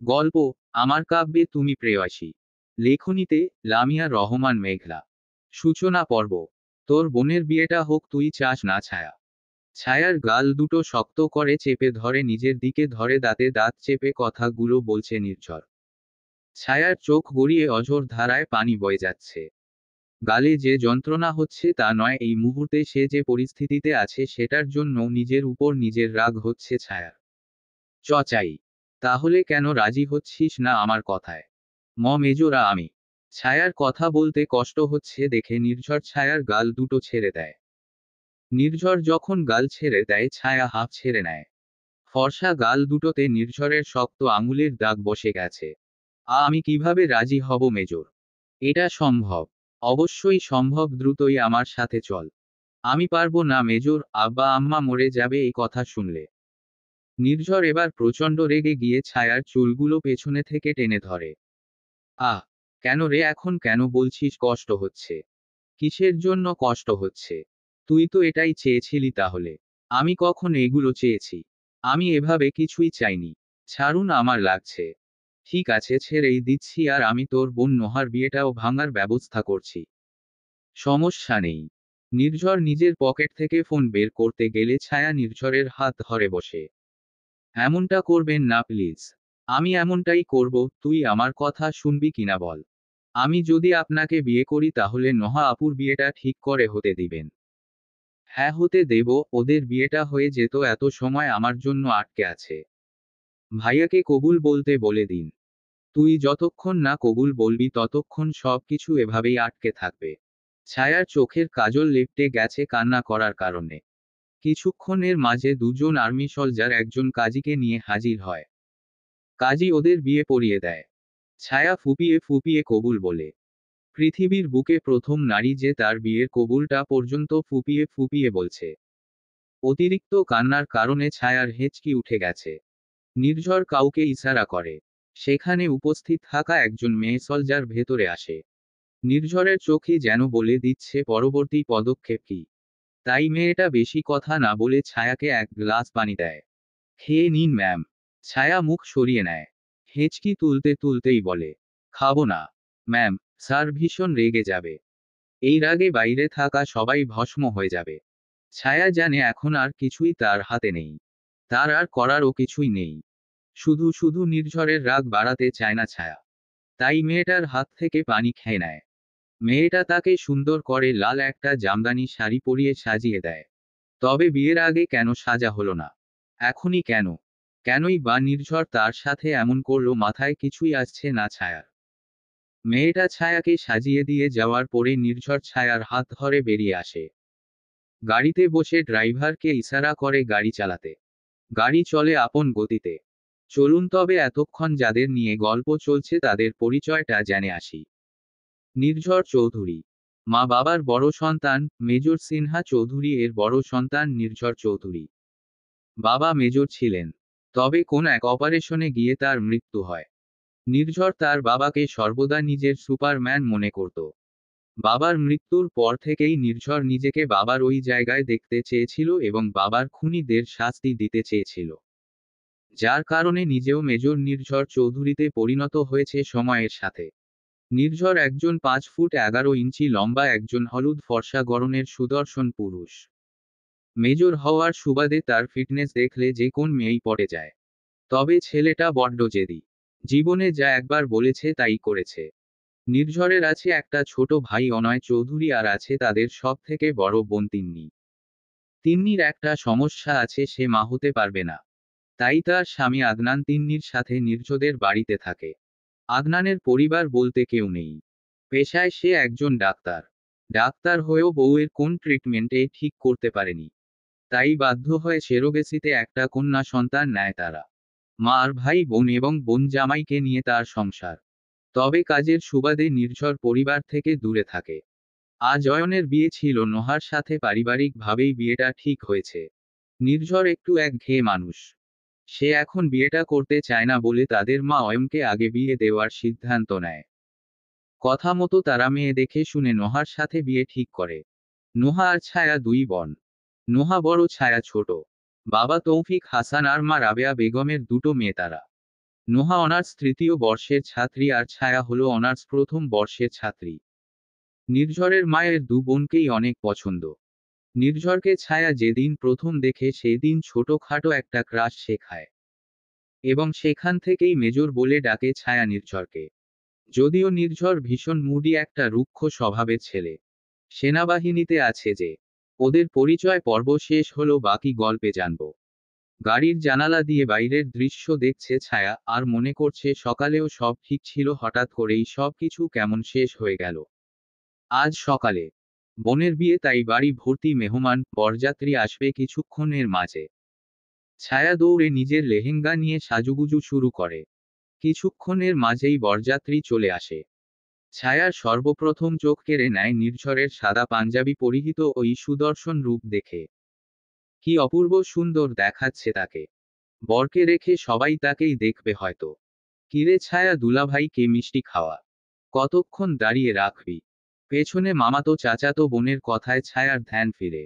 গল্প আমার কাব্যে তুমি প্রেয়সী। লেখনীতে লামিয়া রহমান মেঘলা। সূচনা পর্ব। তোর বোনের বিয়েটা হোক, তুই চাস না ছায়া। ছায়ার গাল দুটো শক্ত করে চেপে ধরে নিজের দিকে ধরে, দাঁতে দাঁত চেপে কথাগুলো বলছে নির্ঝর। ছায়ার চোখ গড়িয়ে অঝোর ধারায় পানি বয়ে যাচ্ছে। গালে যে যন্ত্রণা হচ্ছে তা নয়, এই মুহূর্তে সে যে পরিস্থিতিতে আছে সেটার জন্য নিজের উপর নিজের রাগ হচ্ছে ছায়ার। চাই। তাহলে কেন রাজি হচ্ছিস না আমার কথায়? মেজোরা আমি। ছায়ার কথা বলতে কষ্ট হচ্ছে দেখে নির্ঝর ছায়ার গাল দুটো ছেড়ে দেয়। নির্ঝর যখন গাল ছেড়ে দেয় ছায়া হাঁফ ছেড়ে নেয়। ফর্সা গাল দুটোতে নির্ঝরের শক্ত আঙুলের দাগ বসে গেছে। আমি কিভাবে রাজি হব মেজর? এটা সম্ভব। অবশ্যই সম্ভব, দ্রুতই আমার সাথে চল। আমি পারবো না মেজর, আব্বা আম্মা মরে যাবে এই কথা শুনলে। নির্ঝর এবার প্রচণ্ড রেগে গিয়ে ছায়ার চুলগুলো পেছনে থেকে টেনে ধরে। আহ, কেন রে, এখন কেন বলছিস কষ্ট হচ্ছে? কিসের জন্য কষ্ট হচ্ছে? তুই তো এটাই চেয়েছিলি তাহলে। আমি কখন এগুলো চেয়েছি? আমি এভাবে কিছুই চাইনি। ছাড়ুন, আমার লাগছে। ঠিক আছে, ছেড়েই দিচ্ছি, আর আমি তোর বোন নোহার বিয়েটাও ভাঙার ব্যবস্থা করছি। সমস্যা নেই। নির্ঝর নিজের পকেট থেকে ফোন বের করতে গেলে ছায়া নির্ঝরের হাত ধরে বসে। এমনটা করবেন না প্লিজ। আমি এমনটাই করব, তুই আমার কথা শুনবি কিনা বল। আমি যদি আপনাকে বিয়ে করি তাহলে নোহা আপুর বিয়েটা ঠিক করে হতে দিবেন? হ্যাঁ, হতে দেব। ওদের বিয়েটা হয়ে যেত, এত সময় আমার জন্য আটকে আছে। ভাইয়াকে কবুল বলতে বলে দিন। তুই যতক্ষণ না কবুল বলবি ততক্ষণ সব কিছু এভাবেই আটকে থাকবে। ছায়ার চোখের কাজল লেপটে গেছে কান্না করার কারণে। কিছুক্ষণের মাঝে দুজন আর্মি সলজার একজন কাজীকে নিয়ে হাজির হয়। কাজী ওদের বিয়ে পড়িয়ে দেয়। ছায়া ফুপিয়ে ফুপিয়ে কবুল বলে। পৃথিবীর বুকে প্রথম নারী যে তার বিয়ের কবুলটা পর্যন্ত ফুপিয়ে ফুপিয়ে বলছে। অতিরিক্ত কান্নার কারণে ছায়ার হেঁচকি উঠে গেছে। নির্ঝর কাউকে ইশারা করে। সেখানে উপস্থিত থাকা একজন মেয়ে সলজার ভেতরে আসে। নির্ঝরের চোখে যেন বলে দিচ্ছে পরবর্তী পদক্ষেপ কি। তাই মেয়েটা বেশি কথা না বলে ছায়াকে এক গ্লাস পানি দেয়। খেয়ে নিন ম্যাম। ছায়া মুখ সরিয়ে নেয়। হেঁচকি তুলতে তুলতেই বলে, খাবো না ম্যাম, স্যার ভীষণ রেগে যাবে। এই রাগে বাইরে থাকা সবাই ভস্ম হয়ে যাবে। ছায়া জানে এখন আর কিছুই তার হাতে নেই। তার আর করারও কিছুই নেই। শুধু শুধু নির্ঝরের রাগ বাড়াতে চায় না ছায়া। তাই মেয়েটার হাত থেকে পানি খেয়ে নেয়। মেয়েটা তাকে সুন্দর করে লাল একটা জামদানি শাড়ি পরিয়ে সাজিয়ে দেয়। তবে বিয়ের আগে কেন সাজা হলো না? এখনই কেন? কেনই বা নির্ঝর তার সাথে এমন করলো, মাথায় কিছুই আসছে না ছায়ার। মেয়েটা ছায়াকে সাজিয়ে দিয়ে যাওয়ার পরে নির্ঝর ছায়ার হাত ধরে বেরিয়ে আসে। গাড়িতে বসে ড্রাইভারকে ইশারা করে গাড়ি চালাতে। গাড়ি চলে আপন গতিতে। চলুন তবে এতক্ষণ যাদের নিয়ে গল্প চলছে তাদের পরিচয়টা জেনে আসি। নির্ঝর চৌধুরী। মা বাবার বড় সন্তান, মেজর সিনহা চৌধুরী এর বড় সন্তান নির্ঝর চৌধুরী। বাবা মেজর ছিলেন। তবে কোন এক অপারেশনে গিয়ে তার মৃত্যু হয়। নির্ঝর তার বাবাকে সর্বদা নিজের সুপারম্যান মনে করত। বাবার মৃত্যুর পর থেকেই নির্ঝর নিজেকে বাবার ওই জায়গায় দেখতে চেয়েছিল এবং বাবার খুনিদের শাস্তি দিতে চেয়েছিল। যার কারণে নিজেও মেজর নির্ঝর চৌধুরীতে পরিণত হয়েছে সময়ের সাথে। নির্ঝর একজন 5 ফুট 11 ইঞ্চি লম্বা, একজন হলুদ ফর্সা গড়নের সুদর্শন পুরুষ। মেজর হওয়ার সুবাদে তার ফিটনেস দেখলে যে কোন মেয়েই পটে যায়। তবে ছেলেটা বড্ড জেদি। জীবনে যা একবার বলেছে তাই করেছে। নির্ঝরের আছে একটা ছোট ভাই অনয় চৌধুরী, আর আছে তাদের সব থেকে বড় বোন তিন্নি। তিন্নির একটা সমস্যা আছে, সে মা হতে পারবে না। তাই তার স্বামী আদনান তিন্নির সাথে নির্ঝদের বাড়িতে থাকে। আদনানের পরিবার বলতে কেউ নেই। পেশায় সে একজন ডাক্তার। ডাক্তার হয়েও বউয়ের কোন ট্রিটমেন্টে ঠিক করতে পারেনি। তাই বাধ্য হয়ে সেরোগেসিতে একটা কন্যা সন্তান নেয় তারা। মা আর ভাই বোন এবং বোন জামাইকে নিয়ে তার সংসার। তবে কাজের সুবাদে নির্ঝর পরিবার থেকে দূরে থাকে। আজ অয়নের বিয়ে ছিল নোহার সাথে, পারিবারিকভাবেই বিয়েটা ঠিক হয়েছে। নির্ঝর একটু একঘেয়ে মানুষ। সে এখন বিয়েটা করতে চায় না বলে তাদের মা অয়নকে আগে বিয়ে দেওয়ার সিদ্ধান্ত নেয়। কথা মতো তারা মেয়ে দেখে শুনে নোহার সাথে বিয়ে ঠিক করে। নোহা আর ছায়া দুই বোন। নোহা বড়, ছায়া ছোট। বাবা তৌফিক হাসান আর মা রাবেয়া বেগমের দুটো মেয়ে তারা। নোহা অনার্স তৃতীয় বর্ষের ছাত্রী আর ছায়া হলো অনার্স প্রথম বর্ষের ছাত্রী। নির্ঝরের মায়ের দু বোনকেই অনেক পছন্দ। নির্ঝরকে ছায়া যেদিন প্রথম দেখে সেদিন ছোটখাটো একটা ক্রাশ শেখায়, এবং সেখান থেকেই মেজর বলে ডাকে ছায়া নির্ঝরকে। যদিও নির্ঝর ভীষণ মুডি একটা রুক্ষ স্বভাবের ছেলে। সেনাবাহিনীতে আছে যে। ওদের পরিচয় পর্ব শেষ হলো, বাকি গল্পে জানব। গাড়ির জানালা দিয়ে বাইরের দৃশ্য দেখছে ছায়া, আর মনে করছে সকালেও সব ঠিক ছিল, হঠাৎ করেই সবকিছু কেমন শেষ হয়ে গেল। আজ সকালে বোনের বিয়ে, তাই বাড়ি ভর্তি মেহমান, বরযাত্রী আসবে কিছুক্ষণের মাঝে। ছায়া দৌড়ে নিজের লেহেঙ্গা নিয়ে সাজুগুজু শুরু করে। কিছুক্ষণের মাঝেই বরযাত্রী চলে আসে। ছায়ার সর্বপ্রথম চোখ কেড়ে নেয় নির্ঝরের সাদা পাঞ্জাবি পরিহিত ওই সুদর্শন রূপ দেখে। কি অপূর্ব সুন্দর দেখাচ্ছে তাকে। বরকে রেখে সবাই তাকেই দেখবে হয়তো। কিরে ছায়া দুলাভাইকে মিষ্টি খাওয়া, কতক্ষণ দাঁড়িয়ে রাখবি? পেছনে মামাতো চাচাতো বোনের কথায় ছায়ার ধ্যান ফিরে।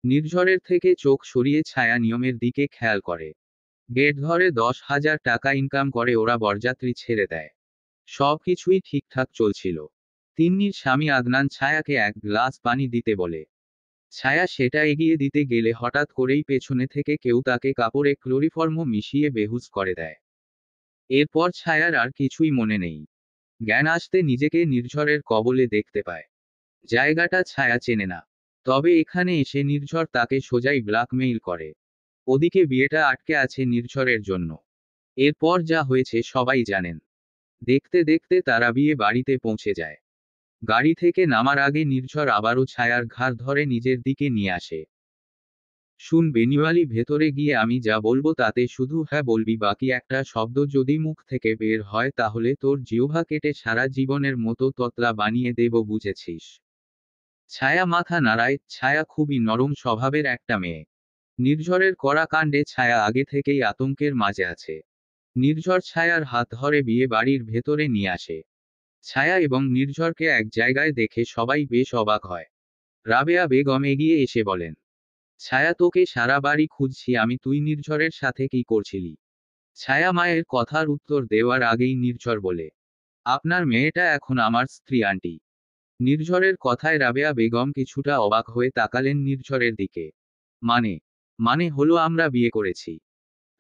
নির্ঝরের থেকে চোখ সরিয়ে ছায়া নিয়মের দিকে খেয়াল করে। গেট ধরে 10,000 টাকা ইনকাম করে ওরা, বরযাত্রী ছেড়ে দেয়। সবকিছুই ঠিকঠাক চলছিল। তিন্নির স্বামী আদনান ছায়াকে এক গ্লাস পানি দিতে বলে। ছায়া সেটা এগিয়ে দিতে গেলে হঠাৎ করেই পেছনে থেকে কেউ তাকে কাপড়ে ক্লোরিফর্ম মিশিয়ে বেহুশ করে দেয়। এরপর ছায়ার আর কিছুই মনে নেই। জ্ঞান আসতে নিজেকে নির্ঝরের কবলে দেখতে পায়। জায়গাটা ছায়া চেনে না, তবে এখানে এসে নির্ঝর তাকে সোজাই ব্ল্যাকমেইল করে। ওদিকে বিয়েটা আটকে আছে নির্ঝরের জন্য। এরপর যা হয়েছে সবাই জানেন। দেখতে দেখতে তারা বিয়ে বাড়িতে পৌঁছে যায়। গাড়ি থেকে নামার আগে নির্ঝর আবারও ছায়ার ঘাড় ধরে নিজের দিকে নিয়ে আসে। শুন বেনিওয়ালি, ভেতরে গিয়ে আমি যা বলবো তাতে শুধু হ্যাঁ বলবি, বাকি একটা শব্দ যদি মুখ থেকে বের হয় তাহলে তোর জিহ্বা কেটে সারা জীবনের মতো ততলা বানিয়ে দেব, বুঝেছিস? ছায়া মাথা নাড়ায়। ছায়া খুবই নরম স্বভাবের একটা মেয়ে। নির্ঝরের কড়া কাণ্ডে ছায়া আগে থেকেই আতঙ্কের মাঝে আছে। নির্ঝর ছায়ার হাত ধরে বিয়ে বাড়ির ভেতরে নিয়ে আসে। ছায়া এবং নির্ঝরকে এক জায়গায় দেখে সবাই বেশ অবাক হয়। রাবেয়া বেগম এগিয়ে এসে বলেন, ছায়া তোকে সারা বাড়ি খুঁজছি আমি, তুই নির্ঝরের সাথে কি করছিলি? ছায়া মায়ের কথার উত্তর দেওয়ার আগেই নির্ঝর বলে, আপনার মেয়েটা এখন আমার স্ত্রী আন্টি। নির্ঝরের কথায় রাবেয়া বেগম কিছুটা অবাক হয়ে তাকালেন নির্ঝরের দিকে। মানে? মানে হলো আমরা বিয়ে করেছি।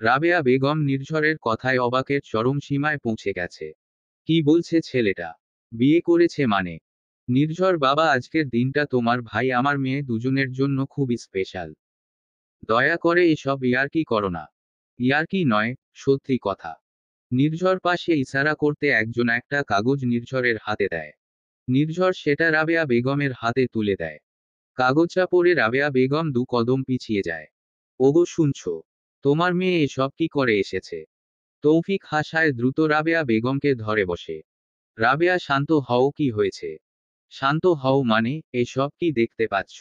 রাবেয়া বেগম নির্ঝরের কথায় অবাকের চরম সীমায় পৌঁছে গেছে। কি বলছে ছেলেটা? বিয়ে করেছে মানে? নির্ঝর বাবা, আজকের দিনটা তোমার ভাই আমার মেয়ে দুজনের জন্য খুব স্পেশাল। দয়া করে এসব ইয়ার্কি করো না। ইয়ার্কি নয়, সত্যি কথা। নির্ঝর পাশে ইশারা করতে একজন একটা কাগজ নির্ঝরের হাতে দেয়। নির্ঝর সেটা রাবেয়া বেগমের হাতে তুলে দেয়। কাগজটা পড়ে রাবেয়া বেগম দু কদম পিছিয়ে যায়। ওগো শুনছো? তোমার মেয়ে এসব কি করে এসেছে? তৌফিক হাসায় দ্রুত রাবেয়া বেগমকে ধরে বসে। রাবেয়া, শান্ত হও, কি হয়েছে? শান্ত হও মানে, এসব কি দেখতে পাচ্ছ?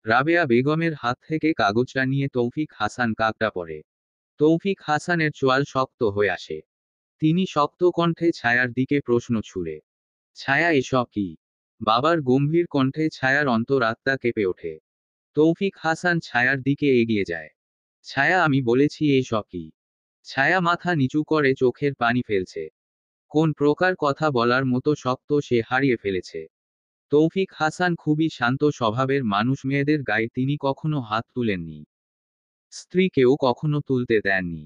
রাবেয়া বেগমের হাত থেকে কাগজটা নিয়ে তৌফিক হাসান কাকটা পড়ে। তৌফিক হাসানের চোয়াল শক্ত হয়ে আসে। তিনি শক্ত কণ্ঠে ছায়ার দিকে প্রশ্ন ছুড়ে, ছায়া এসব কি? বাবার গম্ভীর কণ্ঠে ছায়ার অন্তরাত্মা কেঁপে ওঠে। তৌফিক হাসান ছায়ার দিকে এগিয়ে যায়। ছায়া, আমি বলেছি এসব কি? ছায়া মাথা নিচু করে চোখের পানি ফেলছে। কোন প্রকার কথা বলার মতো শক্ত সে হারিয়ে ফেলেছে। তৌফিক হাসান খুবই শান্ত স্বভাবের মানুষ, মেয়েদের গায়ে তিনি কখনো হাত তুলেননি। স্ত্রীকেও কখনো তুলতে দেননি।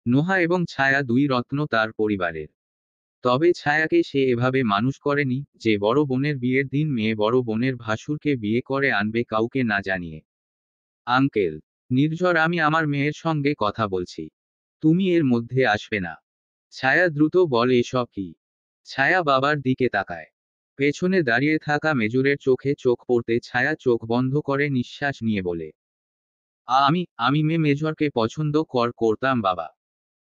নোহা এবং ছায়া দুই রত্ন তার পরিবারের। তবে ছায়াকে সে এভাবে মানুষ করেনি যে বড় বোনের বিয়ের দিন মেয়ে বড় বোনের ভাসুরকে বিয়ে করে আনবে কাউকে না জানিয়ে। আঙ্কেল নির্ঝর, আমি আমার মেয়ের সঙ্গে কথা বলছি, তুমি এর মধ্যে আসবে না। ছায়া দ্রুত বলে, এসব কি? ছায়া বাবার দিকে তাকায়। পেছনে দাঁড়িয়ে থাকা মেজরের চোখে চোখ পড়তে ছায়া চোখ বন্ধ করে নিঃশ্বাস নিয়ে বলে, আমি আমি মেজরকে পছন্দ করতাম বাবা।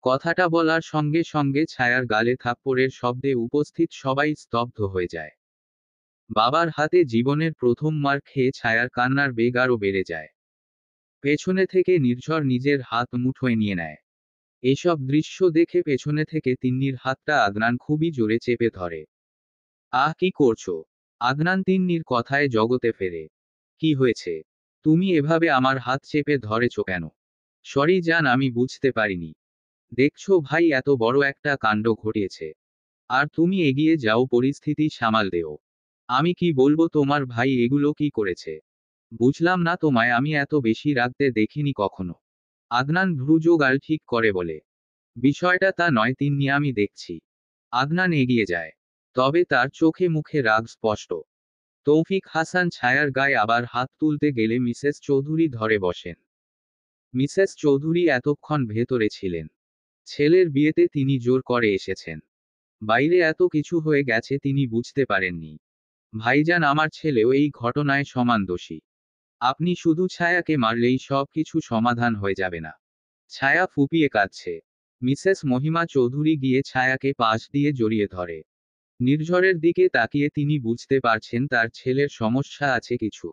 কথাটা বলার সঙ্গে সঙ্গে ছায়ার গালে থাপ্পড়ের শব্দে উপস্থিত সবাই স্তব্ধ হয়ে যায়। বাবার হাতে জীবনের প্রথম মার খেয়ে ছায়ার কান্নার বেগ আরও বেড়ে যায়। পেছনে থেকে নির্ঝর নিজের হাত মুঠোয় নিয়ে নেয়। এসব দৃশ্য দেখে পেছনে থেকে তিন্নির হাতটা আদনান খুবই জোরে চেপে ধরে। আহ, কি করছো? আদনান তিন্নির কথায় জগতে ফেরে। কি হয়েছে? তুমি এভাবে আমার হাত চেপে ধরেছো কেন? সরি জান, আমি বুঝতে পারিনি। দেখছো ভাই, এত বড় একটা কাণ্ড ঘটিয়েছে, আর তুমি এগিয়ে যাও, পরিস্থিতি সামাল দেও। আমি কি বলবো তোমার ভাই এগুলো কি করেছে? বুঝলাম না তোমায় আমি এত বেশি রাগতে দেখিনি কখনো। আদনান ভ্রুযোগাল ঠিক করে বলে, বিষয়টা তা নয় তিন্নি, আমি দেখছি। আদনান এগিয়ে যায়, তবে তার চোখে মুখে রাগ স্পষ্ট। তৌফিক হাসান ছায়ার গায়ে আবার হাত তুলতে গেলে মিসেস চৌধুরী ধরে বসেন। মিসেস চৌধুরী এতক্ষণ ভেতরে ছিলেন। ছেলের বিয়েতে তিনি জোর করে এসেছেন। বাইরে এত কিছু হয়ে গেছে তিনি বুঝতে পারেননি। ভাইজান, আমার ছেলেও এই ঘটনায় সমান দোষী। আপনি শুধু ছায়াকে মারলেই সব কিছু সমাধান হয়ে যাবে না। ছায়া ফুপিয়ে কাঁদছে। মিসেস মহিমা চৌধুরী গিয়ে ছায়াকে পাশ দিয়ে জড়িয়ে ধরে। নির্ঝরের দিকে তাকিয়ে তিনি বুঝতে পারছেন তার ছেলের সমস্যা আছে কিছু।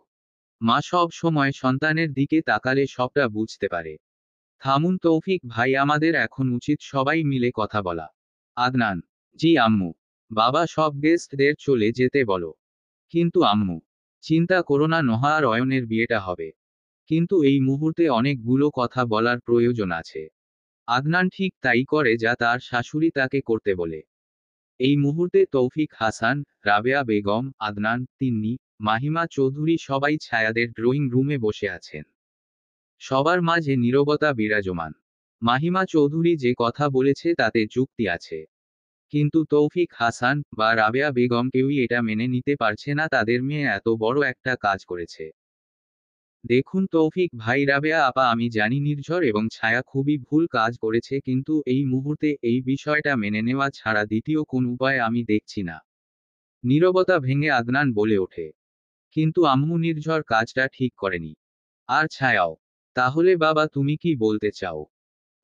মা সব সময় সন্তানের দিকে তাকালে সবটা বুঝতে পারে। থামুন তৌফিক ভাই, আমাদের এখন উচিত সবাই মিলে কথা বলা। আদনান: জি আম্মু। বাবা, সব গেস্টদের চলে যেতে বলো। কিন্তু আম্মু, চিন্তা করো না, নোহা আর অয়নের বিয়েটা হবে। কিন্তু এই মুহূর্তে অনেকগুলো কথা বলার প্রয়োজন আছে। আদনান ঠিক তাই করে যা তার শাশুড়ি তাকে করতে বলে। এই মুহূর্তে তৌফিক হাসান, রাবেয়া বেগম, আদনান, তিন্নি, মাহিমা চৌধুরী সবাই ছায়াদের ড্রয়িং রুমে বসে আছেন। সবার মাঝে নীরবতা বিরাজমান। মাহিমা চৌধুরী যে কথা বলেছে তাতে যুক্তি আছে, কিন্তু তৌফিক হাসান বা রাবেয়া বেগম কেউই এটা মেনে নিতে পারছে না তাদের মেয়ে এত বড় একটা কাজ করেছে। দেখুন তৌফিক ভাই, রাবেয়া আপা, আমি জানি নির্ঝর এবং ছায়া খুবই ভুল কাজ করেছে, কিন্তু এই মুহূর্তে এই বিষয়টা মেনে নেওয়া ছাড়া দ্বিতীয় কোন উপায় আমি দেখছি না। নীরবতা ভেঙে আদনান বলে ওঠে, কিন্তু আম্মু, নির্ঝর কাজটা ঠিক করেনি। আর ছায়াও। তাহলে বাবা, তুমি কি বলতে চাও?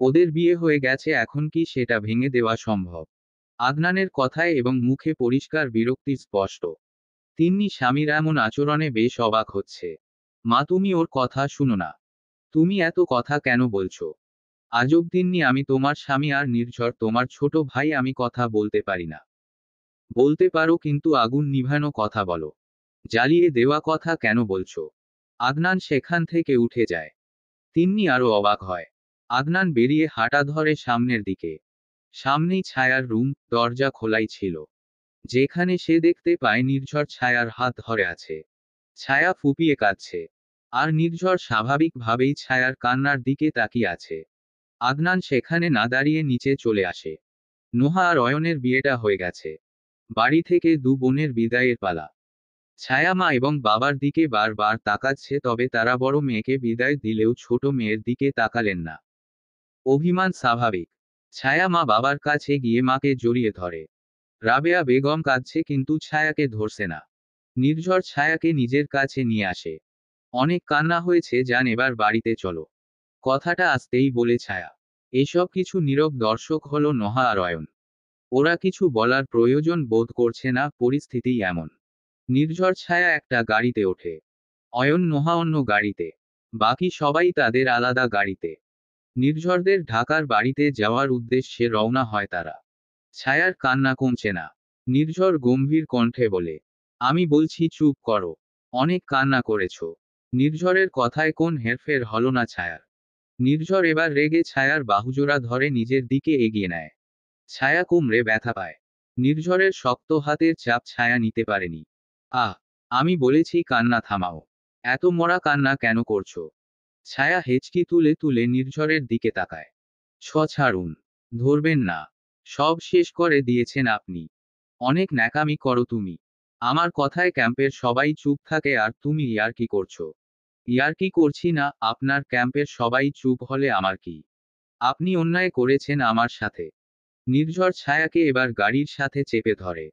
ওদের বিয়ে হয়ে গেছে, এখন কি সেটা ভেঙে দেওয়া সম্ভব? আদনানের কথায় এবং মুখে পরিষ্কার বিরক্তি স্পষ্ট। তিন্নি স্বামীর এমন আচরণে বেশ অবাক হচ্ছে। মা, তুমি ওর কথা শুনো না। তুমি এত কথা কেন বলছো? আজব তিন্নি, আমি তোমার স্বামী আর নির্ঝর তোমার ছোট ভাই, আমি কথা বলতে পারি না। বলতে পারো, কিন্তু আগুন নিভানো কথা বলো। জ্বালিয়ে দেওয়া কথা কেন বলছো? আদনান সেখান থেকে উঠে যায়। তিন্নি আরো অবাক হয়। আদনান বেরিয়ে হাঁটা ধরে সামনের দিকে। সামনেই ছায়ার রুম, দরজা খোলাই ছিল। যেখানে সে দেখতে পায় নির্ঝর ছায়ার হাত ধরে আছে। ছায়া ফুপিয়ে কাঁদছে। আর নির্ঝর স্বাভাবিকভাবেই ছায়ার কান্নার দিকে তাকিয়ে আছে। আদনান সেখানে না দাঁড়িয়ে নিচে চলে আসে। নোহা আর অয়নের বিয়েটা হয়ে গেছে। বাড়ি থেকে দু বোনের বিদায়ের পালা। ছায়া মা এবং বাবার দিকে বারবার তাকাচ্ছে, তবে তারা বড় মেয়েকে বিদায় দিলেও ছোট মেয়ের দিকে তাকালেন না। অভিমান স্বাভাবিক। ছায়া মা বাবার কাছে গিয়ে মাকে জড়িয়ে ধরে। রাবেয়া বেগম কাঁদছে, কিন্তু ছায়াকে ধরছে না। নির্ঝর ছায়াকে নিজের কাছে নিয়ে আসে। অনেক কান্না হয়েছে, যান এবার বাড়িতে চলো। কথাটা আসতেই বলে ছায়া। এসব কিছু নীরব দর্শক হলো নোহা আর অয়ন। ওরা কিছু বলার প্রয়োজন বোধ করছে না, পরিস্থিতি এমন। নির্ঝর ছায়া একটা গাড়িতে ওঠে। অয়ন নোহা অন্য গাড়িতে। বাকি সবাই তাদের আলাদা গাড়িতে। নির্ঝরদের ঢাকার বাড়িতে যাওয়ার উদ্দেশ্যে রওনা হয় তারা। ছায়ার কান্না কমছে না। নির্ঝর গম্ভীর কণ্ঠে বলে, আমি বলছি চুপ করো। অনেক কান্না করেছো। নির্ঝরের কথায় কোন হেরফের হলো না ছায়ার। নির্ঝর এবার রেগে ছায়ার বাহুজোড়া ধরে নিজের দিকে এগিয়ে নেয়। ছায়া কোমরে ব্যথা পায়। নির্ঝরের শক্ত হাতের চাপ ছায়া নিতে পারেনি। আহ, আমি বলেছি কান্না থামাও। এত মরা কান্না কেন করছো? ছায়া হেঁচকি তুলে তুলে নির্ঝরের দিকে তাকায়। ছাড়ুন। ধরবেন না। সব শেষ করে দিয়েছেন আপনি। অনেক ন্যাকামি করো তুমি। আমার কথায় ক্যাম্পের সবাই চুপ থাকে আর তুমি ইয়ার্কি করছো। ইয়ার্কি করছি না, আপনার ক্যাম্পের সবাই চুপ হলে আমার কি? আপনি অন্যায় করেছেন আমার সাথে। নির্ঝর ছায়াকে এবার গাড়ির সাথে চেপে ধরে।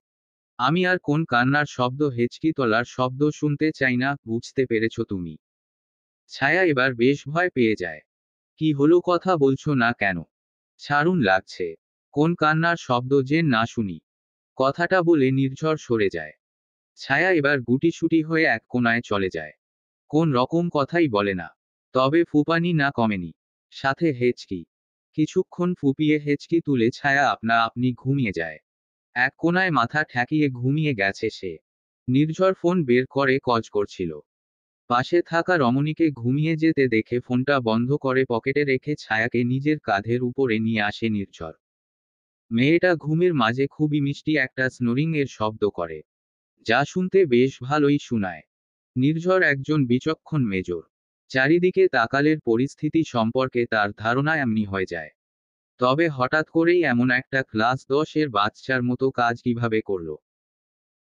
আমি আর কোন কান্নার শব্দ, হেঁচকি তোলার শব্দ শুনতে চাই না, বুঝতে পেরেছো তুমি? ছায়া এবার বেশ ভয় পেয়ে যায়। কি হলো, কথা বলছো না কেন? ছাড়ুন, লাগছে। কোন কান্নার শব্দ যে না শুনি? কথাটা বলে নির্ঝর সরে যায়। ছায়া এবার গুটিসুটি হয়ে এক কোণায় চলে যায়। কোন রকম কথাই বলে না। তবে ফুপানি না কমেনি। সাথে হেঁচকি। কিছুক্ষণ ফুপিয়ে হেঁচকি তুলে ছায়া আপনা আপনি ঘুমিয়ে যায়। এক কোণায় মাথা ঠেকিয়ে ঘুমিয়ে গেছে সে। নির্ঝর ফোন বের করে কল করছিল। পাশে থাকা রমণীকে ঘুমিয়ে যেতে দেখে ফোনটা বন্ধ করে পকেটে রেখে ছায়াকে নিজের কাঁধের উপরে নিয়ে আসে নির্ঝর। মেয়েটা ঘুমের মাঝে খুবই মিষ্টি একটা স্নোরিং এর শব্দ করে, যা শুনতে বেশ ভালোই শোনায়। নির্ঝর একজন বিচক্ষণ মেজর। চারিদিকে তাকালের পরিস্থিতি সম্পর্কে তার ধারণা এমনি হয়ে যায়। তবে হঠাৎ করেই এমন একটা ক্লাস 10 এর বাচ্চার মতো কাজ কিভাবে করল?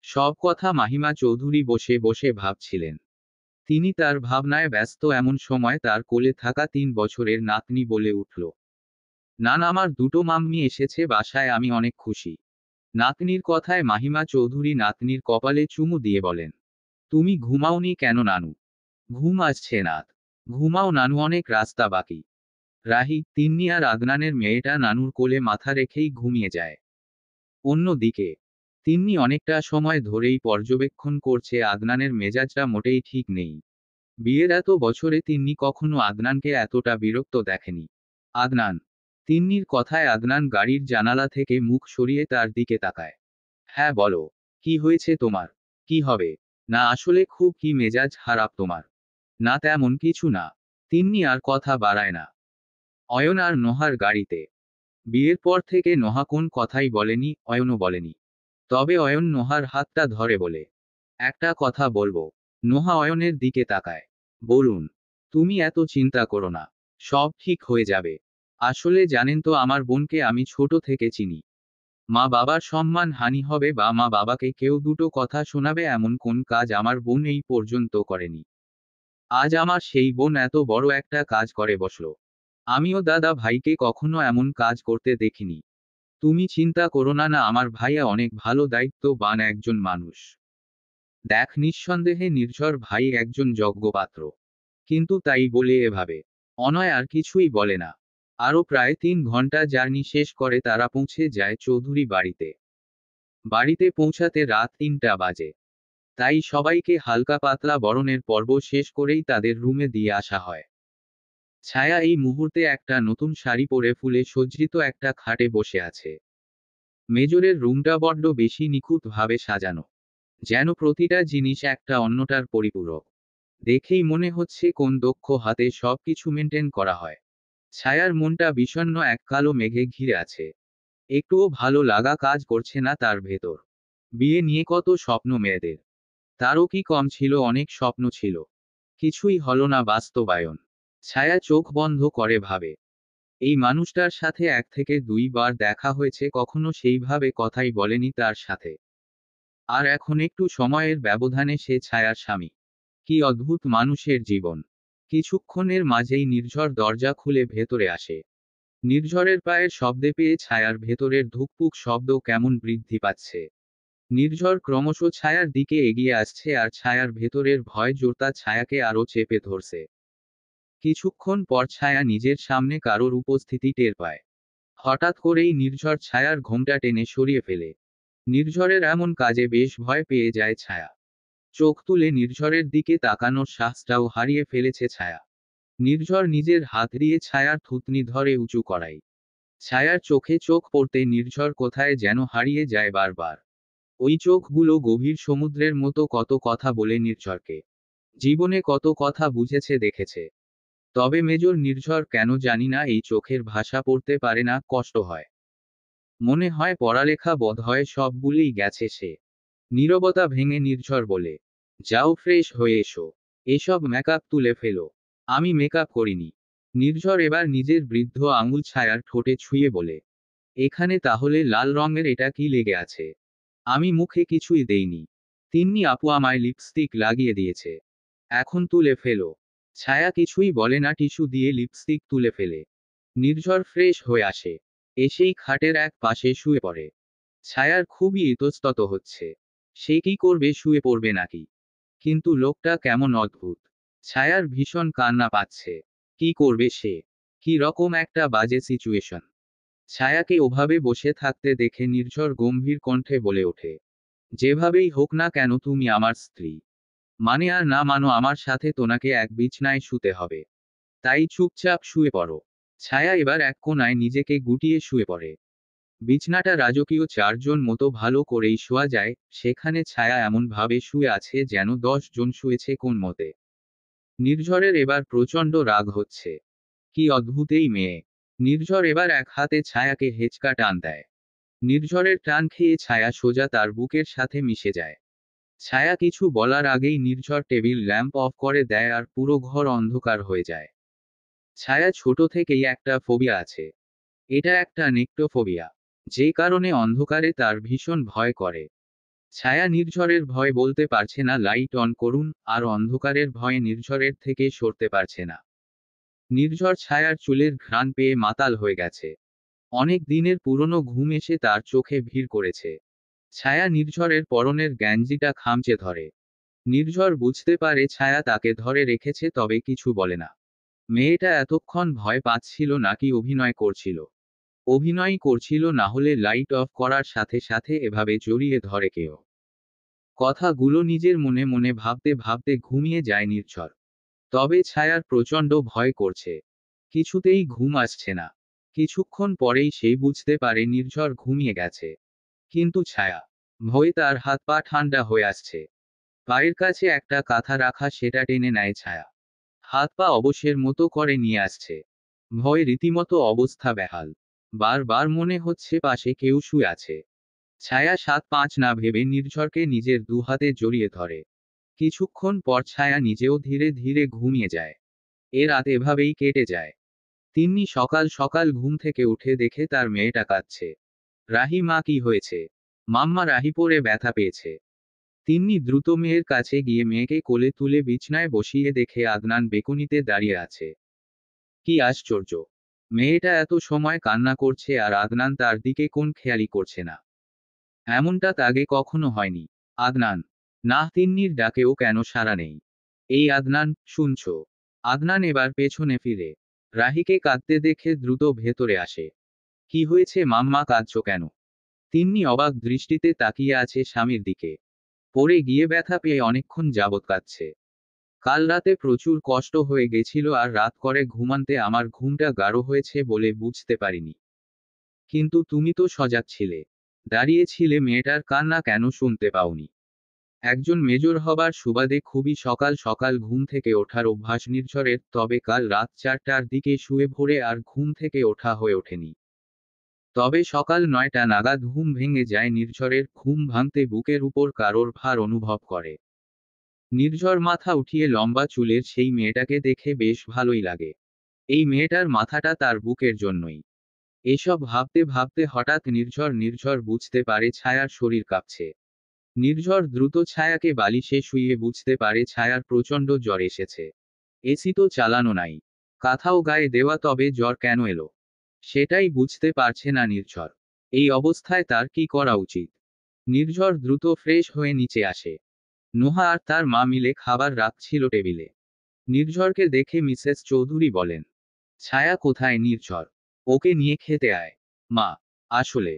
সব কথা মাহিমা চৌধুরী বসে বসে ভাবছিলেন। তিনি তার ভাবনায় ব্যস্ত এমন সময় তার কোলে থাকা 3 বছরের নাতনি বলে উঠল, না না, আমার দুটো মাম্মি এসেছে বাসায়, আমি অনেক খুশি। নাতনির কথায় মাহিমা চৌধুরী নাতনির কপালে চুমু দিয়ে বলেন, তুমি ঘুমাওনি কেন নানু? ঘুম আসছে না? ঘুমাও নানু, অনেক রাস্তা বাকি। রাহি, তিন্নি আর আদনানের মেয়েটা নানুর কোলে মাথা রেখেই ঘুমিয়ে যায়। অন্যদিকে তিন্নি অনেকটা সময় ধরেই পর্যবেক্ষণ করছে আদনানের মেজাজটা মোটেই ঠিক নেই। বিয়ের এত বছরে তিন্নি কখনো আদনানকে এতটা বিরক্ত দেখেনি। আদনান। তিন্নির কথায় আদনান গাড়ির জানালা থেকে মুখ সরিয়ে তার দিকে তাকায়। হ্যাঁ বলো, কি হয়েছে তোমার? কি হবে? না আসলে খুব কি মেজাজ খারাপ তোমার? না তেমন কিছু না। তিন্নি আর কথা বাড়ায় না। অয়ন আর নোহার গাড়িতে। বিয়ের পর থেকে নোহা কোন কথাই বলেনি, অয়নও বলেনি। তবে অয়ন নোহার হাতটা ধরে বলে, একটা কথা বলবো। নোহা অয়নের দিকে তাকায়। বলুন। তুমি এত চিন্তা করো না, সব ঠিক হয়ে যাবে। আসলে জানেন তো, আমার বোনকে আমি ছোট থেকে চিনি। মা বাবার সম্মান হানি হবে বা মা বাবাকে কেউ দুটো কথা শোনাবে এমন কোন কাজ আমার বোন এই পর্যন্ত করেনি। আজ আমার সেই বোন এত বড় একটা কাজ করে বসলো। আমিও দাদা ভাইকে কখনো এমন কাজ করতে দেখিনি। তুমি চিন্তা করো না, না আমার ভাইয়া অনেক ভালো দায়িত্ববান একজন মানুষ। দেখ, নিঃসন্দেহে নির্ঝর ভাই একজন যোগ্য পাত্র। কিন্তু তাই বলে এভাবে অনয় আর কিছুই বলে না। আরও প্রায় 3 ঘন্টা জার্নি শেষ করে তারা পৌঁছে যায় চৌধুরী বাড়িতে। বাড়িতে পৌঁছাতে রাত 3টা বাজে। তাই সবাইকে হালকা পাতলা বরণের পর্ব শেষ করেই তাদের রুমে দিয়ে আসা হয়। ছায়া এই মুহূর্তে একটা নতুন শাড়ি পরে ফুলে সজ্জিত একটা খাটে বসে আছে। মেজরের রুমটা বড্ড বেশি নিখুঁতভাবে সাজানো, যেন প্রতিটা জিনিস একটা অন্যটার পরিপূরক। দেখেই মনে হচ্ছে কোন দক্ষ হাতে সবকিছু মেনটেন করা হয়। ছায়ার মনটা বিষণ্ণ এক কালো মেঘে ঘিরে আছে। একটুও ভালো লাগা কাজ করছে না তার ভেতর। বিয়ে নিয়ে কত স্বপ্ন মেয়েদের। তারও কি কম ছিল? অনেক স্বপ্ন ছিল, কিছুই হলো না বাস্তবায়ন। ছায়া চোখ বন্ধ করে ভাবে, এই মানুষটার সাথে 1 থেকে 2 বার দেখা হয়েছে, কখনো সেইভাবে কথাই বলেনি তার সাথে। আর এখন একটু সময়ের ব্যবধানে সে ছায়ার স্বামী। কি অদ্ভুত মানুষের জীবন। কিছুক্ষণের মাঝেই নির্ঝর দরজা খুলে ভেতরে আসে। নির্ঝরের পায়ের শব্দে পেয়ে ছায়ার ভেতরের ধুকপুক শব্দ কেমন বৃদ্ধি পাচ্ছে। নির্ঝর ক্রমশ ছায়ার দিকে এগিয়ে আসছে আর ছায়ার ভেতরের ভয় জোরতা ছায়াকে আরো চেপে ধরছে। কিছুক্ষণ পর ছায়া নিজের সামনে কারোর উপস্থিতি টের পায়। হঠাৎ করেই নির্ঝর ছায়ার ঘোমটা টেনে সরিয়ে ফেলে। নির্ঝরের এমন কাজে বেশ ভয় পেয়ে যায় ছায়া। চোখ তুলে নির্ঝরের দিকে তাকানোর সাহসটাও হারিয়ে ফেলেছে ছায়া। নির্ঝর নিজের হাত দিয়ে ছায়ার থুতনি ধরে উঁচু করায়। ছায়ার চোখে চোখ পড়তে নির্ঝর কোথায় যেন হারিয়ে যায় বারবার। ওই চোখগুলো গভীর সমুদ্রের মতো কত কথা বলে নির্ঝরকে। জীবনে কত কথা বুঝেছে দেখেছে। তবে মেজর নির্ঝর কেন জানি না এই চোখের ভাষা পড়তে পারে না, কষ্ট হয়। মনে হয় পড়ালেখা বোধহয় সব ভুলেই গেছে সে। নীরবতা ভেঙে নির্ঝর বলে, যাও ফ্রেশ হয়ে এসো। এসব মেকআপ তুলে ফেলো। আমি মেকআপ করিনি। নির্ঝর এবার নিজের বৃদ্ধ আঙুল ছায়ার ঠোঁটে ছুঁয়ে বলে, এখানে তাহলে লাল রঙের এটা কি লেগে আছে? আমি মুখে কিছুই দেইনি। তিন্নি আপু আমায় লিপস্টিক লাগিয়ে দিয়েছে। এখন তুলে ফেলো। ছায়া কিছুই বলে না, টিস্যু দিয়ে লিপস্টিক তুলে ফেলে। নির্ঝর ফ্রেশ হয়ে আসে। এসেই খাটের এক পাশে শুয়ে পড়ে। ছায়ার খুবই ইতস্তত হচ্ছে। সে কি করবে, শুয়ে পড়বে নাকি? কিন্তু লোকটা কেমন অদ্ভুত। ছায়ার ভীষণ কান্না পাচ্ছে। কি করবে সে? কি রকম একটা বাজে সিচুয়েশন। ছায়াকে ওভাবে বসে থাকতে দেখে নির্ঝর গম্ভীর কণ্ঠে বলে ওঠে, যেভাবেই হোক না কেন তুমি আমার স্ত্রী। মানে আর না মানো, আমার সাথে তোনাকে এক বিছনায় শুতে হবে। তাই চুপচাপ শুয়ে পড়ো। ছায়া এবার এক কোণায় নিজেকে গুটিয়ে শুয়ে পড়ে। বিছনাটা রাজকীয়, 4 জন মতো ভালো করেই শোয়া যায়, সেখানে ছায়া এমন ভাবে শুয়ে আছে যেন 10 জন শুয়েছে কোন মতে। নির্ঝরের এবার প্রচণ্ড রাগ হচ্ছে। কি অদ্ভুত এই মেয়ে। নির্ঝর এবার এক হাতে ছায়াকে হেঁচকা টান দেয়। নির্ঝরের টান খেয়ে ছায়া সোজা তার বুকের সাথে মিশে যায়। ছায়া কিছু বলার আগেই নির্ঝর টেবিল ল্যাম্প অফ করে দেয় আর পুরো ঘর অন্ধকার হয়ে যায়। ছায়া ছোট থেকেই একটা ফোবিয়া আছে। এটা একটা নেক্টোফোবিয়া। যে কারণে অন্ধকারে তার ভীষণ ভয় করে। ছায়া নির্ঝরের ভয় বলতে পারছে না লাইট অন করুন, আর অন্ধকারের ভয়ে নির্ঝরের থেকে সরতে পারছে না। নির্ঝর ছায়ার চুলের ঘ্রাণ পেয়ে মাতাল হয়ে গেছে। অনেক দিনের পুরনো ঘুম এসে তার চোখে ভিড় করেছে। ছায়া নির্ঝরের পরনের গ্যাঞ্জিটা খামচে ধরে। নির্ঝর বুঝতে পারে ছায়া তাকে ধরে রেখেছে, তবে কিছু বলে না। মেয়েটা এতক্ষণ ভয় পাচ্ছিল নাকি অভিনয় করছিল? অভিনয় করছিল, না হলে লাইট অফ করার সাথে সাথে এভাবে জড়িয়ে ধরে কেউ? কথাগুলো নিজের মনে মনে ভাবতে ভাবতে ঘুমিয়ে যায় নির্ঝর। তবে ছায়ার প্রচণ্ড ভয় করছে। কিছুতেই ঘুম আসছে না। কিছুক্ষণ পরেই সে বুঝতে পারে নির্ঝর ঘুমিয়ে গেছে। কিন্তু ছায়া, ভয়ে তার হাত পা ঠান্ডা হয়ে আসছে। পায়ের কাছে একটা কাঁথা রাখা, সেটা টেনে নেয় ছায়া। হাত পা অবশের মতো করে নিয়ে আসছে। ভয়ে রীতিমতো অবস্থা বেহাল। বারবার মনে হচ্ছে পাশে কেউ শুয়ে আছে। ছায়া ৭-৫ না ভেবে নির্ঝরকে নিজের দুহাতে জড়িয়ে ধরে। কিছুক্ষণ পর ছায়া নিজেও ধীরে ধীরে ঘুমিয়ে যায়। এ রাত এভাবেই কেটে যায়। তিন্নি সকাল সকাল ঘুম থেকে উঠে দেখে তার মেয়েটা কাঁদছে। রাহি, মা, কি হয়েছে? মাম্মা, রাহি পড়ে ব্যথা পেয়েছে। তিন্নি দ্রুত মেয়ের কাছে গিয়ে মেয়েকে কোলে তুলে বিছনায় বসিয়ে দেখে আদনান বেকুনিতে দাঁড়িয়ে আছে। কি আশ্চর্য! মেয়েটা এত সময় কান্না করছে আর আদনান তার দিকে কোন খেয়ালই করছে না। এমনটা আগে কখনো হয়নি। আদনান! না, তিন্নির ডাকেও কেন সাড়া নেই? এই আদনান, শুনছো? আদনান এবার পেছনে ফিরে রাহিকে কাঁদতে দেখে দ্রুত ভেতরে আসে। কি হয়েছে মাম্মা, কাঁদছো কেন? তিন্নি অবাক দৃষ্টিতে তাকিয়ে আছে স্বামীর দিকে। পড়ে গিয়ে ব্যথা পেয়ে অনেকক্ষণ যাবৎ কাঁদছে। কাল রাতে প্রচুর কষ্ট হয়ে গেছিল আর রাত করে ঘুমান্তে আমার ঘুমটা গাঢ় হয়েছে বলে বুঝতে পারিনি। কিন্তু তুমি তো সজাগ ছিলে, দাঁড়িয়ে ছিলে, মেয়েটার কান্না কেন শুনতে পাওনি? একজন মেজর হবার সুবাদে খুবই সকাল সকাল ঘুম থেকে ওঠার অভ্যাস নির্ঝরের, তবে কাল রাত ৪টার দিকে শুয়ে ভোরে আর ঘুম থেকে ওঠা হয়ে ওঠেনি। তবে সকাল ৯টা নাগাদ ঘুম ভেঙে যায় নির্ঝরের। ঘুম ভাঙতে বুকের উপর কারোর ভার অনুভব করে। নির্ঝর মাথা উঠিয়ে লম্বা চুলের সেই মেয়েটাকে দেখে বেশ ভালোই লাগে। এই মেয়েটার মাথাটা তার বুকের জন্যই। এসব ভাবতে ভাবতে হঠাৎ নির্ঝর বুঝতে পারে ছায়ার শরীর কাঁপছে। নির্ঝর দ্রুত ছায়াকে বালিশে শুইয়ে বুঝতে পারে ছায়ার প্রচণ্ড জ্বর এসেছে। এসি তো চালানো নাই, কাঁথাও গায়ে দেওয়া, তবে জ্বর কেন এলো? সেটাই বুঝতে পারছে না নির্ঝর। এই অবস্থায় তার কি করা উচিত? নির্ঝর দ্রুত ফ্রেশ হয়ে নিচে আসে। নোহা আর তার মা মিলে খাবার রাখছিল টেবিলে। নির্ঝরকে দেখে মিসেস চৌধুরী বলেন, ছায়া কোথায় নির্ঝর? ওকে নিয়ে খেতে আয়। মা, আসলে।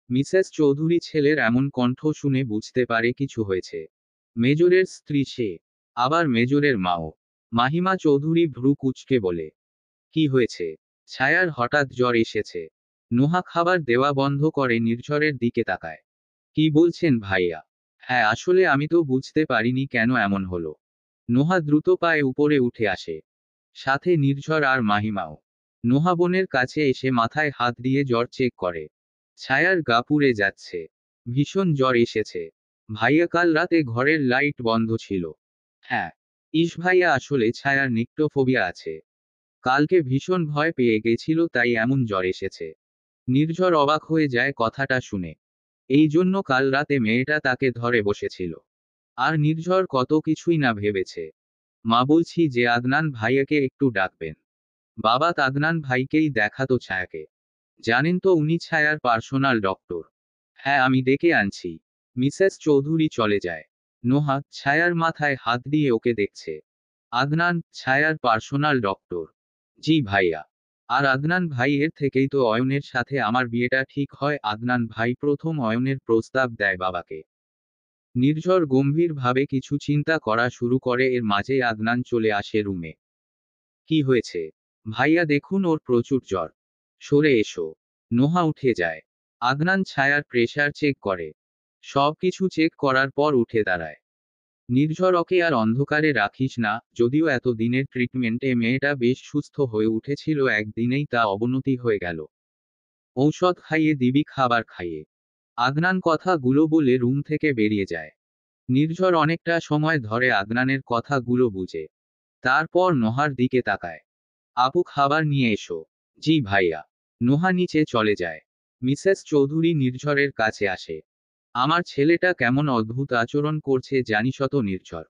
মিসেস চৌধুরী ছেলের এমন কণ্ঠ শুনে বুঝতে পারে কিছু হয়েছে। মেজরের স্ত্রী সে, আবার মেজরের মাও। মাহিমা চৌধুরী ভ্রু কুঁচকে বলে, কি হয়েছে? ছায়ার হঠাৎ জ্বর এসেছে। নোহা খাবার দেওয়া বন্ধ করে নির্ঝরের দিকে তাকায়। কি বলছেন ভাইয়া? হ্যাঁ, আসলে আমি তো বুঝতে পারিনি কেন এমন হলো। নোহা দ্রুত পায়ে উপরে উঠে আসে। সাথে নির্ঝর আর মাহিমাও। নোহা বোনের কাছে এসে মাথায় হাত দিয়ে জ্বর চেক করে। ছায়ার গা পুড়ে যাচ্ছে। ভীষণ জ্বর এসেছে। ভাইয়া, কাল রাতে ঘরের লাইট বন্ধ ছিল। হ্যাঁ। ইস ভাইয়া, আসলে ছায়ার নিক্টোফোবিয়া আছে। কালকে ভীষণ ভয় পেয়ে গেছিল, তাই এমন জ্বর এসেছে। নির্ঝর অবাক হয়ে যায় কথাটা শুনে। এই জন্য কাল রাতে মেয়েটা তাকে ধরে বসেছিল। আর নির্ঝর কত কিছুই না ভেবেছে। মা, বলছি যে আদনান ভাইয়াকে একটু ডাকবেন। বাবা, আদনান ভাইকেই দেখাতো ছায়াকে। জানেন তো, উনি ছায়ার পার্সোনাল ডক্টর। হ্যাঁ, আমি ডেকে আনছি। মিসেস চৌধুরী চলে যায়। নোহা ছায়ার মাথায় হাত দিয়ে ওকে দেখছে। আদনান, ছায়ার পার্সোনাল ডক্টর? জি ভাইয়া। আর আদনান ভাইয়ের থেকেই তো অয়নের সাথে আমার বিয়েটা ঠিক হয়। আদনান ভাই প্রথম অয়নের প্রস্তাব দেয় বাবাকে। নির্ঝর গম্ভীরভাবে কিছু চিন্তা করা শুরু করে, এর মাঝে আদনান চলে আসে রুমে। কি হয়েছে? ভাইয়া, দেখুন ওর প্রচুর জ্বর। সরে এসো। নোহা উঠে যায়। আদনান ছায়ার প্রেশার চেক করে। সবকিছু চেক করার পর উঠে দাঁড়ায়। নির্ঝর, ওকে আর অন্ধকারে রাখিস না। যদিও এত দিনের ট্রিটমেন্টে মেয়েটা বেশ সুস্থ হয়ে উঠেছিল, একদিনেই তা অবনতি হয়ে গেল। ঔষধ খাইয়ে দিবি, খাবার খাইয়ে। আদনান কথাগুলো বলে রুম থেকে বেরিয়ে যায়। নির্ঝর অনেকটা সময় ধরে আদনানের কথাগুলো বুঝে। তারপর নোহার দিকে তাকায়। আপু, খাবার নিয়ে এসো। জি ভাইয়া। নোহা নিচে চলে যায়। মিসেস চৌধুরী নির্ঝরের কাছে আসে। আমার ছেলেটা কেমন অদ্ভুত আচরণ করছে জানিস তো নির্ঝর?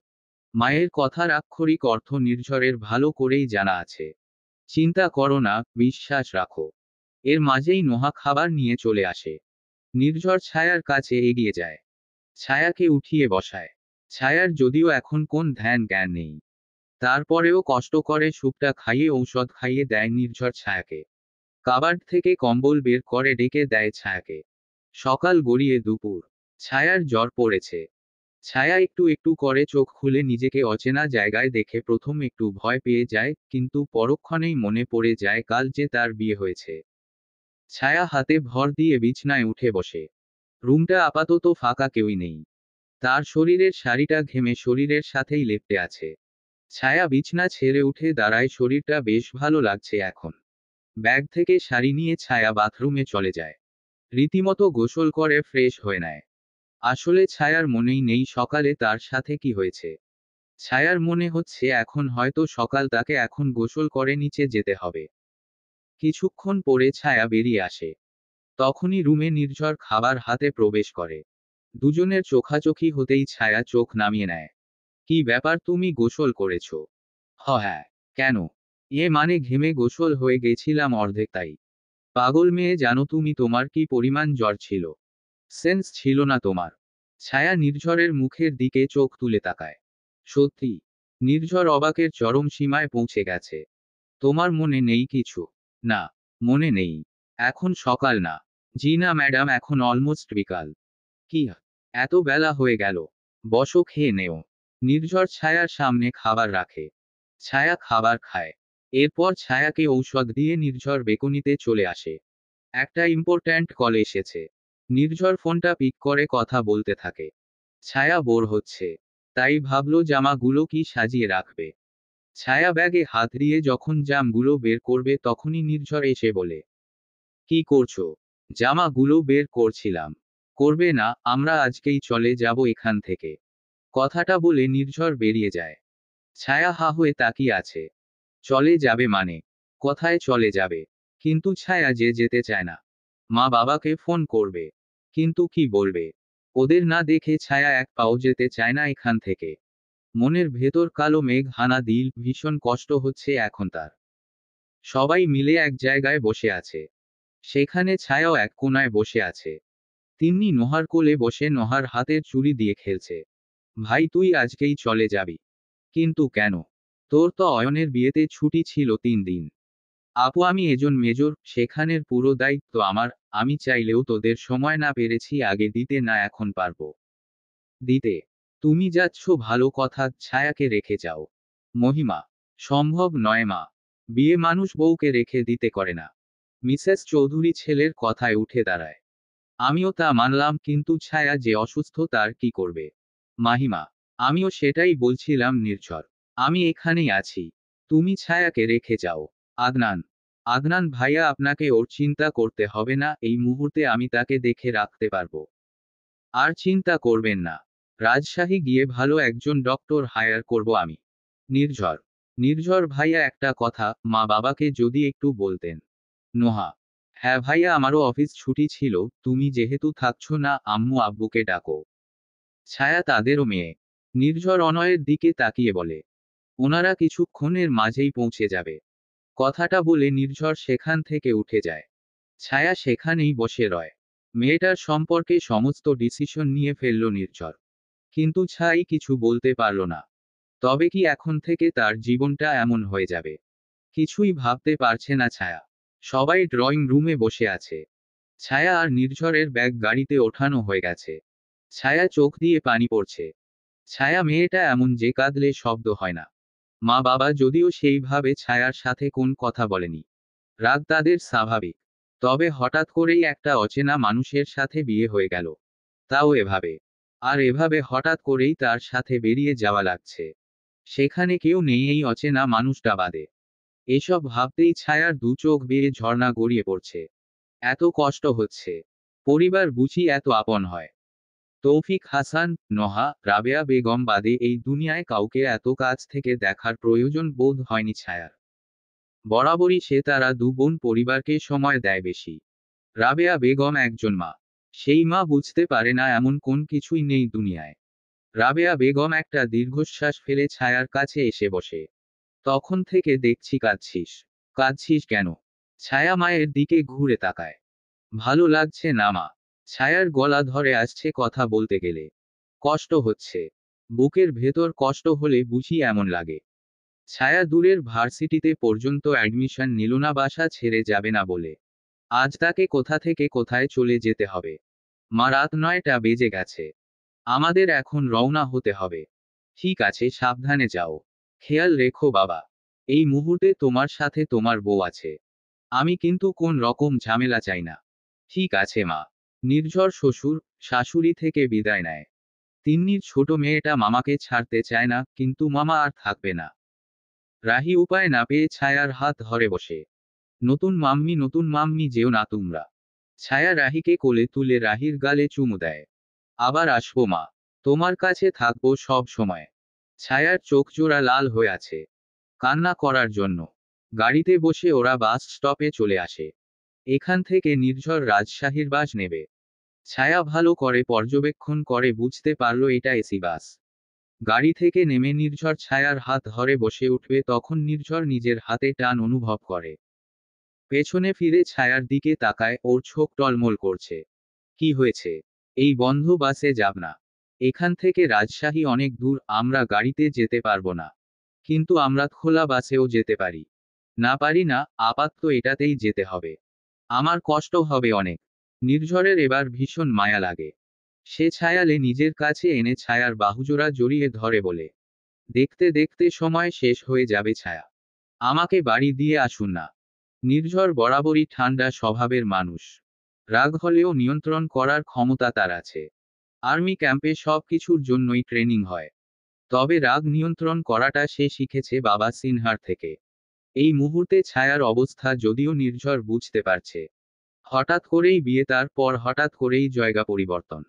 মায়ের কথার আক্ষরিক অর্থ নির্ঝরের ভালো করেই জানা আছে। চিন্তা করো না, বিশ্বাস রাখো। এর মাঝেই নোহা খাবার নিয়ে চলে আসে। নির্ঝর ছায়ার কাছে এগিয়ে যায়। ছায়াকে উঠিয়ে বসায়। ছায়ার যদিও এখন কোন ধ্যান জ্ঞান নেই, তারপরেও কষ্ট করে স্যুপটা খাইয়ে ঔষধ খাইয়ে দেয় নির্ঝর ছায়াকে। কাবার্ড থেকে কম্বল বের করে ডেকে দেয় ছায়াকে। সকাল গড়িয়ে দুপুর। ছায়ার জ্বর পড়েছে। ছায়া একটু একটু করে চোখ খুলে নিজেকে অচেনা জায়গায় দেখে প্রথম একটু ভয় পেয়ে যায়, কিন্তু পরক্ষণেই মনে পড়ে যায় কাল যে তার বিয়ে হয়েছে। ছায়া হাতে ভর দিয়ে বিছনায় উঠে বসে। রুমটা আপাতত ফাঁকা, কেউই নেই। তার শরীরের শাড়িটা ঘেমে শরীরের সাথেই লেপ্টে আছে। ছায়া বিছনা ছেড়ে উঠে দাঁড়ায়, শরীরটা বেশ ভালো লাগছে এখন। ব্যাগ থেকে শাড়ি নিয়ে ছায়া বাথরুমে চলে যায়। রীতিমতো গোসল করে ফ্রেশ হয়ে নেয়। আসলে ছায়ার মনেই নেই সকালে তার সাথে কি হয়েছে। ছায়ার মনে হচ্ছে এখন হয়তো সকাল, তাকে এখন গোসল করে নিচে যেতে হবে। কিছুক্ষণ পরে ছায়া বেরিয়ে আসে। তখনই রুমে নির্ঝর খাবার হাতে প্রবেশ করে। দুজনের চোখাচোখি হতেই ছায়া চোখ নামিয়ে নেয়। কি ব্যাপার, তুমি গোসল করেছো? হ্যাঁ। কেন? মানে ঘেমে গোসল হয়ে গেছিলাম অর্ধেক, তাই। পাগল মেয়ে, জানো তুমি তোমার কি পরিমাণ জ্বর ছিল? সেন্স ছিল না তোমার? ছায়া নির্ঝরের মুখের দিকে চোখ তুলে তাকায়। সত্যি? নির্ঝর অবাকের চরম সীমায় পৌঁছে গেছে। তোমার মনে নেই কিছু? না, মনে নেই। এখন সকাল না? জি না ম্যাডাম, এখন অলমোস্ট বিকাল। কি? এত বেলা হয়ে গেল। বসো, খেয়ে নেও। নির্ঝর ছায়ার সামনে খাবার রাখে। ছায়া খাবার খায়। এরপর ছায়াকে ঔষধ দিয়ে নির্ঝর বেকনিতে চলে আসে। একটা ইম্পর্ট্যান্ট কল এসেছে। নির্ঝর ফোনটা পিক করে কথা বলতে থাকে। ছায়া বোর হচ্ছে, তাই ভাবলো জামাগুলো কি সাজিয়ে রাখবে। ছায়া ব্যাগে হাত দিয়ে যখন জামগুলো বের করবে তখনই নির্ঝর এসে বলে, কি করছো? জামাগুলো বের করছিলাম। করবে না? আমরা আজকেই চলে যাব এখান থেকে। কথাটা বলে নির্ঝর বেরিয়ে যায়। ছায়া হা হয়ে তাকিয়ে আছে। চলে যাবে মানে? কোথায় চলে যাবে? কিন্তু ছায়া যে যেতে চায় না। মা বাবাকে ফোন করবে, কিন্তু কি বলবে? ওদের না দেখে ছায়া এক পাও যেতে চায় না এখান থেকে। মনের ভেতর কালো মেঘ হানা দিল, ভীষণ কষ্ট হচ্ছে এখন তার। সবাই মিলে এক জায়গায় বসে আছে। সেখানে ছায়াও এক কোনায় বসে আছে। তিন্নি নোহার কোলে বসে নোহার হাতের চুড়ি দিয়ে খেলছে। ভাই, তুই আজকেই চলে যাবি? কিন্তু কেন? তোর তো অয়নের বিয়েতে ছুটি ছিল 3 দিন। আপু, আমি এজন মেজর, সেখানের পুরো দায়িত্ব আমার। আমি চাইলেও তোদের সময় না পেরেছি আগে দিতে, না এখন পারবো দিতে। তুমি যাচ্ছ ভালো কথা, ছায়াকে রেখে যাও। মহিমা, সম্ভব নয় মা। বিয়ে মানুষ বউকে রেখে দিতে করে না। মিসেস চৌধুরী ছেলের কথায় উঠে দাঁড়ায়। আমিও তা মানলাম, কিন্তু ছায়া যে অসুস্থ, তার কি করবে? মাহিমা, আমিও সেটাই বলছিলাম নির্ঝর। আমি এখানেই আছি। তুমি ছায়াকে রেখে যাও। আদনান, আদনান ভাইয়া, আপনাকে ওর চিন্তা করতে হবে না, এই মুহূর্তে আমি তাকে দেখে রাখতে পারবো। আর চিন্তা করবেন না। রাজশাহী গিয়ে ভালো একজন ডক্টর হায়ার করব আমি। নির্ঝর, নির্ঝর ভাইয়া, একটা কথা, মা বাবাকে যদি একটু বলতেন। নোহা, হ্যাঁ ভাইয়া, আমারও অফিস ছুটি ছিল, তুমি যেহেতু থাকছো না, আম্মু আব্বুকে ডাকো। ছায়া তাদেরও মেয়ে। নির্ঝর অনয়ের দিকে তাকিয়ে বলে, ওনারা কিছুক্ষণের মাঝেই পৌঁছে যাবে। কথাটা বলে নির্ঝর সেখান থেকে উঠে যায়। ছায়া সেখানেই বসে রয়। মেয়েটার সম্পর্কে সমস্ত ডিসিশন নিয়ে ফেলল নির্ঝর। কিন্তু ছাই কিছু বলতে পারল না। তবে কি এখন থেকে তার জীবনটা এমন হয়ে যাবে? কিছুই ভাবতে পারছে না ছায়া। সবাই ড্রয়িং রুমে বসে আছে। ছায়া আর নির্ঝরের ব্যাগ গাড়িতে ওঠানো হয়ে গেছে। ছায়া চোখ দিয়ে পানি পড়ছে। ছায়া মেয়েটা এমন যে কাঁদলে শব্দ হয় না। মা বাবা যদিও সেইভাবে ছায়ার সাথে কোন কথা বলেনি। রাগ তাদের স্বাভাবিক। তবে হঠাৎ করেই একটা অচেনা মানুষের সাথে বিয়ে হয়ে গেল, তাও এভাবে। আর এভাবে হঠাৎ করেই তার সাথে বেরিয়ে যাওয়া লাগছে। সেখানে কেউ নেই এই অচেনা মানুষটা বাদে। এসব ভাবতেই ছায়ার দু চোখ বেয়ে ঝর্ণা গড়িয়ে পড়ছে। এত কষ্ট হচ্ছে। পরিবার বুঝি এত আপন হয়? তৌফিক হাসান, নহা, রাবেয়া বেগম বাদে এই দুনিয়ায় কাউকে এত কাছ থেকে দেখার প্রয়োজন বোধ হয়নি ছায়ার। বরাবরই সে তারা দু বোন পরিবারকে সময় দেয় বেশি। রাবেয়া বেগম একজন মা। সেই মা বুঝতে পারে না এমন কোন কিছুই নেই দুনিয়ায়। রাবেয়া বেগম একটা দীর্ঘশ্বাস ফেলে ছায়ার কাছে এসে বসে। তখন থেকে দেখছি কাঁদছিস। কাঁদছিস কেন? ছায়া মায়ের দিকে ঘুরে তাকায়। ভালো লাগছে না মা। ছায়ার গলা ধরে আসছে কথা বলতে গেলে। কষ্ট হচ্ছে। বুকের ভেতর কষ্ট হলে বুঝি এমন লাগে। ছায়া দূরের ভার্সিটিতে পর্যন্ত অ্যাডমিশন নিল না বাসা ছেড়ে যাবে না বলে। আজ তাকে কোথা থেকে কোথায় চলে যেতে হবে। মা রাত 9টা বেজে গেছে। আমাদের এখন রওনা হতে হবে। ঠিক আছে, সাবধানে যাও। খেয়াল রেখো বাবা। এই মুহূর্তে তোমার সাথে তোমার বউ আছে। আমি কিন্তু কোন রকম ঝামেলা চাই না। ঠিক আছে মা। নির্ঝর শ্বশুর শাশুড়ি থেকে বিদায় নেয়। তিন্নির ছোট মেয়েটা মামাকে ছাড়তে চায় না, কিন্তু মামা আর থাকবে না। রাহি উপায় না পেয়ে ছায়ার হাত ধরে বসে। নতুন মাম্মি যেও না তোমরা। ছায়া রাহিকে কোলে তুলে রাহির গালে চুমু দেয়। আবার আসবো মা। তোমার কাছে থাকবো সব সময়। ছায়ার চোখ জোড়া লাল হয়ে আছে। কান্না করার জন্য। গাড়িতে বসে ওরা বাস স্টপে চলে আসে। এখান থেকে নির্ঝর রাজশাহীর বাস নেবে। ছায়া ভালো করে পর্যবেক্ষণ করে বুঝতে পারল এটা এসি বাস। গাড়ি থেকে নেমে নির্ঝর ছায়ার হাত ধরে বসে উঠবে, তখন নির্ঝর নিজের হাতে টান অনুভব করে। পেছনে ফিরে ছায়ার দিকে তাকায়, ওর চোখ টলমল করছে। কি হয়েছে? এই বন্ধ বাসে যাব না। এখান থেকে রাজশাহী অনেক দূর, আমরা গাড়িতে যেতে পারবো না। কিন্তু আমরা খোলা বাসেও যেতে পারি। না পারি না, আপাতত এটাতেই যেতে হবে। আমার কষ্ট হবে অনেক। নির্ঝরের এবার ভীষণ মায়া লাগে। সে ছায়ালে নিজের কাছে এনে ছায়ার বাহুজোড়া জড়িয়ে ধরে বলে, দেখতে দেখতে সময় শেষ হয়ে যাবে ছায়া। আমাকে বাড়ি দিয়ে আসুন না। নির্ঝর বরাবরই ঠান্ডা স্বভাবের মানুষ। রাগ হলেও নিয়ন্ত্রণ করার ক্ষমতা তার আছে। আর্মি ক্যাম্পে সব কিছুর জন্যই ট্রেনিং হয়। তবে রাগ নিয়ন্ত্রণ করাটা সে শিখেছে বাবা সিনহার থেকে। এই মুহূর্তে ছায়ার অবস্থা যদিও নির্ঝর বুঝতে পারছে। হঠাৎ করেই বিয়ে, তারপর হঠাৎ করেই জায়গা পরিবর্তন।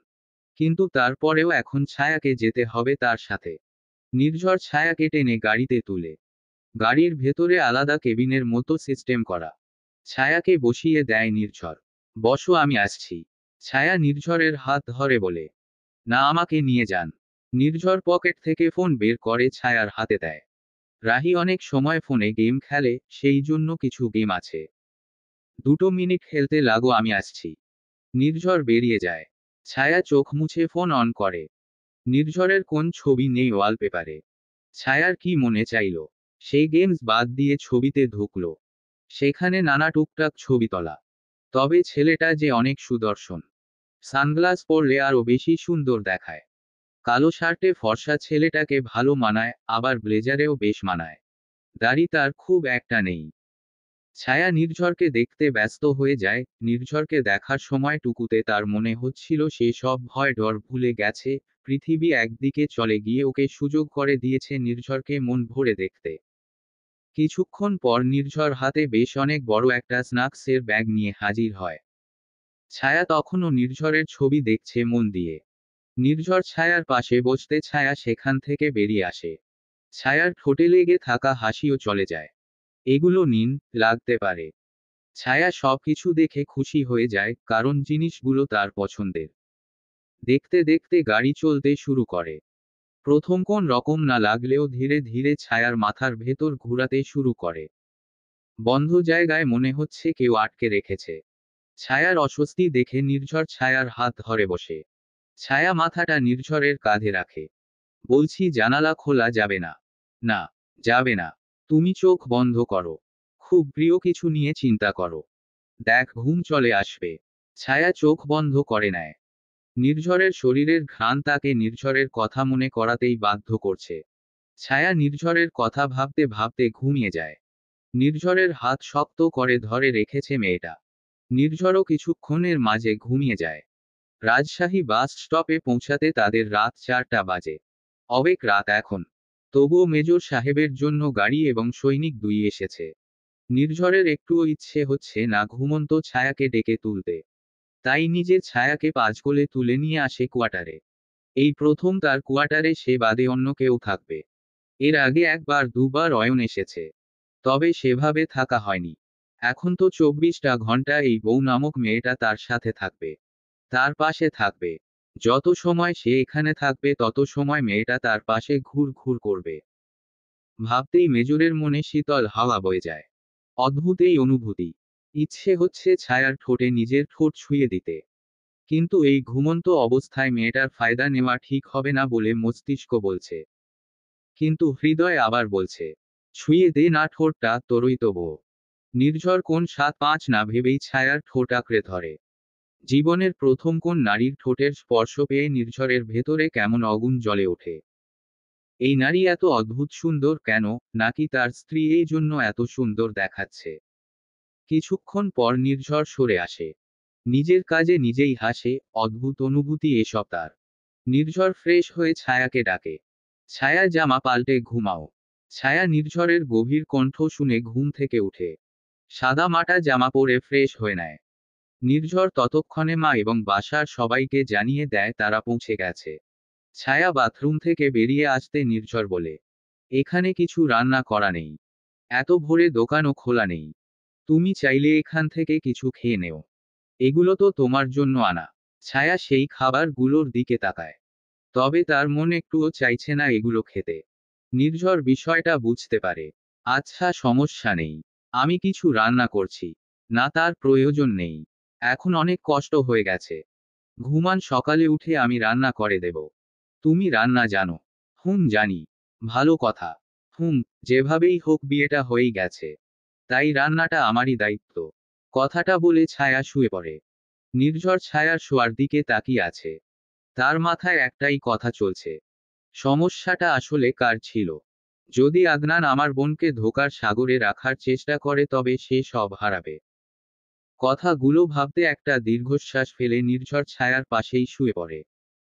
কিন্তু তারপরেও এখন ছায়াকে যেতে হবে তার সাথে। নির্ঝর ছায়াকে টেনে গাড়িতে তুলে। গাড়ির ভেতরে আলাদা কেবিনের মতো সিস্টেম করা। ছায়াকে বসিয়ে দেয় নির্ঝর। বসো, আমি আসছি। ছায়া নির্ঝরের হাত ধরে বলে, না, আমাকে নিয়ে যান। নির্ঝর পকেট থেকে ফোন বের করে ছায়ার হাতে দেয়। রাহি অনেক সময় ফোনে গেম খেলে, সেই জন্য কিছু গেম আছে। 2 মিনিট খেলতে লাগো, আমি আসছি। নির্ঝর বেরিয়ে যায়। ছায়া চোখ মুছে ফোন অন করে। নির্ঝরের কোন ছবি নেই ওয়ালপেপারে। ছায়ার কি মনে চাইল, সেই গেমস বাদ দিয়ে ছবিতে ঢুকলো। সেখানে নানা টুকটাক ছবি তোলা। তবে ছেলেটা যে অনেক সুদর্শন। সানগ্লাস পরলে আরও বেশি সুন্দর দেখায়। কালো শার্টে ফর্সা ছেলেটাকে ভালো মানায়, আবার ব্লেজারেও বেশ মানায়। দাড়ি তার খুব একটা নেই। ছায়া নির্ঝরকে দেখতে ব্যস্ত হয়ে যায়। নির্ঝরকে দেখার সময়টুকুতে তার মনে হচ্ছিল সে সব ভয় ডর ভুলে গেছে। পৃথিবী একদিকে চলে গিয়ে ওকে সুযোগ করে দিয়েছে নির্ঝরকে মন ভরে দেখতে। কিছুক্ষণ পর নির্ঝর হাতে বেশ অনেক বড় একটা স্ন্যাক্সের ব্যাগ নিয়ে হাজির হয়। ছায়া তখনও নির্ঝরের ছবি দেখছে মন দিয়ে। নির্ঝর ছায়ার পাশে বসতে ছায়া সেখান থেকে বেরিয়ে আসে। ছায়ার ঠোঁটে লেগে থাকা হাসিও চলে যায়। এগুলো নিন, লাগতে পারে। ছায়া সবকিছু দেখে খুশি হয়ে যায়, কারণ জিনিসগুলো তার পছন্দের। দেখতে দেখতে গাড়ি চলতে শুরু করে। প্রথম কোন রকম না লাগলেও ধীরে ধীরে ছায়ার মাথার ভেতর ঘুরাতে শুরু করে। বন্ধ জায়গায় মনে হচ্ছে কেউ আটকে রেখেছে। ছায়ার অস্বস্তি দেখে নির্ঝর ছায়ার হাত ধরে বসে। ছায়া মাথাটা নির্ঝরের কাঁধে রাখে। বলছি, জানালা খোলা যাবে না। না, যাবে না। তুমি চোখ বন্ধ করো। খুব প্রিয় কিছু নিয়ে চিন্তা করো। দেখ, ঘুম চলে আসবে। ছায়া চোখ বন্ধ করে নেয়। নির্ঝরের শরীরের ঘ্রাণ তাকে নির্ঝরের কথা মনে করাতেই বাধ্য করছে। ছায়া নির্ঝরের কথা ভাবতে ভাবতে ঘুমিয়ে যায়। নির্ঝরের হাত শক্ত করে ধরে রেখেছে মেয়েটা। নির্ঝরও কিছুক্ষণের মাঝে ঘুমিয়ে যায়। রাজশাহী বাস স্টপে পৌঁছাতে তাদের রাত 4টা বাজে। অবেক রাত এখন। তবুও মেজর সাহেবের জন্য গাড়ি এবং সৈনিক দুই এসেছে। নির্ঝরের একটুও ইচ্ছে হচ্ছে না ঘুমন্ত ছায়াকে ডেকে তুলতে। তাই নিজের ছায়াকে 5 কোলে তুলে নিয়ে আসে কোয়ার্টারে। এই প্রথম তার কোয়ার্টারে সে বাদে অন্য কেউ থাকবে। এর আগে একবার দুবার অয়ন এসেছে। তবে সেভাবে থাকা হয়নি। এখন তো 24টা ঘন্টা এই বউ নামক মেয়েটা তার সাথে থাকবে। তার পাশে থাকবে। যত সময় সে এখানে থাকবে তত সময় মেয়েটা তার পাশে ঘুর ঘুর করবে। ভাবতেই মেজরের মনে শীতল হাওয়া বয়ে যায়। অদ্ভুত এই অনুভূতি। ইচ্ছে হচ্ছে ছায়ার ঠোঁটে নিজের ঠোঁট ছুঁয়ে দিতে। কিন্তু এই ঘুমন্ত অবস্থায় মেয়েটার ফায়দা নেওয়া ঠিক হবে না বলে মস্তিষ্ক বলছে। কিন্তু হৃদয় আবার বলছে, ছুঁয়ে দে না ঠোঁটটা, তোরই তো বউ। নির্ঝর কোন 7-5 না ভেবেই ছায়ার ঠোঁট আঁকড়ে ধরে। জীবনের প্রথম কোন নারীর ঠোঁটের স্পর্শ পেয়ে নির্ঝরের ভেতরে কেমন আগুন জ্বলে ওঠে। এই নারী এত অদ্ভুত সুন্দর কেন, নাকি তার স্ত্রী এই জন্য এত সুন্দর দেখাচ্ছে? কিছুক্ষণ পর নির্ঝর সরে আসে। নিজের কাজে নিজেই হাসে। অদ্ভুত অনুভূতি এসব তার। নির্ঝর ফ্রেশ হয়ে ছায়াকে ডাকে। ছায়া, জামা পাল্টে ঘুমাও। ছায়া নির্ঝরের গভীর কণ্ঠ শুনে ঘুম থেকে উঠে সাদা মাটা জামা পরে ফ্রেশ হয়ে নেয়। নির্ঝর ততক্ষণে মা এবং বাসার সবাইকে জানিয়ে দেয় তারা পৌঁছে গেছে। ছায়া বাথরুম থেকে বেরিয়ে আসতে নির্ঝর বলে, এখানে কিছু রান্না করা নেই। এত ভোরে দোকানও খোলা নেই। তুমি চাইলে এখান থেকে কিছু খেয়ে নেও। এগুলো তো তোমার জন্য আনা। ছায়া সেই খাবারগুলোর দিকে তাকায়। তবে তার মন একটুও চাইছে না এগুলো খেতে। নির্ঝর বিষয়টা বুঝতে পারে। আচ্ছা, সমস্যা নেই। আমি কিছু রান্না করছি। না, তার প্রয়োজন নেই। এখন অনেক কষ্ট হয়ে গেছে। ঘুমান, সকালে উঠে আমি রান্না করে দেব। তুমি রান্না জানো? হুম, জানি। ভালো কথা। হুম, যেভাবেই হোক বিয়েটা হয়েই গেছে। তাই রান্নাটা আমারই দায়িত্ব। কথাটা বলে ছায়া শুয়ে পড়ে। নির্ঝর ছায়ার শোয়ার দিকে তাকিয়ে আছে। তার মাথায় একটাই কথা চলছে। সমস্যাটা আসলে কার ছিল? যদি আদনান আমার বোনকে ধোঁকার সাগরে রাখার চেষ্টা করে তবে সে সব হারাবে। কথাগুলো ভাবতে একটা দীর্ঘশ্বাস ফেলে নির্ঝর ছায়ার পাশেই শুয়ে পড়ে।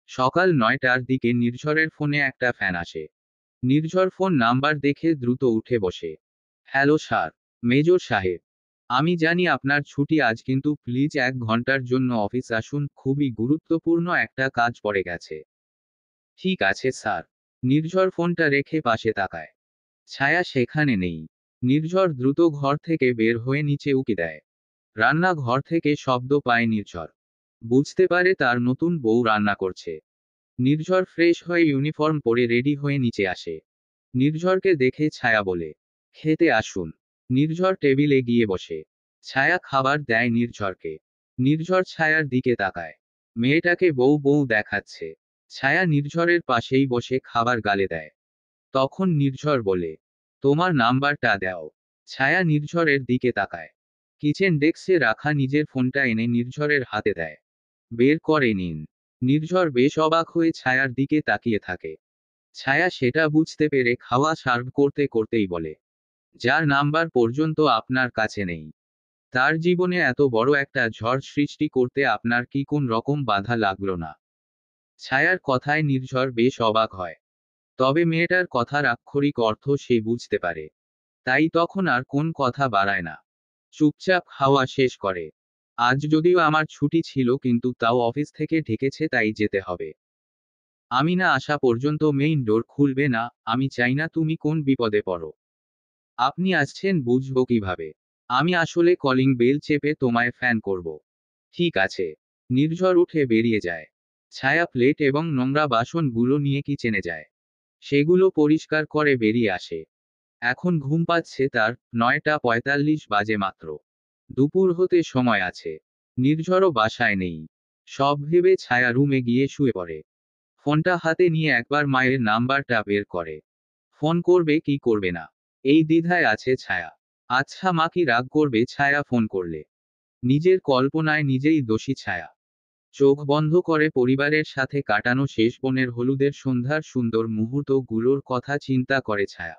সকাল 9টার দিকে নির্ঝরের ফোনে একটা ফ্যান আসে। নির্ঝর ফোন নাম্বার দেখে দ্রুত উঠে বসে। Hello sir. মেজর সাহেব। আমি জানি আপনার ছুটি আজ, কিন্তু প্লিজ 1 ঘন্টার জন্য অফিস আসুন, খুবই গুরুত্বপূর্ণ একটা কাজ পড়ে গেছে। ঠিক আছে স্যার। নির্ঝর ফোনটা রেখে পাশে তাকায়। ছায়া সেখানে নেই। নির্ঝর দ্রুত ঘর থেকে বের হয়ে নিচে উকি দেয়। রান্নাঘর থেকে শব্দ পায় নির্ঝর। বুঝতে পারে তার নতুন বউ রান্না করছে। নির্ঝর ফ্রেশ হয়ে ইউনিফর্ম পরে রেডি হয়ে নিচে আসে। নির্ঝরকে দেখে ছায়া বলে, খেতে আসুন। নির্ঝর টেবিলে গিয়ে বসে। ছায়া খাবার দেয় নির্ঝরকে। নির্ঝর ছায়ার দিকে তাকায়। মেয়েটাকে বউ বউ দেখাচ্ছে। ছায়া নির্ঝরের পাশেই বসে খাবার গালে দেয়। তখন নির্ঝর বলে, তোমার নাম্বারটা দাও। ছায়া নির্ঝরের দিকে তাকায়। কিচেন ডেস্কে রাখা নিজের ফোনটা এনে নির্ঝরের হাতে দেয়। বের করে নিন। নির্ঝর বেশ অবাক হয়ে ছায়ার দিকে তাকিয়ে থাকে। ছায়া সেটা বুঝতে পেরে খাওয়া সার্ভ করতে করতেই বলে, যার নাম্বার পর্যন্ত আপনার কাছে নেই, তার জীবনে এত বড় একটা ঝড় সৃষ্টি করতে আপনার কি কোন রকম বাধা লাগলো না? ছায়ার কথায় নির্ঝর বেশ অবাক হয়। তবে মেয়েটার কথার আক্ষরিক অর্থ সে বুঝতে পারে। তাই তখন আর কোন কথা বাড়ায় না। চুপচাপ খাওয়া শেষ করে। আজ যদিও আমার ছুটি ছিল, কিন্তু তাও অফিস থেকে ডেকেছে, তাই যেতে হবে। আমি না আসা পর্যন্ত মেইন ডোর খুলবে না। আমি চাই না তুমি কোন বিপদে পড়ো। আপনি আসছেন বুঝবো কিভাবে? আমি আসলে কলিং বেল চেপে তোমায় ফ্যান করব। ঠিক আছে। নির্ঝর উঠে বেরিয়ে যায়। ছায়া প্লেট এবং নোংরা বাসনগুলো নিয়ে কিচেনে যায়। সেগুলো পরিষ্কার করে বেরিয়ে আসে। এখন ঘুম পাচ্ছে তার। 9টা 45 বাজে মাত্র। দুপুর হতে সময় আছে। নির্ঝরও বাসায় নেই। সব ভেবে ছায়া রুমে গিয়ে শুয়ে পড়ে। ফোনটা হাতে নিয়ে একবার মায়ের নাম্বারটা বের করে। ফোন করবে কি করবে না, এই দ্বিধায় আছে ছায়া। আচ্ছা, মা কি রাগ করবে ছায়া ফোন করলে? নিজের কল্পনায় নিজেই দোষী ছায়া। চোখ বন্ধ করে পরিবারের সাথে কাটানো শেষ বোনের হলুদের সন্ধ্যার সুন্দর মুহূর্তগুলোর কথা চিন্তা করে ছায়া।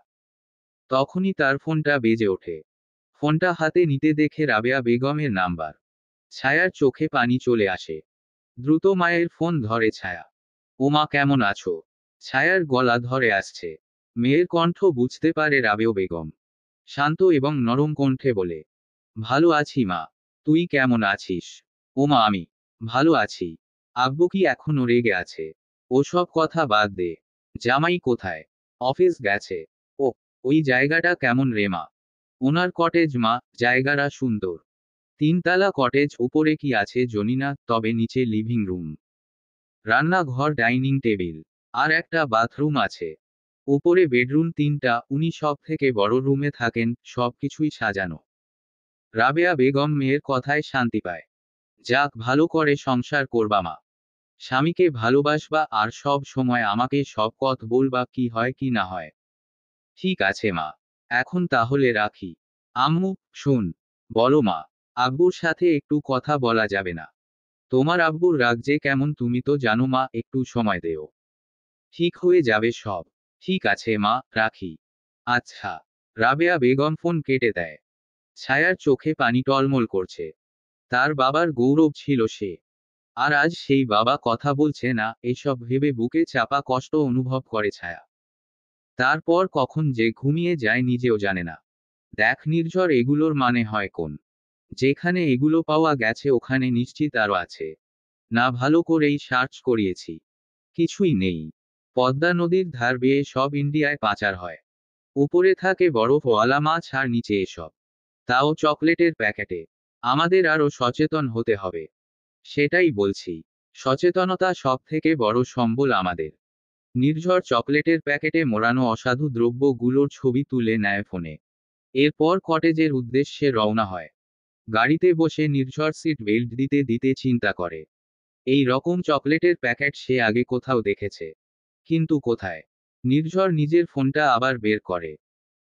তখনই তার ফোনটা বেজে ওঠে। ফোনটা হাতে নিতে দেখে রাবেয়া বেগমের নাম্বার। ছায়ার চোখে পানি চলে আসে। দ্রুত মায়ের ফোন ধরে ছায়া। ওমা কেমন আছো? ছায়ার গলা ধরে আসছে। মেয়ের কণ্ঠ বুঝতে পারে রাবেয়া বেগম। শান্ত এবং নরম কণ্ঠে বলে, ভালো আছি মা। তুই কেমন আছিস? ওমা আমি ভালো আছি। আব্বু কি এখনো রেগে আছে? ওসব কথা বাদ দে। জামাই কোথায়? অফিস গেছে। ও, ওই জায়গাটা কেমন রে মা? ওনার কটেজ মা, জায়গাটা সুন্দর। তিনতলা কটেজ, উপরে কি আছে জানি না, তবে নিচে লিভিং রুম, রান্নাঘর, ডাইনিং টেবিল, আর একটা বাথরুম আছে। উপরে বেডরুম তিনটা, উনি সব থেকে বড় রুমে থাকেন, সবকিছুই সাজানো। রাবেয়া বেগম মেয়ের কথায় শান্তি পায়। যাক, ভালো করে সংসার করবা মা। স্বামীকে ভালোবাসবা আর সব সময় আমাকে সব কথা বলবা, কি হয় কি না হয়। ঠিক আছে মা। এখন তাহলে রাখি। আম্মু, শোন। বলো মা। আব্বুর সাথে একটু কথা বলা যাবে না? তোমার আব্বুর রাগ যে কেমন তুমি তো জানো মা, একটু সময় দেও। ঠিক হয়ে যাবে সব। ঠিক আছে মা, রাখি। আচ্ছা। রাবেয়া বেগম ফোন কেটে দেয়। ছায়ার চোখে পানি টলমল করছে। তার বাবার গৌরব ছিল সে। আর আজ সেই বাবা কথা বলছে না, এসব ভেবে বুকে চাপা কষ্ট অনুভব করে ছায়া। তারপর কখন যে ঘুমিয়ে যায় নিজেও জানে না। দেখ নির্ঝর, এগুলোর মানে হয় কোন? যেখানে এগুলো পাওয়া গেছে ওখানে নিশ্চিত আরও আছে। না ভালো করেই সার্চ করিয়েছি। কিছুই নেই। পদ্মা নদীর ধার বেয়ে সব ইন্ডিয়ায় পাচার হয়। উপরে থাকে বরফওয়ালা মাছ আর নিচে এসব, তাও চকলেটের প্যাকেটে। আমাদের আরও সচেতন হতে হবে। সেটাই বলছি। সচেতনতা সব থেকে বড় সম্বল আমাদের। নির্ঝর চকলেটের প্যাকেটে মোড়ানো অসাধু দ্রব্যগুলোর ছবি তুলে নেয় ফোনে। এরপর কটেজের উদ্দেশ্যে রওনা হয়। গাড়িতে বসে নির্ঝর সিট বেল্ট দিতে দিতে চিন্তা করে, এই রকম চকলেটের প্যাকেট সে আগে কোথাও দেখেছে। কিন্তু কোথায়? নির্ঝর নিজের ফোনটা আবার বের করে।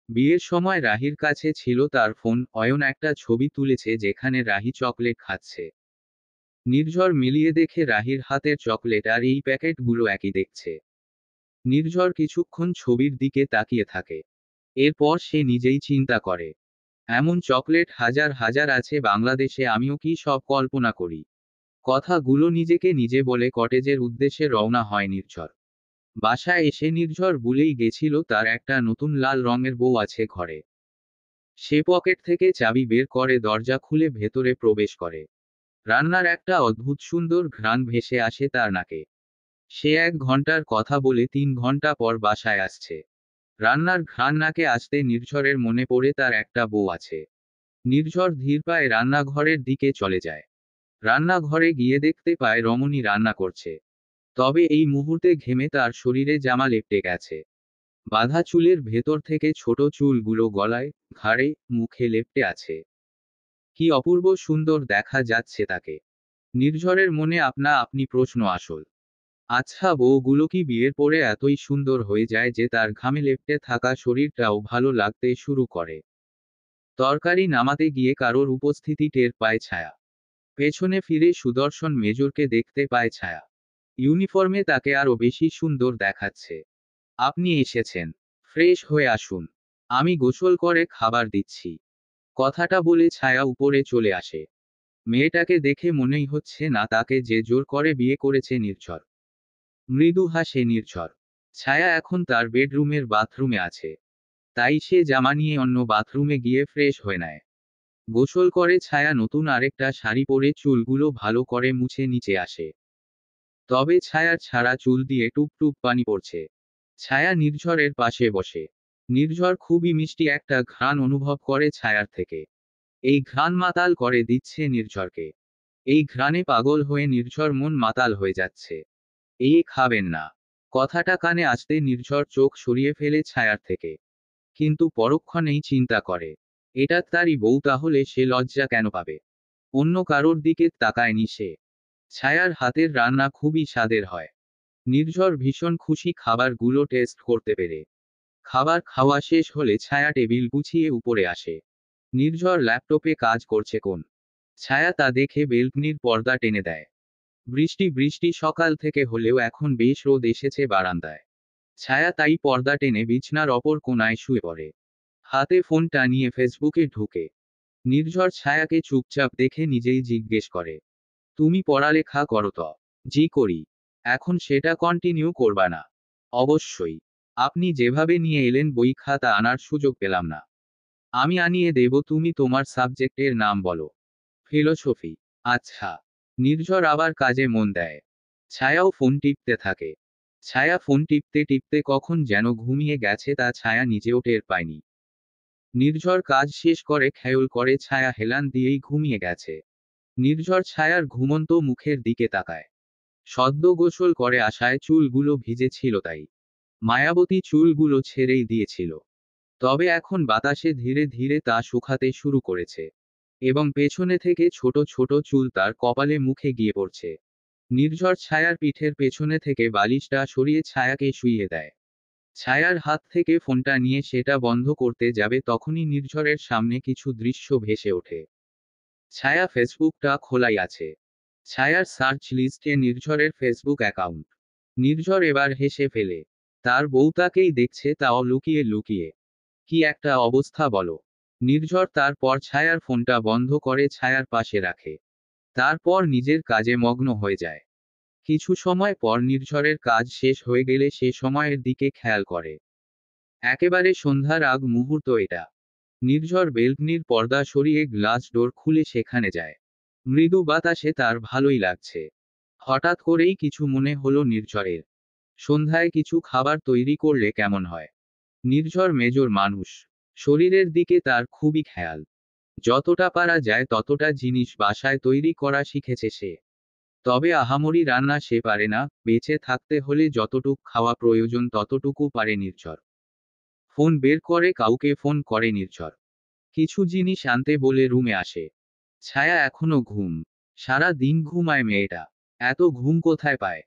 বিয়ের সময় রাহির কাছে ছিল তার ফোন, অয়ন একটা ছবি তুলেছে যেখানে রাহি চকলেট খাচ্ছে। নির্ঝর মিলিয়ে দেখে রাহির হাতের চকলেট আর এই প্যাকেটগুলো একই দেখছে। নির্ঝর কিছুক্ষণ ছবির দিকে তাকিয়ে থাকে। এরপর সে নিজেই চিন্তা করে, এমন চকলেট হাজার হাজার আছে বাংলাদেশে, আমিও কি সব কল্পনা করি? কথাগুলো নিজেকে নিজে বলে কটেজের উদ্দেশ্যে রওনা হয় নির্ঝর। বাসায় এসে নির্ঝর ভুলেই গেছিল তার একটা নতুন লাল রঙের বউ আছে ঘরে। সে পকেট থেকে চাবি বের করে দরজা খুলে ভেতরে প্রবেশ করে। রান্নার একটা অদ্ভুত সুন্দর ঘ্রাণ ভেসে আসে তার নাকে। সে 1 ঘন্টার কথা বলে 3 ঘন্টা পর বাসায় আসছে। রান্নার ঘ্রাণ নাকে আসতে নির্ঝরের মনে পড়ে তার একটা বউ আছে। নির্ঝর ধীর পায়ে রান্নাঘরের দিকে চলে যায়। রান্নাঘরে গিয়ে দেখতে পায় রমণী রান্না করছে। তবে এই মুহূর্তে ঘেমে তার শরীরে জামা লেপ্টে গেছে। বাঁধা চুলের ভেতর থেকে ছোট চুলগুলো গলায়, ঘাড়ে, মুখে লেপ্টে আছে। কি অপূর্ব সুন্দর দেখা যাচ্ছে তাকে। নির্ঝরের মনে আপনা আপনি প্রশ্ন আসল। আচ্ছা, বউগুলো কি বিয়ের পরে এতই সুন্দর হয়ে যায় যে তার ঘামে লেপ্টে থাকা শরীরটাও ভালো লাগতে শুরু করে? তরকারি নামাতে গিয়ে কারোর উপস্থিতি টের পায় ছায়া। পেছনে ফিরে সুদর্শন মেজরকে দেখতে পায় ছায়া। ইউনিফর্মে তাকে আরো বেশি সুন্দর দেখাচ্ছে। আপনি এসেছেন। ফ্রেশ হয়ে আসুন। আমি গোসল করে খাবার দিচ্ছি। কথাটা বলে ছায়া উপরে চলে আসে। মেয়েটাকে দেখে মনেই হচ্ছে না তাকে যে জোর করে বিয়ে করেছে নির্ঝর। মৃদু হাসে নির্ঝর। ছায়া এখন তার বেডরুমের বাথরুমে আছে। তাই সে জামা নিয়ে অন্য বাথরুমে গিয়ে ফ্রেশ হয়ে নেয়। গোসল করে ছায়া নতুন আরেকটা শাড়ি পরে চুলগুলো ভালো করে মুছে নিচে আসে। তবে ছায়ার ছাড়া চুল দিয়ে টুপ টুপ পানি পড়ছে। ছায়া নির্ঝরের পাশে বসে। নির্ঝর খুবই মিষ্টি একটা ঘ্রাণ অনুভব করে ছায়ার থেকে। এই ঘ্রাণ মাতাল করে দিচ্ছে নির্ঝরকে। এই ঘ্রাণে পাগল হয়ে নির্ঝর মন মাতাল হয়ে যাচ্ছে। এই খাবেন না। কথাটা কানে আসতে নির্ঝর চোখ সরিয়ে ফেলে ছায়ার থেকে। কিন্তু পরক্ষণেই চিন্তা করে, এটা তারই বউ, তাহলে সে লজ্জা কেন পাবে? অন্য কারোর দিকে তাকায়নি সে। ছায়ার হাতের রান্না খুবই স্বাদের হয়। নির্ঝর ভীষণ খুশি খাবারগুলো টেস্ট করতে পেরে। খাবার খাওয়া শেষ হলে ছায়া টেবিল গুছিয়ে উপরে আসে। নির্ঝর ল্যাপটপে কাজ করছে কোন। ছায়া তা দেখে বেলকনির পর্দা টেনে দেয়। বৃষ্টি বৃষ্টি সকাল থেকে হলেও এখন বেশ রোদ এসেছে বারান্দায়। ছায়া তাই পর্দা টেনে বিছনার অপর কোণায় শুয়ে পড়ে। হাতে ফোনটা নিয়ে ফেসবুকে ঢুকে। নির্ঝর ছায়াকে চুপচাপ দেখে নিজেই জিজ্ঞেস করে, তুমি পড়ালেখা করো তো? জি করি। এখন সেটা কন্টিনিউ করবা না? অবশ্যই। আপনি যেভাবে নিয়ে এলেন বই খাতা আনার সুযোগ পেলাম না। আমি আনিয়ে দেব, তুমি তোমার সাবজেক্টের নাম বলো। ফিলোসফি। আচ্ছা। নির্ঝর আবার কাজে মন দেয়। ছায়াও ফোন টিপতে থাকে। ছায়া ফোন টিপতে টিপতে কখন যেন ঘুমিয়ে গেছে তা ছায়া নিজেও টের পায়নি। নির্ঝর কাজ শেষ করে খেয়াল করে ছায়া হেলান দিয়েই ঘুমিয়ে গেছে। নির্ঝর ছায়ার ঘুমন্ত মুখের দিকে তাকায়। সদ্য গোসল করে আসায় চুলগুলো ভিজে ছিল তাই। মায়াবতী চুলগুলো ছেড়েই দিয়েছিল। তবে এখন বাতাসে ধীরে ধীরে তা শুকাতে শুরু করেছে। এবং পেছনে থেকে ছোট ছোট চুল তার কপালে মুখে গিয়ে পড়ছে। নির্ঝর ছায়ার পিঠের পেছনে থেকে বালিশটা সরিয়ে ছায়াকে শুইয়ে দেয়। ছায়ার হাত থেকে ফোনটা নিয়ে সেটা বন্ধ করতে যাবে তখনই নির্ঝরের সামনে কিছু দৃশ্য ভেসে ওঠে। ছায়া ফেসবুকটা খোলাই আছে। ছায়ার সার্চ লিস্টে নির্ঝরের ফেসবুক অ্যাকাউন্ট। নির্ঝর এবার হেসে ফেলে। তার বউ তাকেই দেখছে, তাও লুকিয়ে লুকিয়ে। কি একটা অবস্থা বলো। নির্ঝর তারপর ছায়ার ফোনটা বন্ধ করে ছায়ার পাশে রাখে। তারপর নিজের কাজে মগ্ন হয়ে যায়। কিছু সময় পর নির্ঝরের কাজ শেষ হয়ে গেলে সে সময়ের দিকে খেয়াল করে। একেবারে সন্ধ্যার আগ মুহূর্ত এটা। নির্ঝর বেলকনির পর্দা সরিয়ে গ্লাস ডোর খুলে সেখানে যায়। মৃদু বাতাসে তার ভালোই লাগছে। হঠাৎ করেই কিছু মনে হলো নির্ঝরের। সন্ধ্যায় কিছু খাবার তৈরি করলে কেমন হয়। নির্ঝর মেজর মানুষ। শরীরের দিকে তার খুবই খেয়াল। যতটা পারা যায় ততটা জিনিস বাসায় তৈরি করা শিখেছে সে। তবে আহামরি রান্না সে পারে না, বেঁচে থাকতে হলে যতটুক খাওয়া প্রয়োজন ততটুকু পারে নির্ঝর। ফোন বের করে কাউকে ফোন করে নির্ঝর। কিছু জিনিস আনতে বলে রুমে আসে। ছায়া এখনো ঘুম। সারা দিন ঘুমায় মেয়েটা। এত ঘুম কোথায় পায়।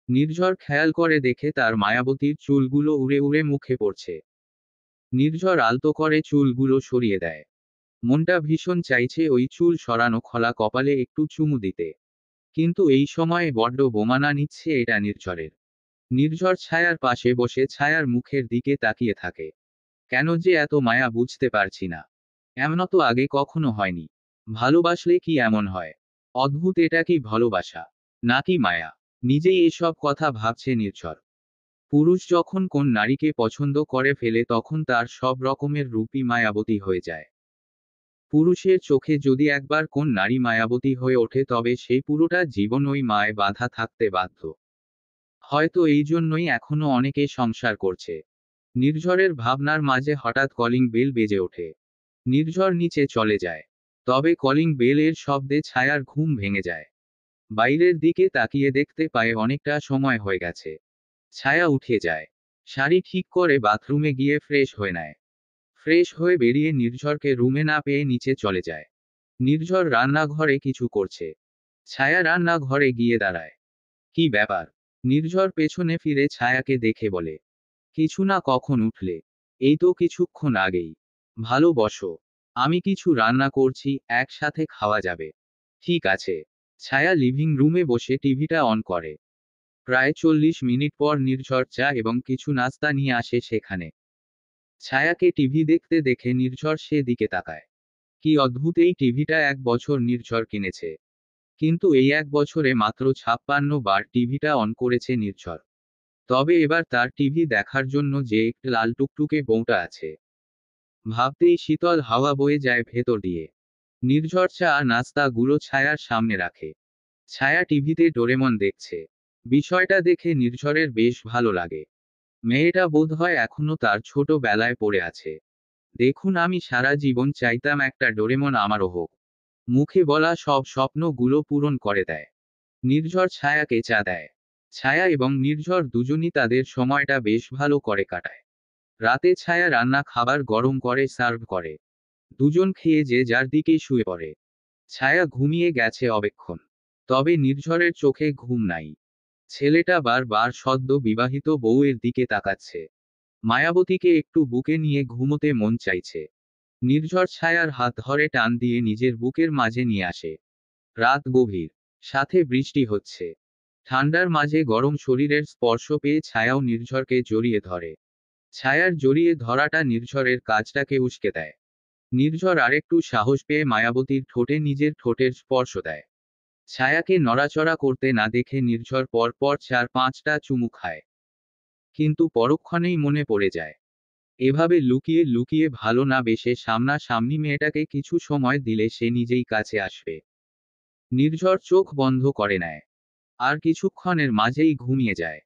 নির্ঝর খেয়াল করে দেখে তার মায়াবতীর চুলগুলো উড়ে উড়ে মুখে পড়ছে। নির্ঝর আলতো করে চুলগুলো সরিয়ে দেয়। মনটা ভীষণ চাইছে ওই চুল সরানো খোলা কপালে একটু চুমু দিতে। কিন্তু এই সময়ে বড্ড বোমানা নিচ্ছে এটা নির্ঝরের। নির্ঝর ছায়ার পাশে বসে ছায়ার মুখের দিকে তাকিয়ে থাকে। কেন যে এত মায়া বুঝতে পারছি না। এমন তো আগে কখনো হয়নি। ভালোবাসলে কি এমন হয়? অদ্ভুত, এটা কি ভালোবাসা নাকি মায়া? নিজেই এসব কথা ভাবছে নির্ঝর। পুরুষ যখন কোন নারীকে পছন্দ করে ফেলে তখন তার সব রকমের রূপই মায়াবতী হয়ে যায়। পুরুষের চোখে যদি একবার কোন নারী মায়াবতী হয়ে ওঠে তবে সেই পুরোটা জীবন ওই মায়ে বাঁধা থাকতে বাধ্য। হয়তো এই জন্যই এখনো অনেকে সংসার করছে। নির্ঝরের ভাবনার মাঝে হঠাৎ কলিং বেল বেজে ওঠে। নির্ঝর নিচে চলে যায়। তবে কলিং বেল এর শব্দে ছায়ার ঘুম ভেঙে যায়। বাইরের দিকে তাকিয়ে দেখতে পায় অনেকটা সময় হয়ে গেছে। ছায়া উঠে যায়। শাড়ি ঠিক করে বাথরুমে গিয়ে ফ্রেশ হয়ে নেয়। ফ্রেশ হয়ে বেরিয়ে নির্ঝরকে রুমে না পেয়ে নিচে চলে যায়। নির্ঝর রান্নাঘরে কিছু করছে। ছায়া রান্নাঘরে গিয়ে দাঁড়ায়। কি ব্যাপার? নির্ঝর পেছনে ফিরে ছায়াকে দেখে বলে। কিছু না, কখন উঠলে? এই তো কিছুক্ষণ আগেই। ভালো, বসো। আমি কিছু রান্না করছি, একসাথে খাওয়া যাবে। ঠিক আছে। ছায়া লিভিং রুমে বসে টিভিটা অন করে। প্রায় 40 মিনিট পর নির্ঝর চা এবং কিছু নাস্তা নিয়ে আসে সেখানে। ছায়াকে টিভি দেখতে দেখে নির্ঝর সে দিকে তাকায়। কি অদ্ভুত, এই টিভিটা 1 বছর নির্ঝর কিনেছে। কিন্তু এই 1 বছরে মাত্র 56 বার টিভিটা অন করেছে নির্ঝর। তবে এবার তার টিভি দেখার জন্য যে একটা লাল টুকটুকে বউটা আছে। ভাবতেই শীতল হাওয়া বয়ে যায় ভেতর দিয়ে। নির্ঝর চা আর নাস্তা গুলো ছায়ার সামনে রাখে। ছায়া টিভিতে ডোরেমন দেখছে। বিষয়টা দেখে নির্ঝরের বেশ ভালো লাগে। মেয়েটা বোধহয় এখনো তার ছোট বেলায় পড়ে আছে। দেখুন, আমি সারা জীবন চাইতাম একটা ডোরেমন আমারও হোক। মুখে বলা সব স্বপ্নগুলো পূরণ করে দেয়। নির্ঝর ছায়াকে চা দেয়। ছায়া এবং নির্ঝর দুজনই তাদের সময়টা বেশ ভালো করে কাটায়। রাতে ছায়া রান্না খাবার গরম করে সার্ভ করে। দুজন খেয়ে যে যার দিকে শুয়ে পড়ে। ছায়া ঘুমিয়ে গেছে অবেক্ষণ। তবে নির্ঝরের চোখে ঘুম নাই। ছেলেটা বারবার সদ্য বিবাহিত বউয়ের দিকে তাকাচ্ছে। মায়াবতীকে একটু বুকে নিয়ে ঘুমোতে মন চাইছে। নির্ঝর ছায়ার হাত ধরে টান দিয়ে নিজের বুকের মাঝে নিয়ে আসে। রাত গভীর। সাথে বৃষ্টি হচ্ছে। ঠান্ডার মাঝে গরম শরীরের স্পর্শ পেয়ে ছায়াও নির্ঝরকে জড়িয়ে ধরে। ছায়ার জড়িয়ে ধরাটা নির্ঝরের কাজটাকে উস্কে দেয়। নির্ঝর আরেকটু সাহস পেয়ে মায়াবতীর ঠোঁটে নিজের ঠোঁটের স্পর্শ দেয়। ছায়াকে নড়াচড়া করতে না দেখে নির্ঝর পরপর 4-5টা চুমু খায়। কিন্তু পরক্ষণেই মনে পড়ে যায়, এভাবে লুকিয়ে লুকিয়ে ভালো না বেশে সামনাসামনি মেয়েটাকে কিছু সময় দিলে সে নিজেই কাছে আসবে। নির্ঝর চোখ বন্ধ করে নেয়। আর কিছুক্ষণের মাঝেই ঘুমিয়ে যায়।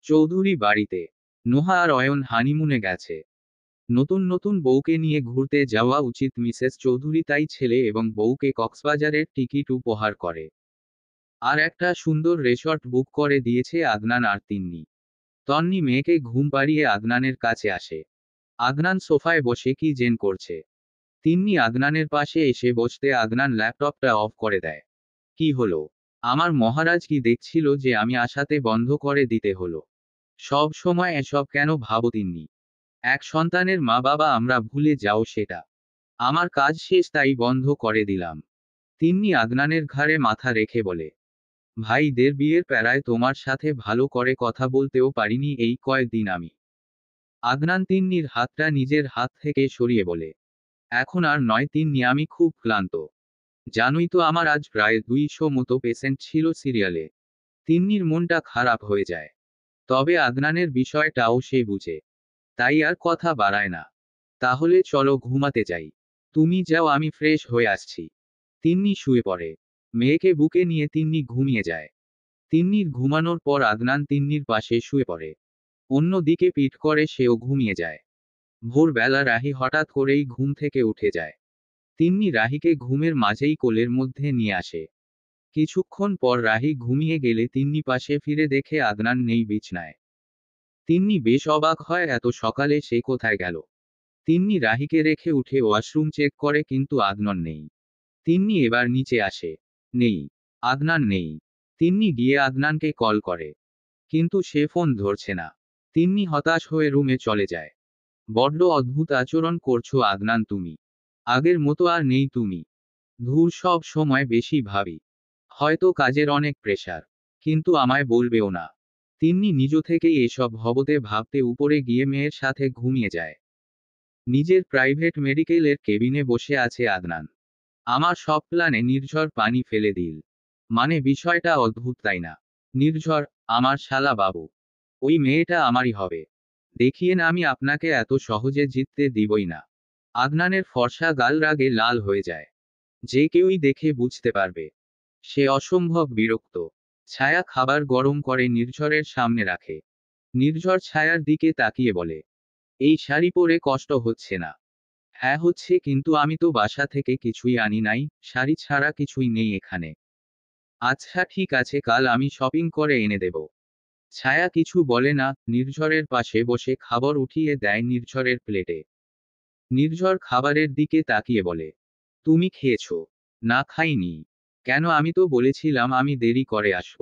চৌধুরী বাড়িতে নোহা আর অয়ন হানিমুনে গেছে। নতুন নতুন বউকে নিয়ে ঘুরতে যাওয়া উচিত মিসেস চৌধুরী, তাই ছেলে এবং বউকে কক্সবাজারের টিকিট উপহার করে। আর একটা সুন্দর রিসর্ট বুক করে দিয়েছে আদনান আর তিন্নি। তন্নি মেয়েকে ঘুম পাড়িয়ে আদনানের কাছে আসে। আদনান সোফায় বসে কি জেন করছে। তিন্নি আদনানের পাশে এসে বসতে আদনান ল্যাপটপটা অফ করে দেয়। কি হলো? আমার মহারাজ কি দেখছিল যে আমি আসাতে বন্ধ করে দিতে হলো? সব সময় এসব কেন ভাবো তিন্নি? এক সন্তানের মা বাবা আমরা, ভুলে যাও সেটা। আমার কাজ শেষ তাই বন্ধ করে দিলাম। তিন্নি আদনানের ঘাড়ে মাথা রেখে বলে, ভাইদের বিয়ের প্যারায় তোমার সাথে ভালো করে কথা বলতেও পারিনি এই কয়েকদিন আমি। আদনান তিন্নির হাতটা নিজের হাত থেকে সরিয়ে বলে, এখন আর নয় তিন্নি, আমি খুব ক্লান্ত। জানোই তো আমার আজ প্রায় 200 মতো পেশেন্ট ছিল সিরিয়ালে। তিন্নির মনটা খারাপ হয়ে যায়। তবে আদনানের বিষয়টাও সে বুঝে। তাই আর কথা বাড়ায় না। তাহলে চলো ঘুমাতে যাই। তুমি যাও, আমি ফ্রেশ হয়ে আসছি। তিন্নি শুয়ে পড়ে। মেয়েকে বুকে নিয়ে তিন্নি ঘুমিয়ে যায়। তিন্নির ঘুমানোর পর আদনান তিন্নির পাশে শুয়ে পড়ে। অন্যদিকে পিঠ করে সেও ঘুমিয়ে যায়। ভোরবেলা রাহি হঠাৎ করেই ঘুম থেকে উঠে যায়। তিন্নি রাহিকে ঘুমের মাঝেই কোলের মধ্যে নিয়ে আসে। কিছুক্ষণ পর রাহি ঘুমিয়ে গেলে তিন্নি পাশে ফিরে দেখে আদনান নেই বিছনায়। তিন্নি বেশ অবাক হয়, এত সকালে সে কোথায় গেল। তিন্নি রাহিকে রেখে উঠে ওয়াশরুম চেক করে কিন্তু আদনান নেই। তিন্নি এবার নিচে আসে। নেই। আদনান নেই। তিন্নি গিয়ে আদনানকে কল করে। কিন্তু সে ফোন ধরছে না। তিন্নি হতাশ হয়ে রুমে চলে যায়। বড্ড অদ্ভুত আচরণ করছো আদনান তুমি। আগের মতো আর নেই তুমি। ধুর, সব সময় বেশি ভাবি। হয়তো কাজের অনেক প্রেশার। কিন্তু আমায় বলবেও না। তিন্নি নিজ থেকেই এসব হবতে ভাবতে উপরে গিয়ে মেয়ের সাথে ঘুমিয়ে যায়। নিজের প্রাইভেট মেডিকেলের কেবিনে বসে আছে আদনান। আমার সব প্ল্যানে নির্ঝর পানি ফেলে দিল। মানে বিষয়টা অদ্ভুত তাই না? নির্ঝর, আমার শালা বাবু। ওই মেয়েটা আমারই হবে। দেখিয়েন আমি আপনাকে এত সহজে জিততে দিবই না। আদনানের ফর্সা গাল রাগে লাল হয়ে যায়। যে কেউই দেখে বুঝতে পারবে। সে অসম্ভব বিরক্ত। ছায়া খাবার গরম করে নির্ঝরের সামনে রাখে। নির্ঝর ছায়ার দিকে তাকিয়ে বলে, এই শাড়ি পরে কষ্ট হচ্ছে না? হ্যাঁ হচ্ছে, কিন্তু আমি তো বাসা থেকে কিছুই আনি নাই, শাড়ি ছাড়া কিছুই নেই এখানে। আচ্ছা ঠিক আছে, কাল আমি শপিং করে এনে দেব। ছায়া কিছু বলে না, নির্ঝরের পাশে বসে খাবার উঠিয়ে দেয় নির্ঝরের প্লেটে। নির্ঝর খাবারের দিকে তাকিয়ে বলে, তুমি খেয়েছো? না খাইনি। কেন, আমি তো বলেছিলাম আমি দেরি করে আসব।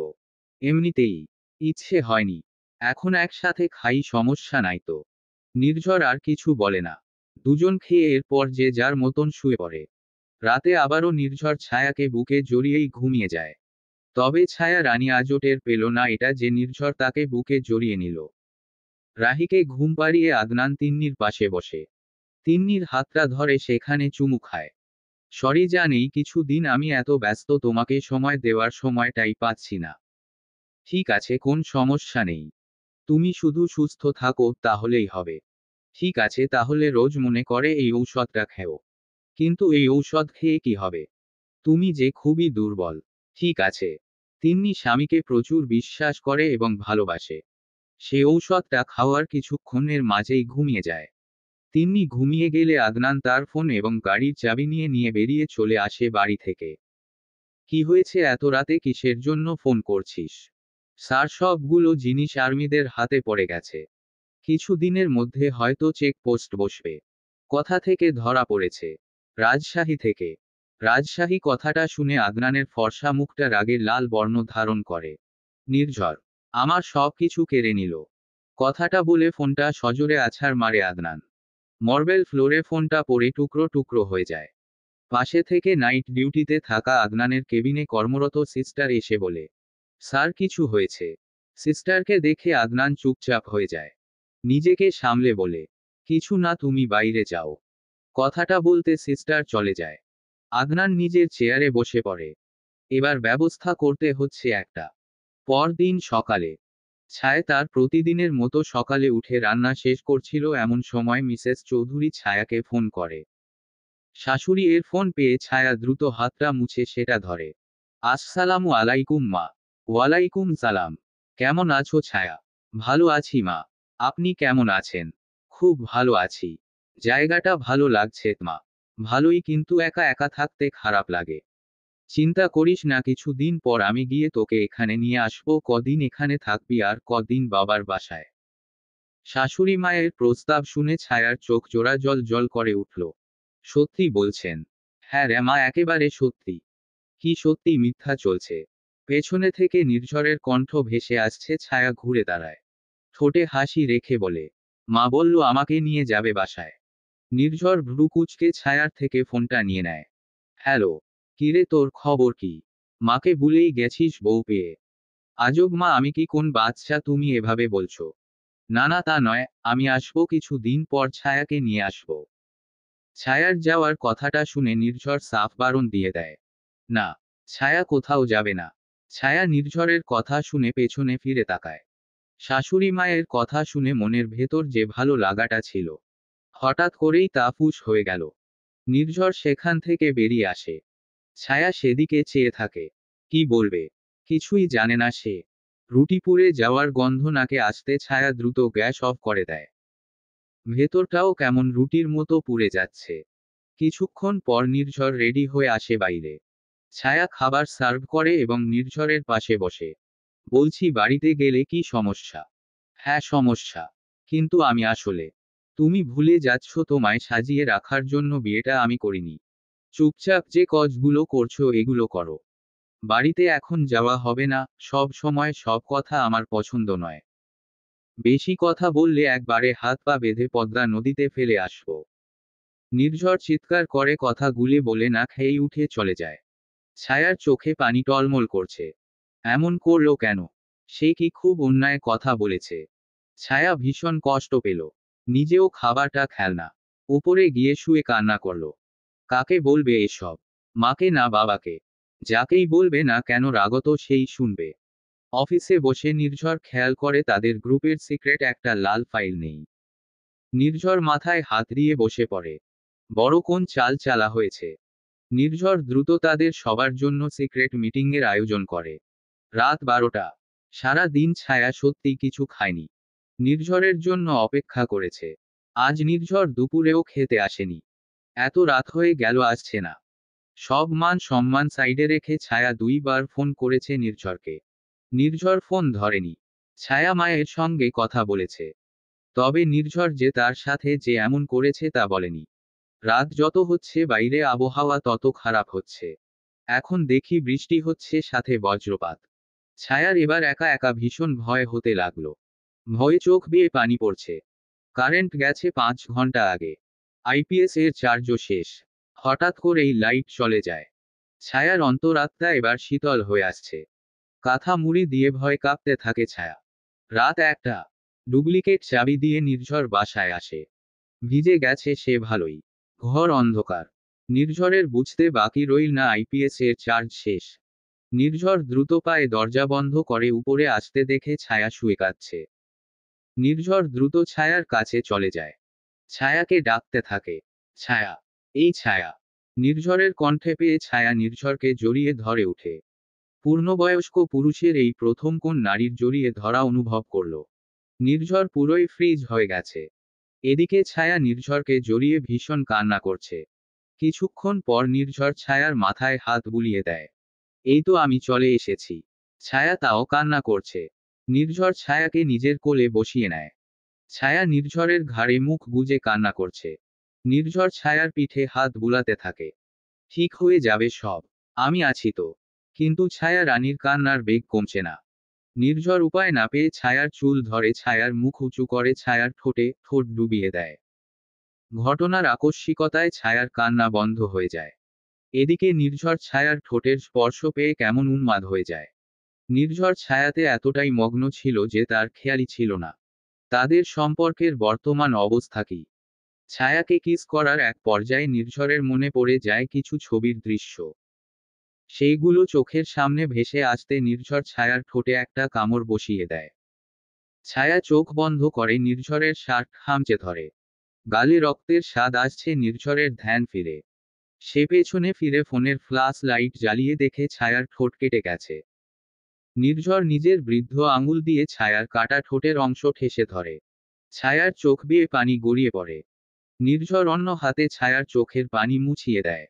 এমনিতেই ইচ্ছে হয়নি। এখন একসাথে খাই, সমস্যা নাই তো। নির্ঝর আর কিছু বলে না। দুজন খেয়ে এরপর যে যার মতন শুয়ে পড়ে। রাতে আবারও নির্ঝর ছায়াকে বুকে জড়িয়েই ঘুমিয়ে যায়। তবে ছায়া রানী আজও টের পেল না এটা যে নির্ঝর তাকে বুকে জড়িয়ে নিল। রাহিকে ঘুম পাড়িয়ে আদনান তিন্নির পাশে বসে। তিন্নির হাতটা ধরে সেখানে চুমু খায়। সরি জানি কিছু দিন আমি এত ব্যস্ত, তোমাকে সময় দেওয়ার সময়টাই পাচ্ছি না। ঠিক আছে, কোন সমস্যা নেই। তুমি শুধু সুস্থ থাকো তাহলেই হবে। ঠিক আছে, তাহলে রোজ মনে করে এই ঔষধটা খেও। কিন্তু এই ঔষধ খেয়ে কি হবে? তুমি যে খুবই দুর্বল। ঠিক আছে। তিন্নি স্বামীকে প্রচুর বিশ্বাস করে এবং ভালোবাসে। সে ঔষধটা খাওয়ার কিছুক্ষণের মাঝেই ঘুমিয়ে যায়। তিন্নি ঘুমিয়ে গেলে আদনান তার ফোন এবং গাড়ির চাবি নিয়ে নিয়ে বেরিয়ে চলে আসে বাড়ি থেকে। কি হয়েছে, এত রাতে কিসের জন্য ফোন করছিস? স্যার, সবগুলো জিনিস আর্মিদের হাতে পড়ে গেছে। কিছু দিনের মধ্যে হয়তো চেকপোস্ট বসবে। কথা থেকে ধরা পড়েছে। রাজশাহী থেকে। রাজশাহী কথাটা শুনে আদনানের ফর্সা মুখটা রাগে লাল বর্ণ ধারণ করে। নির্ঝর আমার সব কিছু কেড়ে নিল। কথাটা বলে ফোনটা সজোরে আছাড় মারে আদনান। মার্বেল ফ্লোরে ফোনটা পড়ে টুকরো টুকরো হয়ে যায়। পাশে থেকে নাইট ডিউটিতে থাকা আদনানের কেবিনে কর্মরত সিস্টার এসে বলে, স্যার কিছু হয়েছে? সিস্টারকে দেখে আদনান চুপচাপ হয়ে যায়। নিজেকে সামলে বলে, কিছু না, তুমি বাইরে যাও। কথাটা বলতে সিস্টার চলে যায়। আদনান নিজের চেয়ারে বসে পড়ে। এবার ব্যবস্থা করতে হচ্ছে একটা। পরদিন সকালে ছায়া তার প্রতিদিনের মতো সকালে উঠে রান্না শেষ করছিল, এমন সময় মিসেস চৌধুরী ছায়াকে ফোন করে। শাশুড়ি এর ফোন পেয়ে ছায়া দ্রুত হাতটা মুছে সেটা ধরে। আসসালামু আলাইকুম মা। ওয়ালাইকুম সালাম। কেমন আছো ছায়া? ভালো আছি মা। আপনি কেমন আছেন? খুব ভালো আছি। জায়গাটা ভালো লাগছে মা। ভালোই, কিন্তু একা একা থাকতে খারাপ লাগে। চিন্তা করিস না, কিছুদিন পর আমি গিয়ে তোকে এখানে নিয়ে আসবো। কদিন এখানে থাকবি আর কদিন বাবার বাসায়। শাশুড়ি মায়ের প্রস্তাব শুনে ছায়ার চোখ জোড়া জল জল করে উঠল। সত্যি বলছেন? হ্যাঁ রে মা, একেবারে সত্যি। কি সত্যি মিথ্যা চলছে? পেছনে থেকে নির্ঝরের কণ্ঠ ভেসে আসছে। ছায়া ঘুরে দাঁড়ায়। ঠোঁটে হাসি রেখে বলে, মা বলল আমাকে নিয়ে যাবে বাসায়। নির্ঝর ভ্রু কুঁচকে ছায়ার থেকে ফোনটা নিয়ে নেয়। হ্যালো। কিরে, তোর খবর কি? মাকে ভুলেই গেছিস বউ পেয়ে? আজব মা, আমি কি কোন বাচ্চা তুমি এভাবে বলছো? না না, তা নয়, আমি আসবো কিছু দিন পর, ছায়াকে নিয়ে আসবো। ছায়ার যাওয়ার কথাটা শুনে নির্ঝর সাফ বারণ দিয়ে দেয়। না, ছায়া কোথাও যাবে না। ছায়া নির্ঝরের কথা শুনে পেছনে ফিরে তাকায়। শাশুড়ি মায়ের কথা শুনে মনের ভেতর যে ভালো লাগাটা ছিল, হঠাৎ করেই তা ফুস হয়ে গেল। নির্ঝর সেখান থেকে বেরিয়ে আসে। ছায়া সেদিকে চেয়ে থাকে। কি বলবে? কিছুই জানে না সে। রুটি পুড়ে যাওয়ার গন্ধ নাকে আসতে ছায়া দ্রুত গ্যাস অফ করে দেয়। ভেতরটাও কেমন রুটির মতো পুড়ে যাচ্ছে। কিছুক্ষণ পর নির্ঝর রেডি হয়ে আসে বাইরে। ছায়া খাবার সার্ভ করে এবং নির্ঝরের পাশে বসে। বলছি, বাড়িতে গেলে কি সমস্যা? হ্যাঁ সমস্যা। কিন্তু আমি আসলে, তুমি ভুলে যাচ্ছ তোমায় সাজিয়ে রাখার জন্য বিয়েটা আমি করিনি। চুপচাপ যে কাজগুলো করছো এগুলো করো। বাড়িতে এখন যাওয়া হবে না। সব সময় সব কথা আমার পছন্দ নয়। বেশি কথা বললে একবারে হাত পা বেঁধে পদ্মা নদীতে ফেলে আসবো। নির্ঝর চিৎকার করে কথা গুলে বলে না খেয়েই উঠে চলে যায়। ছায়ার চোখে পানি টলমল করছে। এমন করলো কেন? সে কি খুব অন্যায় কথা বলেছে? ছায়া ভীষণ কষ্ট পেল। নিজেও খাবারটা খেল না। উপরে গিয়ে শুয়ে কান্না করলো। কাকে বলবে এসব? মাকে না বাবাকে? যাকেই বলবে না কেন রাগত সেই শুনবে। অফিসে বসে নির্ঝর খেয়াল করে তাদের গ্রুপের সিক্রেট একটা লাল ফাইল নেই। নির্ঝর মাথায় হাত দিয়ে বসে পড়ে। বড় কোন চাল চালা হয়েছে? নির্ঝর দ্রুত তাদের সবার জন্য সিক্রেট মিটিংয়ের আয়োজন করে। রাত 12টা। সারা দিন ছায়া সত্যি কিছু খায়নি। নির্ঝরের জন্য অপেক্ষা করেছে। আজ নির্ঝর দুপুরেও খেতে আসেনি। এত রাত হয়ে গেল আসছে না। সব মান সম্মান সাইডে রেখে ছায়া 2বার ফোন করেছে নির্ঝরকে। নির্ঝর ফোন ধরেনি। ছায়া মায়ের সঙ্গে কথা বলেছে। তবে নির্ঝর যে তার সাথে যে এমন করেছে তা বলেনি। রাত যত হচ্ছে বাইরে আবহাওয়া তত খারাপ হচ্ছে। এখন দেখি বৃষ্টি হচ্ছে, সাথে বজ্রপাত। ছায়ার এবার একা একা ভীষণ ভয় হতে লাগলো। ভয়ে চোখ বেয়ে পানি পড়ছে। কারেন্ট গেছে 5 ঘন্টা আগে। আইপিএস এর চার্জও শেষ। হঠাৎ করেই লাইট চলে যায়। ছায়ার অন্তরাত্মা এবার শীতল হয়ে আসছে। কাঁথা মুড়ি দিয়ে ভয় কাঁপতে থাকে ছায়া। রাত 1টা। ডুপ্লিকেট চাবি দিয়ে নির্ঝর বাসায় আসে। ভিজে গেছে সে ভালোই। ঘর অন্ধকার। নির্ঝরের বুঝতে বাকি রইল না আইপিএস এর চার্জ শেষ। নির্ঝর দ্রুত পায়ে দরজা বন্ধ করে উপরে আসতে দেখে ছায়া শুয়ে কাঁদছে। নির্ঝর দ্রুত ছায়ার কাছে চলে যায়। ছায়াকে ডাকতে থাকে। ছায়া। এই ছায়া। নির্ঝরের কণ্ঠে পেয়ে ছায়া নির্ঝরকে জড়িয়ে ধরে উঠে। পূর্ণবয়স্ক পুরুষের এই প্রথম কোন নারীর জড়িয়ে ধরা অনুভব করল। নির্ঝর পুরোই ফ্রিজ হয়ে গেছে। এদিকে ছায়া নির্ঝরকে জড়িয়ে ভীষণ কান্না করছে। কিছুক্ষণ পর নির্ঝর ছায়ার মাথায় হাত বুলিয়ে দেয়। এই তো আমি চলে এসেছি। ছায়া তাও কান্না করছে। নির্ঝর ছায়াকে নিজের কোলে বসিয়ে নেয়। ছায়া নির্ঝরের ঘাড়ে মুখ গুজে কান্না করছে। নির্ঝর ছায়ার পিঠে হাত বুলাতে থাকে। ঠিক হয়ে যাবে সব। আমি আছি তো। কিন্তু ছায়া রানীর কান্নার বেগ কমছে না। নির্ঝর উপায় না পেয়ে ছায়ার চুল ধরে ছায়ার মুখ উঁচু করে ছায়ার ঠোঁটে ঠোঁট ডুবিয়ে দেয়। ঘটনার আকস্মিকতায় ছায়ার কান্না বন্ধ হয়ে যায়। এদিকে নির্ঝর ছায়ার ঠোঁটের স্পর্শ পেয়ে কেমন উন্মাদ হয়ে যায়। নির্ঝর ছায়াতে এতটাই মগ্ন ছিল যে তার খেয়ালই ছিল না তাদের সম্পর্কের বর্তমান অবস্থা কি। ছায়াকে কিস করার এক পর্যায়ে নির্ঝরের মনে পড়ে যায় কিছু ছবির দৃশ্য। সেইগুলো চোখের সামনে ভেসে আসতে নির্ঝর ছায়ার ঠোঁটে একটা কামড় বসিয়ে দেয়। ছায়া চোখ বন্ধ করে নির্ঝরের শার্ট খামচে ধরে। গালে রক্তের স্বাদ আসছে, নির্ঝরের ধ্যান ফিরে। সে পেছনে ফিরে ফোনের ফ্ল্যাশ লাইট জ্বালিয়ে দেখে ছায়ার ঠোঁট কেটে গেছে। নির্ঝর নিজের বৃদ্ধ আঙুল দিয়ে ছায়ার কাটা ঠোঁটের অংশ ঠেসে ধরে। ছায়ার চোখ বেয়ে পানি গড়িয়ে পড়ে। নির্ঝর অন্য হাতে ছায়ার চোখের পানি মুছিয়ে দেয়।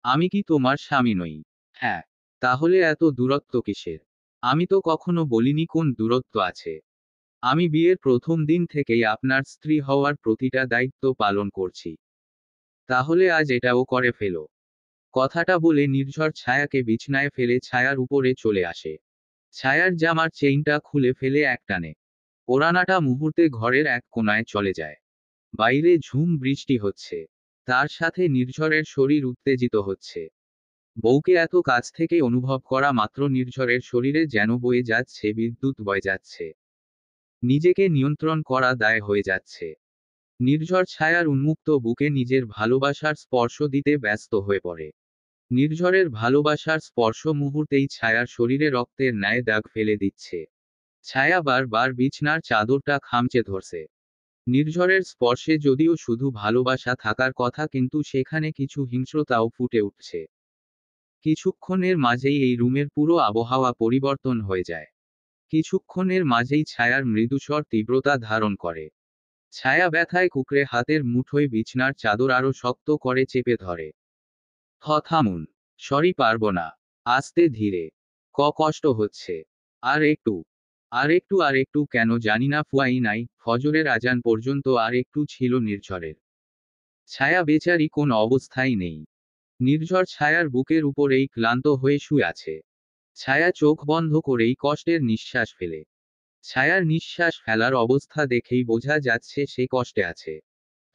আমি কি তোমার স্বামী নই? হ্যাঁ। তাহলে এত দূরত্ব কিসের? আমি তো কখনো বলিনি কোন দূরত্ব আছে। আমি বিয়ের প্রথম দিন থেকেই আপনার স্ত্রী হওয়ার প্রতিটা দায়িত্ব পালন করছি। তাহলে আজ এটাও করে ফেলো। কথাটা বলে নির্ঝর ছায়াকে বিছনায় ফেলে ছায়ার উপরে চলে আসে। ছায়ার জামার চেইনটা খুলে ফেলে একটানে ওড়নাটা মুহূর্তে ঘরের এক কোণায় চলে যায়। বাইরে ঝুম বৃষ্টি হচ্ছে। তার সাথে নির্ঝরের শরীর উত্তেজিত হচ্ছে। বউকে এত কাছ থেকে অনুভব করা মাত্র নির্ঝরের শরীরে যেন বয়ে যাচ্ছে বিদ্যুৎ বয়ে যাচ্ছে। নিজেকে নিয়ন্ত্রণ করা দায় হয়ে যাচ্ছে। নির্ঝর ছায়ার উন্মুক্ত বুকে নিজের ভালোবাসার স্পর্শ দিতে ব্যস্ত হয়ে পড়ে। নির্ঝরের ভালোবাসার স্পর্শ মুহূর্তেই ছায়ার শরীরে রক্তের ন্যায় দাগ ফেলে দিচ্ছে। ছায়া বারবার বিছনার চাদরটা খামচে ধরছে। নির্ঝরের স্পর্শে যদিও শুধু ভালোবাসা থাকার কথা, কিন্তু সেখানে কিছু হিংস্রতাও ফুটে উঠছে। কিছুক্ষণের মাঝেই এই রুমের পুরো আবহাওয়া পরিবর্তন হয়ে যায়। কিছুক্ষণের মাঝেই ছায়ার মৃদুস্বর তীব্রতা ধারণ করে। ছায়া ব্যথায় কুঁকড়ে হাতের মুঠোয় বিছনার চাদর আরো শক্ত করে চেপে ধরে। থামুন। সরি, পারবো না। আস্তে ধীরে। কষ্ট হচ্ছে। আর একটু। আর একটু কেন জানি না ফুয়াই নাই, ফজরের আজান পর্যন্ত আর একটু ছিল নির্ঝরের। ছায়া বেচারি কোন অবস্থায় নেই। নির্ঝর ছায়ার বুকের উপরেই ক্লান্ত হয়ে শুয়ে আছে। ছায়া চোখ বন্ধ করেই কষ্টের নিঃশ্বাস ফেলে। ছায়ার নিঃশ্বাস ফেলার অবস্থা দেখেই বোঝা যাচ্ছে সে কষ্টে আছে।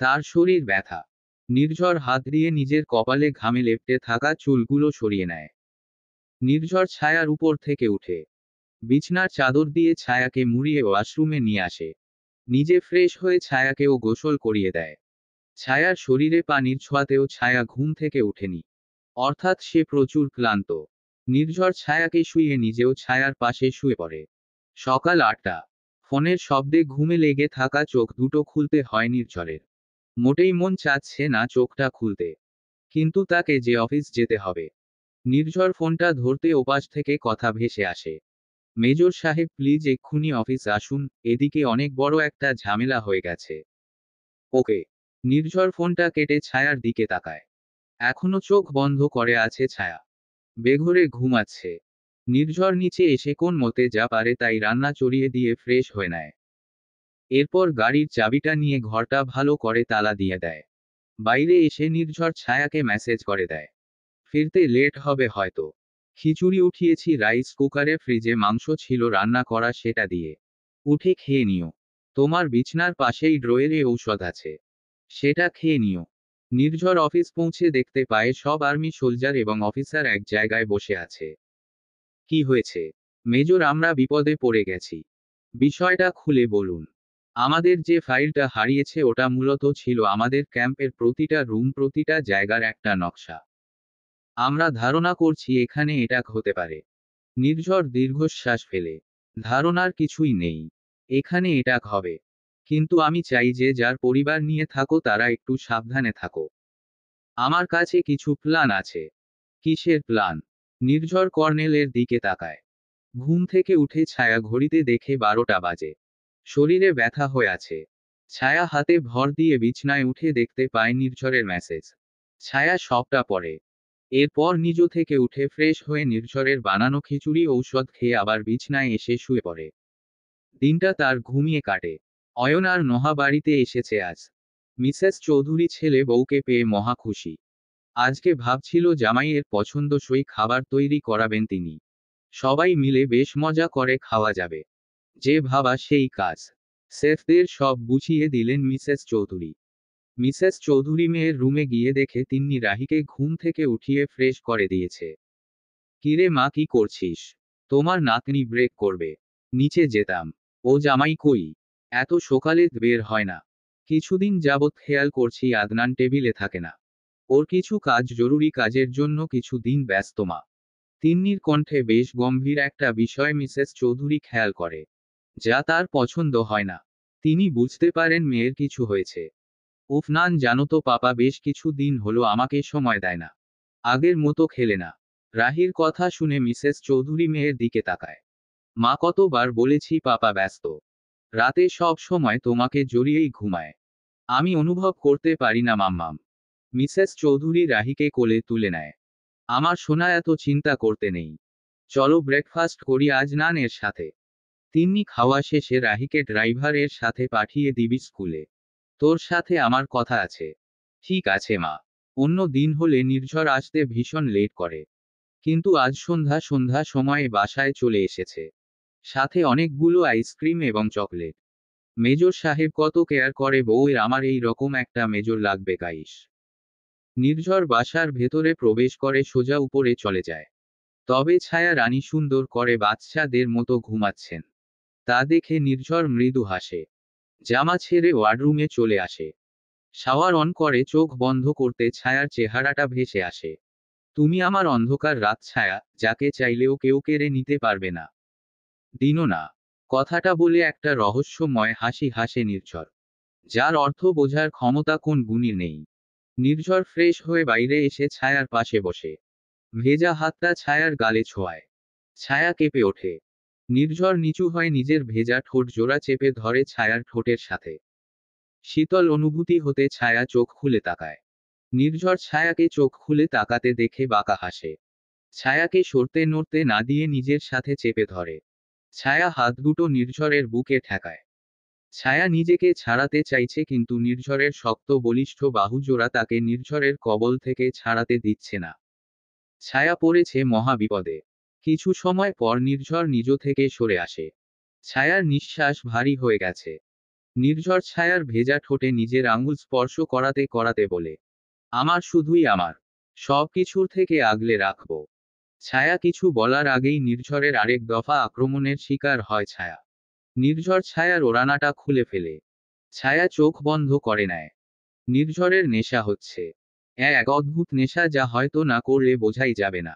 তার শরীর ব্যথা। নির্ঝর হাত দিয়ে নিজের কপালে ঘামে লেপ্টে থাকা চুলগুলো সরিয়ে নেয়। নির্ঝর ছায়ার উপর থেকে উঠে বিছনার চাদর দিয়ে ছায়াকে মুড়িয়ে ওয়াশরুমে নিয়ে আসে। নিজে ফ্রেশ হয়ে ছায়াকেও গোসল করিয়ে দেয়। ছায়ার শরীরে পানির ছোঁয়াতেও ছায়া ঘুম থেকে উঠেনি। অর্থাৎ সে প্রচুর ক্লান্ত। নির্ঝর ছায়াকে শুইয়ে নিজেও ছায়ার পাশে শুয়ে পড়ে। সকাল 8টা। ফোনের শব্দে ঘুমে লেগে থাকা চোখ দুটো খুলতে হয় নির্ঝরের। মোটেই মন চাচ্ছে না চোখটা খুলতে। কিন্তু তাকে যে অফিস যেতে হবে। নির্ঝর ফোনটা ধরতে ওপাশ থেকে কথা ভেসে আসে। মেজর সাহেব, প্লিজ এক্ষুনি অফিস আসুন, এদিকে অনেক বড় একটা ঝামেলা হয়ে গেছে। ওকে। নির্ঝর ফোনটা কেটে ছায়ার দিকে তাকায়। এখনো চোখ বন্ধ করে আছে ছায়া। বেঘোরে ঘুমাচ্ছে। নির্ঝর নিচে এসে কোন মতে যা পারে তাই রান্না চড়িয়ে দিয়ে ফ্রেশ হয়ে নেয়। এরপর গাড়ির চাবিটা নিয়ে ঘরটা ভালো করে তালা দিয়ে দেয়। বাইরে এসে নির্ঝর ছায়াকে মেসেজ করে দেয়। ফিরতে লেট হবে হয়তো। খিচুড়ি উঠিয়েছি রাইস কুকারে, ফ্রিজে মাংস ছিল রান্না করা, সেটা দিয়ে উঠে খেয়ে নিও। তোমার বিছনার পাশেই ড্রয়ারে ঔষধ আছে, সেটা খেয়ে নিও। নির্ঝর অফিস পৌঁছে দেখতে পায় সব আর্মি সোলজার এবং অফিসার এক জায়গায় বসে আছে। কি হয়েছে? মেজর, আমরা বিপদে পড়ে গেছি। বিষয়টা খুলে বলুন। আমাদের যে ফাইলটা হারিয়েছে ওটা মূলত ছিল আমাদের ক্যাম্পের প্রতিটা রুম, প্রতিটা জায়গার একটা নকশা। আমরা ধারণা করছি এখানে এটা হতে পারে। নির্ঝর দীর্ঘশ্বাস ফেলে। ধারণার কিছুই নেই। এখানে এটা হবে। কিন্তু আমি চাই যে যার পরিবার নিয়ে থাকো তারা একটু সাবধানে থাকো। আমার কাছে কিছু প্ল্যান আছে। কিসের প্ল্যান? নির্ঝর কর্নেলের দিকে তাকায়। ঘুম থেকে উঠে ছায়া ঘড়িতে দেখে 12টা বাজে। শরীরে ব্যথা হয়ে আছে। ছায়া হাতে ভর দিয়ে বিছনায় উঠে দেখতে পায় নির্ঝরের মেসেজ। ছায়া সবটা পড়ে। এরপর নিজ থেকে উঠে ফ্রেশ হয়ে নির্ঝরের বানানো খিচুড়ি ঔষধ খেয়ে আবার বিছনায় এসে শুয়ে পড়ে। দিনটা তার ঘুমিয়ে কাটে। অয়ন আর নোহা বাড়িতে এসেছে আজ। মিসেস চৌধুরী ছেলে বউকে পেয়ে মহা খুশি। আজকে ভাবছিল জামাইয়ের পছন্দসই খাবার তৈরি করাবেন তিনি। সবাই মিলে বেশ মজা করে খাওয়া যাবে। যে ভাবা সেই কাজ। শেফদের সব বুঝিয়ে দিলেন মিসেস চৌধুরী। মিসেস চৌধুরী মেয়ের রুমে গিয়ে দেখে তিন্নি রাহিকে ঘুম থেকে উঠিয়ে ফ্রেশ করে দিয়েছে। কিরে মা, কি করছিস? তোমার নাতনি ব্রেক করবে। নিচে যেতাম। ও জামাই কই? এত সকালে বের হয় না। কিছুদিন যাবৎ খেয়াল করছি আদনান টেবিলে থাকে না। ওর কিছু কাজ, জরুরি কাজের জন্য কিছু দিন ব্যস্ত মা। তিন্নির কণ্ঠে বেশ গম্ভীর একটা বিষয় মিসেস চৌধুরী খেয়াল করে, যা তার পছন্দ হয় না। তিনি বুঝতে পারেন মেয়ের কিছু হয়েছে। উফ নান, জানো তো পাপা বেশ কিছু দিন হলো আমাকে সময় দেয় না, আগের মতো খেলে না। রাহির কথা শুনে মিসেস চৌধুরী মেয়ের দিকে তাকায়। মা কতবার বলেছি পাপা ব্যস্ত, রাতে সব সময় তোমাকে জড়িয়েই ঘুমায়, আমি অনুভব করতে পারি না মাম্মাম। মিসেস চৌধুরী রাহিকে কোলে তুলে নেয়। আমার সোনা, এত চিন্তা করতে নেই, চলো ব্রেকফাস্ট করি আজ নানের সাথে। তিন্নি খাওয়া শেষে রাহিকে ড্রাইভারের সাথে পাঠিয়ে দিবি স্কুলে, তোর সাথে আমার কথা আছে। ঠিক আছে মা। অন্য দিন হলে নির্ঝর আসতে ভীষণ লেট করে, কিন্তু আজ সন্ধ্যা সন্ধ্যা সময়ে বাসায় চলে এসেছে, সাথে অনেকগুলো আইসক্রিম এবং চকলেট। মেজর সাহেব কত কেয়ার করে বউয়ের, আমার এই রকম একটা মেজর লাগবে গাইস। নির্ঝর বাসার ভেতরে প্রবেশ করে সোজা উপরে চলে যায়। তবে ছায়া রানী সুন্দর করে বাচ্চাদের মতো ঘুমাচ্ছেন, তা দেখে নির্ঝর মৃদু হাসে। জামা ছেড়ে ওয়ার্ডরুমে চলে আসে। শাওয়ার অন করে চোখ বন্ধ করতে ছায়ার চেহারাটা ভেসে আসে। তুমি আমার অন্ধকার রাত ছায়া, যাকে চাইলেও কেউ কেড়ে নিতে পারবে না। দিনও না। কথাটা বলে একটা রহস্যময় হাসি হাসে নির্ঝর, যার অর্থ বোঝার ক্ষমতা কোন গুণী নেই। নির্ঝর ফ্রেশ হয়ে বাইরে এসে ছায়ার পাশে বসে। ভেজা হাতটা ছায়ার গালে ছোঁয়ায়। ছায়া কেঁপে ওঠে। নির্ঝর নিচু হয় নিজের ভেজা ঠোঁট জোড়া চেপে ধরে ছায়ার ঠোঁটের সাথে। শীতল অনুভূতি হতে ছায়া চোখ খুলে তাকায়। নির্ঝর ছায়াকে চোখ খুলে তাকাতে দেখে বাঁকা হাসে। ছায়াকে সরতে নড়তে না দিয়ে নিজের সাথে চেপে ধরে। ছায়া হাত দুটো নির্ঝরের বুকে ঠেকায়। ছায়া নিজেকে ছাড়াতে চাইছে, কিন্তু নির্ঝরের শক্ত বলিষ্ঠ বাহুজোড়া তাকে নির্ঝরের কবল থেকে ছাড়াতে দিচ্ছে না। ছায়া পড়েছে মহা বিপদে। কিছু সময় পর নির্ঝর নিজ থেকে সরে আসে। ছায়ার নিঃশ্বাস ভারী হয়ে গেছে। নির্ঝর ছায়ার ভেজা ঠোঁটে নিজের আঙুল স্পর্শ করাতে করাতে বলে, আমার শুধুই আমার, সব কিছুর থেকে আগলে রাখবো। ছায়া কিছু বলার আগেই নির্ঝরের আরেক দফা আক্রমণের শিকার হয় ছায়া। নির্ঝর ছায়ার ওড়নাটা খুলে ফেলে। ছায়া চোখ বন্ধ করে নেয়। নির্ঝরের নেশা হচ্ছে, এক অদ্ভুত নেশা যা হয়তো না করলে বোঝাই যাবে না।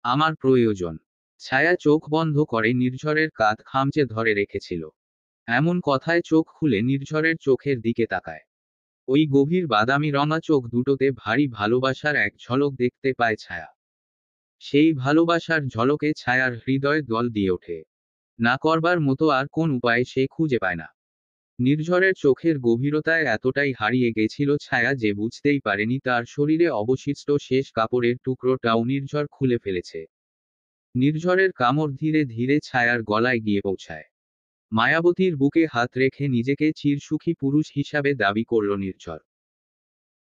আমার প্রয়োজন। ছায়া চোখ বন্ধ করে নির্ঝরের কাঁধ খামচে ধরে রেখেছিল। এমন কথায় চোখ খুলে নির্ঝরের চোখের দিকে তাকায়। ওই গভীর বাদামি রঙা চোখ দুটোতে ভারী ভালোবাসার এক ঝলক দেখতে পায় ছায়া। সেই ভালোবাসার ঝলকে ছায়ার হৃদয় দল দিয়ে ওঠে। না করবার মতো আর কোন উপায় সে খুঁজে পায় না। নির্ঝরের চোখের গভীরতায় এতটাই হারিয়ে গেছিল ছায়া যে বুঝতেই পারেনি তার শরীরে অবশিষ্ট শেষ কাপড়ের টুকরোটাও নির্ঝর খুলে ফেলেছে। নির্ঝরের কামড় ধীরে ধীরে ছায়ার গলায় গিয়ে পৌঁছায়। মায়াবতীর বুকে হাত রেখে নিজেকে চিরসুখী পুরুষ হিসাবে দাবি করল নির্ঝর।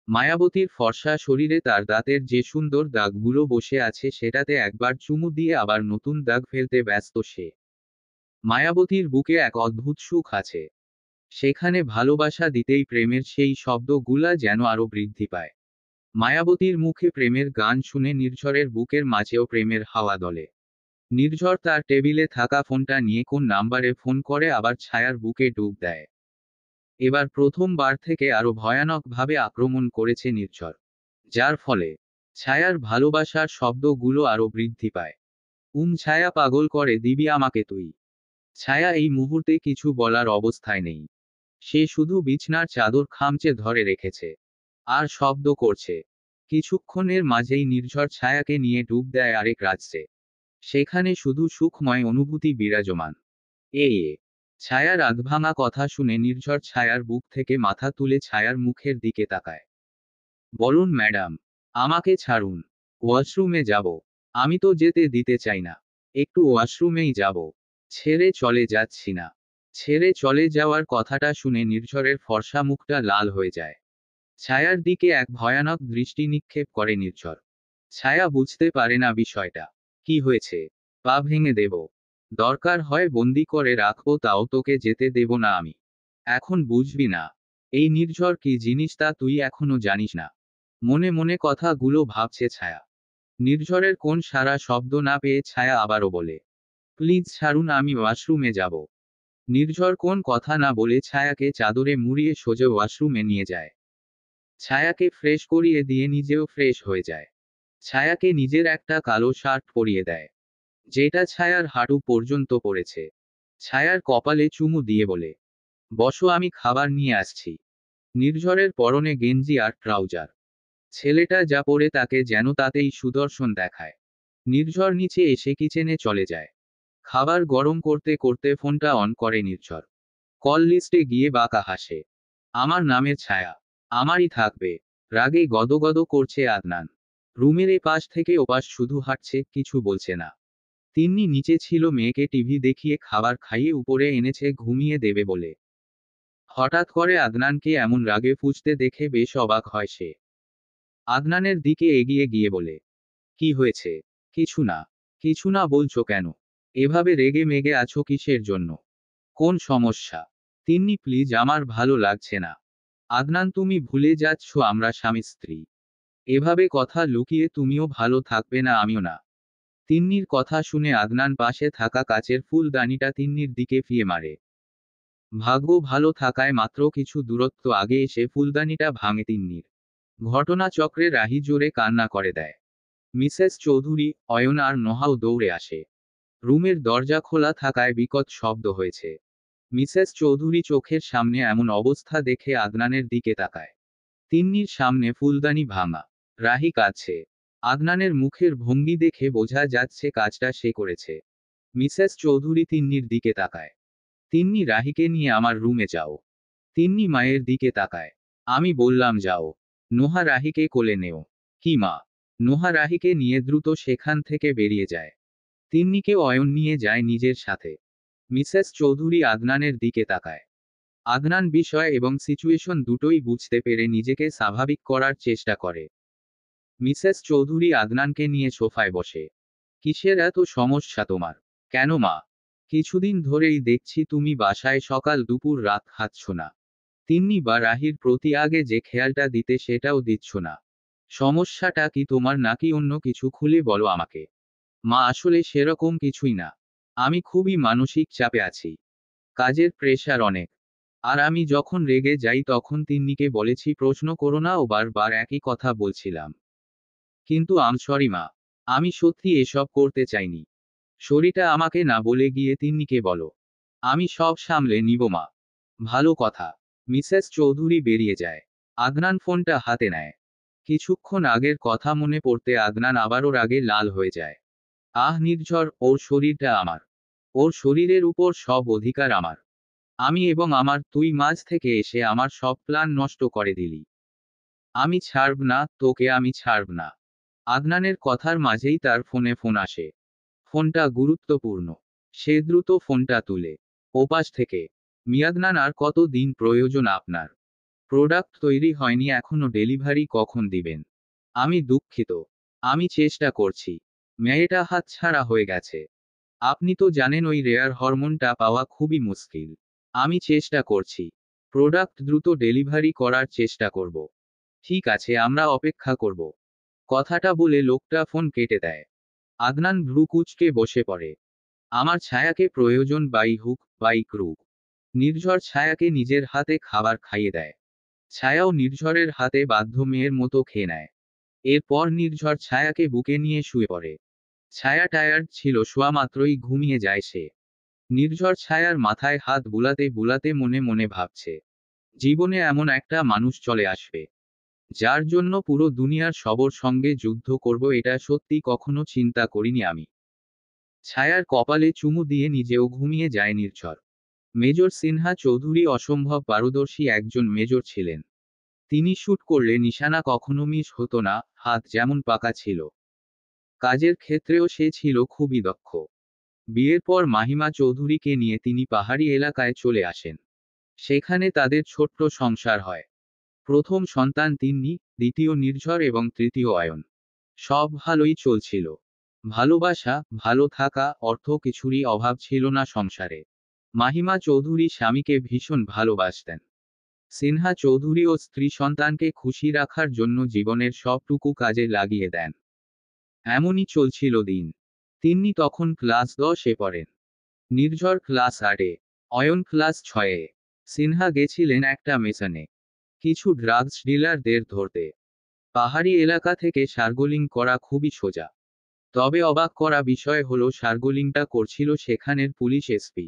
মায়াবতীর ফর্সা শরীরে তার দাঁতের যে সুন্দর দাগগুলো বসে আছে সেটাতে একবার চুমু দিয়ে আবার নতুন দাগ ফেলতে ব্যস্ত সে। মায়াবতীর বুকে এক অদ্ভুত সুখ আছে। সেখানে ভালোবাসা দিতেই প্রেমের সেই শব্দগুলা যেন আরো বৃদ্ধি পায়। মায়াবতীর মুখে প্রেমের গান শুনে নির্ঝরের বুকের মাঝেও প্রেমের হাওয়া দলে। নির্ঝর তার টেবিলে থাকা ফোনটা নিয়ে কোন নাম্বারে ফোন করে আবার ছায়ার বুকে ডুব দেয়। এবার প্রথমবার থেকে আরো ভয়ানকভাবে আক্রমণ করেছে নির্ঝর, যার ফলে ছায়ার ভালোবাসার শব্দগুলো আরো বৃদ্ধি পায়। ছায়া পাগল করে দিবি আমাকে তুই। ছায়া এই মুহূর্তে কিছু বলার অবস্থায় নেই। সে শুধু বিছনার চাদর খামচে ধরে রেখেছে আর শব্দ করছে। কিছুক্ষণের মাঝেই নির্ঝর ছায়াকে নিয়ে ডুব দেয় আরেক রাজ্যে। সেখানে শুধু সুখময় অনুভূতি বিরাজমান। এ ছায়ার আধভাঙা কথা শুনে নির্ঝর ছায়ার বুক থেকে মাথা তুলে ছায়ার মুখের দিকে তাকায়। বলুন ম্যাডাম, আমাকে ছাড়ুন, ওয়াশরুমে যাব। আমি তো যেতে দিতে চাই না, একটু ওয়াশরুমেই যাব। ছেড়ে চলে যাচ্ছি না। ছেড়ে চলে যাওয়ার কথাটা শুনে নির্ঝরের ফর্সা মুখটা লাল হয়ে যায়। ছায়ার দিকে এক ভয়ানক দৃষ্টি নিক্ষেপ করে নির্ঝর। ছায়া বুঝতে পারে না বিষয়টা কি হয়েছে। পা ভেঙে দেব, দরকার হয় বন্দি করে রাখবো, তাও তোকে যেতে দেব না আমি। এখন বুঝবি না এই নির্ঝর কি জিনিস তা তুই এখনো জানিস না। মনে মনে কথাগুলো ভাবছে ছায়া। নির্ঝরের কোন সারা শব্দ না পেয়ে ছায়া আবারও বলে, প্লিজ ছাড়ুন, আমি ওয়াশরুমে যাব। নির্ঝর কোন কথা না বলে ছায়াকে চাদরে মুড়িয়ে সোজা ওয়াশরুমে নিয়ে যায়। ছায়াকে ফ্রেশ করিয়ে দিয়ে নিজেও ফ্রেশ হয়ে যায়। ছায়াকে নিজের একটা কালো শার্ট পরিয়ে দেয়, যেটা ছায়ার হাঁটু পর্যন্ত পড়েছে। ছায়ার কপালে চুমু দিয়ে বলে, বসো, আমি খাবার নিয়ে আসছি। নির্ঝরের পরনে গেঞ্জি আর ট্রাউজার। ছেলেটা যা পরে তাকে যেন তাতেই সুদর্শন দেখায়। নির্ঝর নিচে এসে কিচেনে চলে যায়। খাবার গরম করতে করতে ফোনটা অন করে নির্ঝর। কল লিস্টে গিয়ে বাঁকা হাসে। আমার নামের ছায়া, আমারই থাকবে। রাগে গদগদ করছে আদনান। রুমের এ পাশ থেকে ওপাশ শুধু হাঁটছে, কিছু বলছে না। তিন্নি নিচে ছিল, মেয়েকে টিভি দেখিয়ে খাবার খাইয়ে উপরে এনেছে ঘুমিয়ে দেবে বলে। হঠাৎ করে আদনানকে এমন রাগে ফুঁসতে দেখে বেশ অবাক হয় সে। আদনানের দিকে এগিয়ে গিয়ে বলে, কি হয়েছে? কিছু না। কিছু না বলছো কেন? এভাবে রেগে মেগে আছো কিসের জন্য? কোন সমস্যা? তিন্নি, প্লিজ, আমার ভালো লাগছে না। আদনান, তুমি ভুলে যাচ্ছ আমরা স্বামী স্ত্রী। এভাবে কথা লুকিয়ে তুমিও ভালো থাকবে না, আমিও না। তিন্নির কথা শুনে আদনান পাশে থাকা কাচের ফুলদানিটা তিন্নির দিকে ফিয়ে মারে। ভাগ্য ভালো থাকায় মাত্র কিছু দূরত্ব আগে এসে ফুলদানিটা ভাঙে তিন্নির। ঘটনাচক্রে রাহি জোরে কান্না করে দেয়। মিসেস চৌধুরী, অয়ন আর নোহাও দৌড়ে আসে। রুমের দরজা খোলা থাকায় বিকট শব্দ হয়েছে। মিসেস চৌধুরী চোখের সামনে এমন অবস্থা দেখে আদনানের দিকে তাকায়। তিন্নির সামনে ফুলদানি ভাঙা। রাহি কাঁদছে। আদনানের মুখের ভঙ্গি দেখে বোঝা যাচ্ছে কাজটা সে করেছে। মিসেস চৌধুরী তিন্নির দিকে তাকায়। তিন্নি, রাহিকে নিয়ে আমার রুমে যাও। তিন্নি মায়ের দিকে তাকায়। আমি বললাম যাও। নোহা, রাহিকে কোলে নেও। কি মা? নোহা রাহিকে নিয়ে দ্রুত সেখান থেকে বেরিয়ে যায়। তিন্নিকে অয়ন নিয়ে যায় নিজের সাথে। মিসেস চৌধুরী আদনানের দিকে তাকায়। আদনান বিষয় এবং সিচুয়েশন দুটোই বুঝতে পেরে নিজেকে স্বাভাবিক করার চেষ্টা করে। মিসেস চৌধুরী আদনানকে নিয়ে সোফায় বসে। কিসের এত সমস্যা তোমার? কেন মা? কিছুদিন ধরেই দেখছি তুমি বাসায় সকাল দুপুর রাত খাচ্ছ না। তিন্নি বা রাহির প্রতি আগে যে খেয়ালটা দিতে সেটাও দিচ্ছ না। সমস্যাটা কি তোমার, নাকি অন্য কিছু? খুলে বলো আমাকে। মা, আসলে সেরকম কিছুই না। আমি খুবই মানসিক চাপে আছি। কাজের প্রেশার অনেক। আর আমি যখন রেগে যাই তখন তিন্নিকে বলেছি প্রশ্ন করো না, ও বারবার একই কথা বলছিলাম। কিন্তু আম সরি মা। আমি সত্যি এসব করতে চাইনি। শরীরটা আমাকে না বলে গিয়ে তিন্নিকে বলো। আমি সব সামলে নিব মা। ভালো কথা। মিসেস চৌধুরী বেরিয়ে যায়। আদনান ফোনটা হাতে নেয়। কিছুক্ষণ আগের কথা মনে পড়তে আদনান আবারও রাগে লাল হয়ে যায়। আহ নির্ঝর, ওর শরীরটা আমার। ওর শরীরের উপর সব অধিকার আমার। আমি এবং আমার তুই মাঝ থেকে এসে আমার সব প্ল্যান নষ্ট করে দিলি। আমি ছাড়ব না তোকে, আমি ছাড়ব না। আদনানের কথার মাঝেই তার ফোনে ফোন আসে। ফোনটা গুরুত্বপূর্ণ। সে দ্রুত ফোনটা তুলে। ওপাশ থেকে, মিয়াদনান, আর কত দিন প্রয়োজন আপনার? প্রোডাক্ট তৈরি হয়নি এখনো, ডেলিভারি কখন দিবেন? আমি দুঃখিত। আমি চেষ্টা করছি। মেয়েটা হাতছাড়া হয়ে গেছে। আপনি তো জানেন ওই রেয়ার হরমোনটা পাওয়া খুবই মুশকিল। আমি চেষ্টা করছি। প্রোডাক্ট দ্রুত ডেলিভারি করার চেষ্টা করব। ঠিক আছে, আমরা অপেক্ষা করব। কথাটা বলে লোকটা ফোন কেটে দেয়। আদনান ভ্রু কুঁচকে বসে পড়ে। আমার ছায়াকে প্রয়োজন, বাই হুক বাই ক্রুক। নির্ঝর ছায়াকে নিজের হাতে খাবার খাইয়ে দেয়। ছায়াও নির্ঝরের হাতে বাধ্য মেয়ের মতো খেয়ে নেয়। এরপর নির্ঝর ছায়াকে বুকে নিয়ে শুয়ে পড়ে। ছায়া টায়ার্ড ছিল, শোয়া মাত্রই ঘুমিয়ে যায় সে। নির্ঝর ছায়ার মাথায় হাত বুলাতে বুলাতে মনে মনে ভাবছে, জীবনে এমন একটা মানুষ চলে আসবে, যার জন্য পুরো দুনিয়ার সবার সঙ্গে যুদ্ধ করব, এটা সত্যি কখনো চিন্তা করিনি আমি। ছায়ার কপালে চুমু দিয়ে নিজেও ঘুমিয়ে যায় নির্ঝর। মেজর সিনহা চৌধুরী অসম্ভব পারদর্শী একজন মেজর ছিলেন। তিনি শুট করলে নিশানা কখনো মিস হতো না, হাত যেমন পাকা ছিল। কাজের ক্ষেত্রেও সে ছিল খুবই দক্ষ। বিয়ের পর মাহিমা চৌধুরীকে নিয়ে তিনি পাহাড়ি এলাকায় চলে আসেন। সেখানে তাদের ছোট্ট সংসার হয়। প্রথম সন্তান তিন্নি, দ্বিতীয় নির্ঝর এবং তৃতীয় অয়ন। সব ভালোই চলছিল। ভালোবাসা, ভালো থাকা, অর্থ কিছুরই অভাব ছিল না সংসারে। মাহিমা চৌধুরী স্বামীকে ভীষণ ভালোবাসতেন। সিনহা চৌধুরীও স্ত্রী সন্তানকে খুশি রাখার জন্য জীবনের সবটুকু কাজে লাগিয়ে দেন। এমনই চলছিল দিন। তিন্নি তখন ক্লাস 10-এ পড়েন। নির্ঝর ক্লাস 8-এ। অয়ন ক্লাস 6-এ। সিনহা গেছিলেন একটা মিশনে, কিছু ড্রাগস ডিলারদের ধরতে। পাহাড়ি এলাকা থেকে শার্গোলিং করা খুবই সোজা। তবে অবাক করা বিষয় হলো শার্গোলিংটা করছিল সেখানের পুলিশ এসপি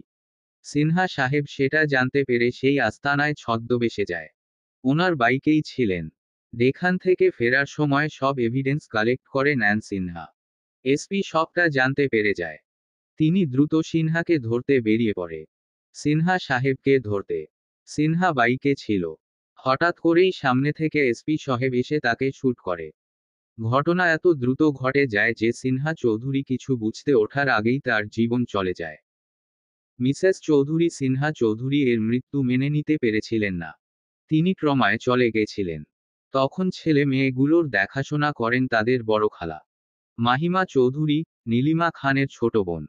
সিনহা সাহেব। সেটা জানতে পেরে সেই আস্তানায় ছদ্মবেশে যায়। ওনার বাইকেই ছিলেন। যেখান থেকে ফেরার সময় সব এভিডেন্স কালেক্ট করে নেন সিনহা। এসপি সবটা জানতে পেরে যায়। তিনি দ্রুত সিনহাকে ধরতে বেরিয়ে পড়ে। সিনহা সাহেবকে ধরতে সিনহা বাইকে ছিল। হঠাৎ করেই সামনে থেকে এসপি সাহেব এসে তাকে শুট করে। ঘটনা এত দ্রুত ঘটে যায় যে সিনহা চৌধুরী কিছু বুঝতে ওঠার আগেই তার জীবন চলে যায়। মিসেস চৌধুরী সিনহা চৌধুরী এর মৃত্যু মেনে নিতে পেরেছিলেন না। তিনি ট্রমায় চলে গেছিলেন। তখন ছেলে মেয়েগুলোর দেখাশোনা করেন তাদের বড় খালা মাহিমা চৌধুরী, নীলিমা খানের ছোট বোন।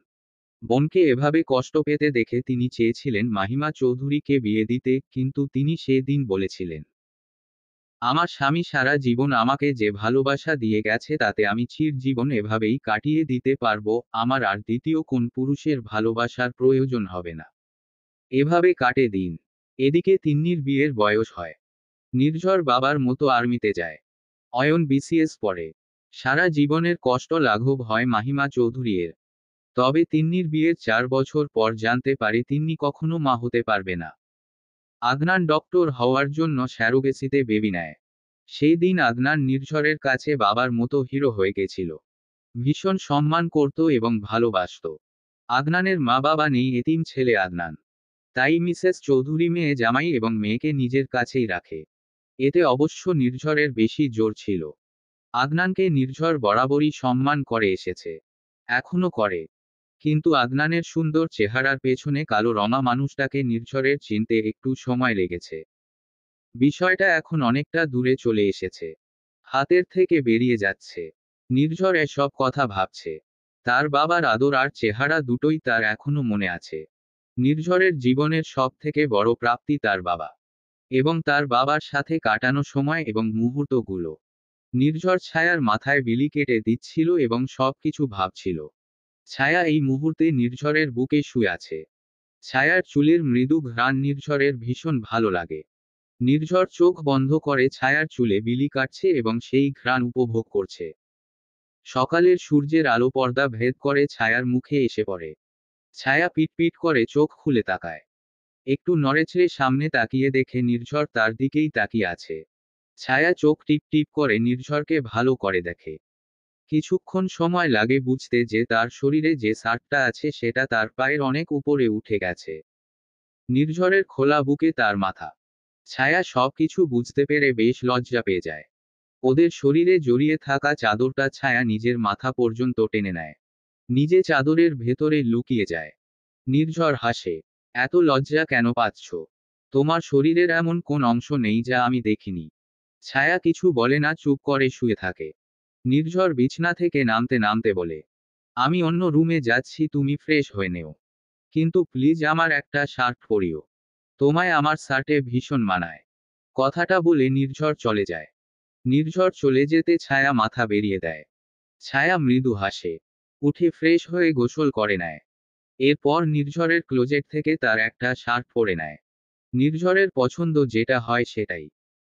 বোনকে এভাবে কষ্ট পেতে দেখে তিনি চেয়েছিলেন মাহিমা চৌধুরীকে বিয়ে দিতে, কিন্তু তিনি সেদিন বলেছিলেন, আমার স্বামী সারা জীবন আমাকে যে ভালোবাসা দিয়ে গেছে তাতে আমি চিরজীবন এভাবেই কাটিয়ে দিতে পারবো, আমার আর দ্বিতীয় কোন পুরুষের ভালোবাসার প্রয়োজন হবে না। এভাবে কাটে দিন। এদিকে তিন্নির বিয়ের বয়স হয়। নির্ঝর বাবার মতো আর্মিতে যায়। অয়ন বিসিএস পড়ে। সারা জীবনের কষ্ট লাঘব হয় মাহিমা চৌধুরীর। তবে তিন্নির বিয়ের 4 বছর পর জানতে পারে তিন্নি কখনো মা হতে পারবে না। আদনান ডক্টর হওয়ার জন্য স্যারোগেসিতে বেবি নেয়। সেই দিন আদনান নির্ঝরের কাছে বাবার মতো হিরো হয়ে গেছিল। ভীষণ সম্মান করত এবং ভালোবাসত। আদনানের মা বাবা নেই, এতিম ছেলে আদনান। তাই মিসেস চৌধুরী মেয়ে জামাই এবং মেয়েকে নিজের কাছেই রাখে। এতে অবশ্য নির্ঝরের বেশি জোর ছিল। আদনানকে নির্ঝর বরাবরই সম্মান করে এসেছে। এখনো করে। কিন্তু আদনানের সুন্দর চেহারার পেছনে কালো রঙা মানুষটাকে নির্ঝরের চিনতে একটু সময় লেগেছে। বিষয়টা এখন অনেকটা দূরে চলে এসেছে। হাতের থেকে বেরিয়ে যাচ্ছে। নির্ঝর এসব কথা ভাবছে। তার বাবার আদর আর চেহারা দুটোই তার এখনো মনে আছে। নির্ঝরের জীবনের সব থেকে বড় প্রাপ্তি তার বাবা এবং তার বাবার সাথে কাটানো সময় এবং মুহূর্তগুলো। নির্ঝর ছায়ার মাথায় বিলি কেটে দিচ্ছিল এবং সবকিছু ভাবছিল। ছায়া এই মুহূর্তে নির্ঝরের বুকে শুয়ে আছে। ছায়ার চুলের মৃদু ঘ্রাণ নির্ঝরের ভীষণ ভালো লাগে। নির্ঝর চোখ বন্ধ করে ছায়ার চুলে বিলি কাটছে এবং সেই ঘ্রাণ উপভোগ করছে। সকালের সূর্যের আলো পর্দা ভেদ করে ছায়ার মুখে এসে পড়ে। ছায়া পিটপিট করে চোখ খুলে তাকায়। একটু নড়েচড়ে সামনে তাকিয়ে দেখে নির্ঝর তার দিকেই তাকিয়ে আছে। ছায়া চোখ টিপ টিপ করে নির্ঝরকে ভালো করে দেখে। কিছুক্ষণ সময় লাগে বুঝতে যে তার শরীরে যে শার্টটা আছে সেটা তার পায়ের অনেক উপরে উঠে গেছে। নির্ঝরের খোলা বুকে তার মাথা। ছায়া সবকিছু বুঝতে পেরে বেশ লজ্জা পেয়ে যায়। ওদের শরীরে জড়িয়ে থাকা চাদরটা ছায়া নিজের মাথা পর্যন্ত টেনে নেয়। নিজে চাদরের ভেতরে লুকিয়ে যায়। নির্ঝর হাসে। এত লজ্জা কেন পাচ্ছ? তোমার শরীরের এমন কোন অংশ নেই যা আমি দেখিনি? ছায়া কিছু বলে না, চুপ করে শুয়ে থাকে। নির্ঝর বিছনা থেকে নামতে নামতে বলে, আমি অন্য রুমে যাচ্ছি, তুমি ফ্রেশ হয়ে নেও। কিন্তু প্লিজ আমার একটা শার্ট পরিও। তোমায় আমার শার্টে ভীষণ মানায়। কথাটা বলে নির্ঝর চলে যায়। নির্ঝর চলে যেতে ছায়া মাথা বেরিয়ে দেয়। ছায়া মৃদু হাসে। উঠে ফ্রেশ হয়ে গোসল করে নেয়। এরপর নির্ঝরের ক্লোজেট থেকে তার একটা শার্ট পরে নেয়। নির্ঝরের পছন্দ যেটা হয় সেটাই।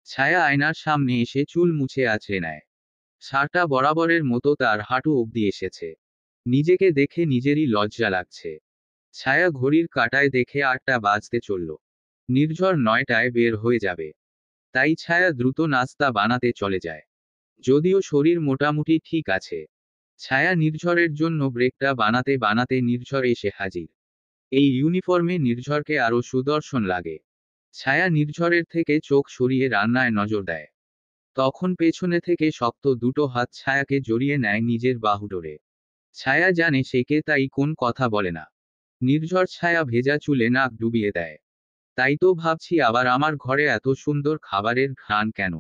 ছায়া আয়নার সামনে এসে চুল মুছে আঁচড়ে নেয়। শার্টটা বরাবরের মতো তার হাঁটু অবধি এসেছে। নিজেকে দেখে নিজেরই লজ্জা লাগছে। ছায়া ঘড়ির কাঁটায় দেখে 8টা বাজতে চলল। নির্ঝর 9টায় বের হয়ে যাবে। তাই ছায়া দ্রুত নাস্তা বানাতে চলে যায়। যদিও শরীর মোটামুটি ঠিক আছে। ছায়া নির্ঝরের জন্য ব্রেকটা বানাতে বানাতে নির্ঝর এসে হাজির। এই ইউনিফর্মে নির্ঝরকে আরো সুদর্শন লাগে। ছায়া নির্ঝরের থেকে চোখ সরিয়ে রান্নায় নজর দেয়। তখন পেছনে থেকে শক্ত দুটো হাত ছায়াকে জড়িয়ে নেয় নিজের বাহুডোরে। ছায়া জানে সে কে, তাই কোন কথা বলে না। নির্ঝর ছায়া ভেজা চুলে নাক ডুবিয়ে দেয়। তাই তো ভাবছি আবার আমার ঘরে এত সুন্দর খাবারের ঘ্রাণ কেন?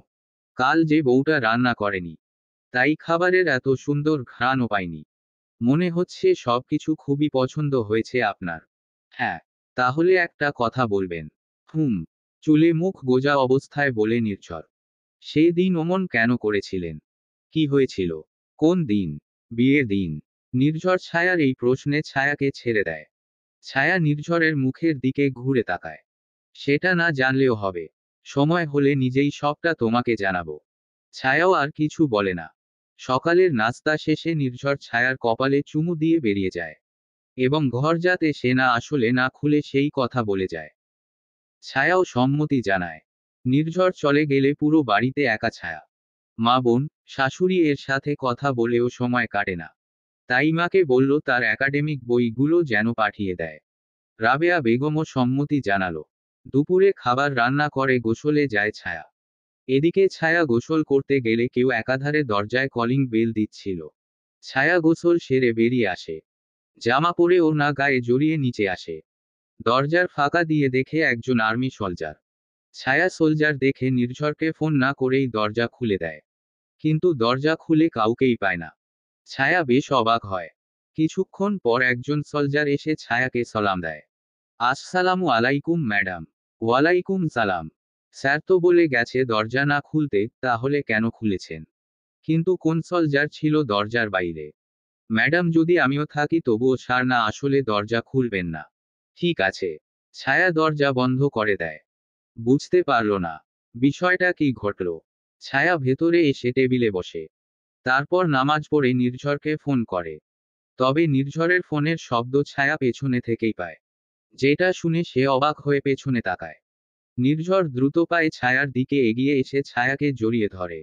কাল যে বউটা রান্না করেনি, তাই খাবারের এত সুন্দর ঘ্রাণও পাইনি। মনে হচ্ছে সবকিছু খুবই পছন্দ হয়েছে আপনার। হ্যাঁ। তাহলে একটা কথা বলবেন? হুম। চুলে মুখ গোজা অবস্থায় বলে নির্ঝর। সেই দিন অমন কেন করেছিলেন? কি হয়েছিল? কোন দিন? বিয়ের দিন। নির্ঝর ছায়ার এই প্রশ্নে ছায়াকে ছেড়ে দেয়। ছায়া নির্ঝরের মুখের দিকে ঘুরে তাকায়। সেটা না জানলেও হবে। সময় হলে নিজেই সবটা তোমাকে জানাবো। ছায়াও আর কিছু বলে না। সকালের নাস্তা শেষে নির্ঝর ছায়ার কপালে চুমু দিয়ে বেরিয়ে যায় এবং ঘর যাতে সে না আসলে না খুলে সেই কথা বলে যায়। ছায়াও সম্মতি জানায়। নির্ঝর চলে গেলে পুরো বাড়িতে একা ছায়া। মা বোন, শাশুড়ি এর সাথে কথা বলেও সময় কাটে না। তাই মাকে বলল তার একাডেমিক বইগুলো যেন পাঠিয়ে দেয়। রাবেয়া বেগমও সম্মতি জানালো। দুপুরে খাবার রান্না করে গোসলে যায় ছায়া। এদিকে ছায়া গোসল করতে গেলে কেউ একাধারে দরজায় কলিং বেল দিচ্ছিল। ছায়া গোসল সেরে বেরিয়ে আসে। জামা পরে ও না গায়ে জড়িয়ে নিচে আসে। দরজার ফাঁকা দিয়ে দেখে একজন আর্মি সোলজার। ছায়া সোলজার দেখে নির্ঝরকে ফোন না করেই দরজা খুলে দেয়। কিন্তু দরজা খুলে কাউকেই পায় না। ছায়া বেশ অবাক হয়। কিছুক্ষণ পর একজন সোলজার এসে ছায়াকে সালাম দেয়। আসসালামু আলাইকুম ম্যাডাম। ওয়ালাইকুম সালাম। স্যার তো বলে গেছে দরজা না খুলতে, তাহলে কেন খুলেছেন? কিন্তু কোন সোলজার ছিল দরজার বাইরে? ম্যাডাম যদি আমিও থাকি তবুও স্যার না আসলে দরজা খুলবেন না। ঠিক আছে। ছায়া দরজা বন্ধ করে দেয়। বুঝতে পারল না বিষয়টা কি ঘটল। ছায়া ভেতরে এসে টেবিলে বসে। তারপর নামাজ পড়ে নির্ঝরকে ফোন করে। তবে নির্ঝরের ফোনের শব্দ ছায়া পেছনে থেকেই পায়। যেটা শুনে সে অবাক হয়ে পেছনে তাকায়। নির্ঝর দ্রুত পায়ে ছায়ার দিকে এগিয়ে এসে ছায়াকে জড়িয়ে ধরে।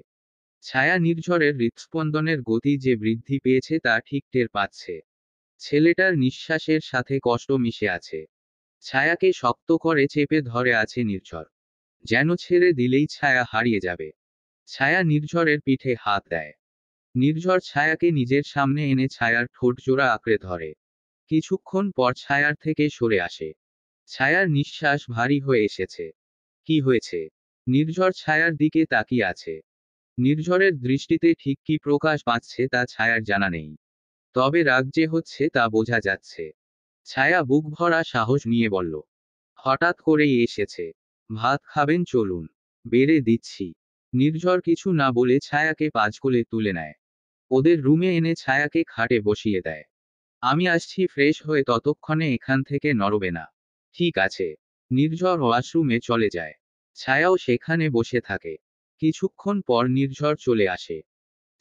ছায়া নির্ঝরের হৃৎস্পন্দনের গতি যে বৃদ্ধি পেয়েছে তা ঠিক টের পাচ্ছে। ছেলেটার নিঃশ্বাসের সাথে কষ্ট মিশে আছে। ছায়াকে শক্ত করে চেপে ধরে আছে নির্ঝর। যেন ছেড়ে দিলেই ছায়া হারিয়ে যাবে। ছায়া নির্ঝরের পিঠে হাত দেয়। নির্ঝর ছায়াকে নিজের সামনে এনে ছায়ার ঠোঁট জোড়া আঁকড়ে ধরে। কিছুক্ষণ পর ছায়ার থেকে সরে আসে। ছায়ার নিঃশ্বাস ভারী হয়ে এসেছে। কি হয়েছে? নির্ঝর ছায়ার দিকে তাকিয়ে আছে। নির্ঝরের দৃষ্টিতে ঠিক কি প্রকাশ পাচ্ছে তা ছায়ার জানা নেই। তবে রাগ যে হচ্ছে তা বোঝা যাচ্ছে। ছায়া বুক ভরা সাহস নিয়ে বলল, হঠাৎ করেই এসেছে। ভাত খাবেন চলুন। বেড়ে দিচ্ছি। নির্ঝর কিছু না বলে ছায়াকে পাঁচকোলে তুলে নেয়। ওদের রুমে এনে ছায়াকে খাটে বসিয়ে দেয়। আমি আসছি, ফ্রেশ হয়ে ততক্ষণে এখান থেকে নড়বে না। ঠিক আছে। নির্ঝর ওয়াশরুমে চলে যায়। ছায়াও সেখানে বসে থাকে। কিছুক্ষণ পর নির্ঝর চলে আসে।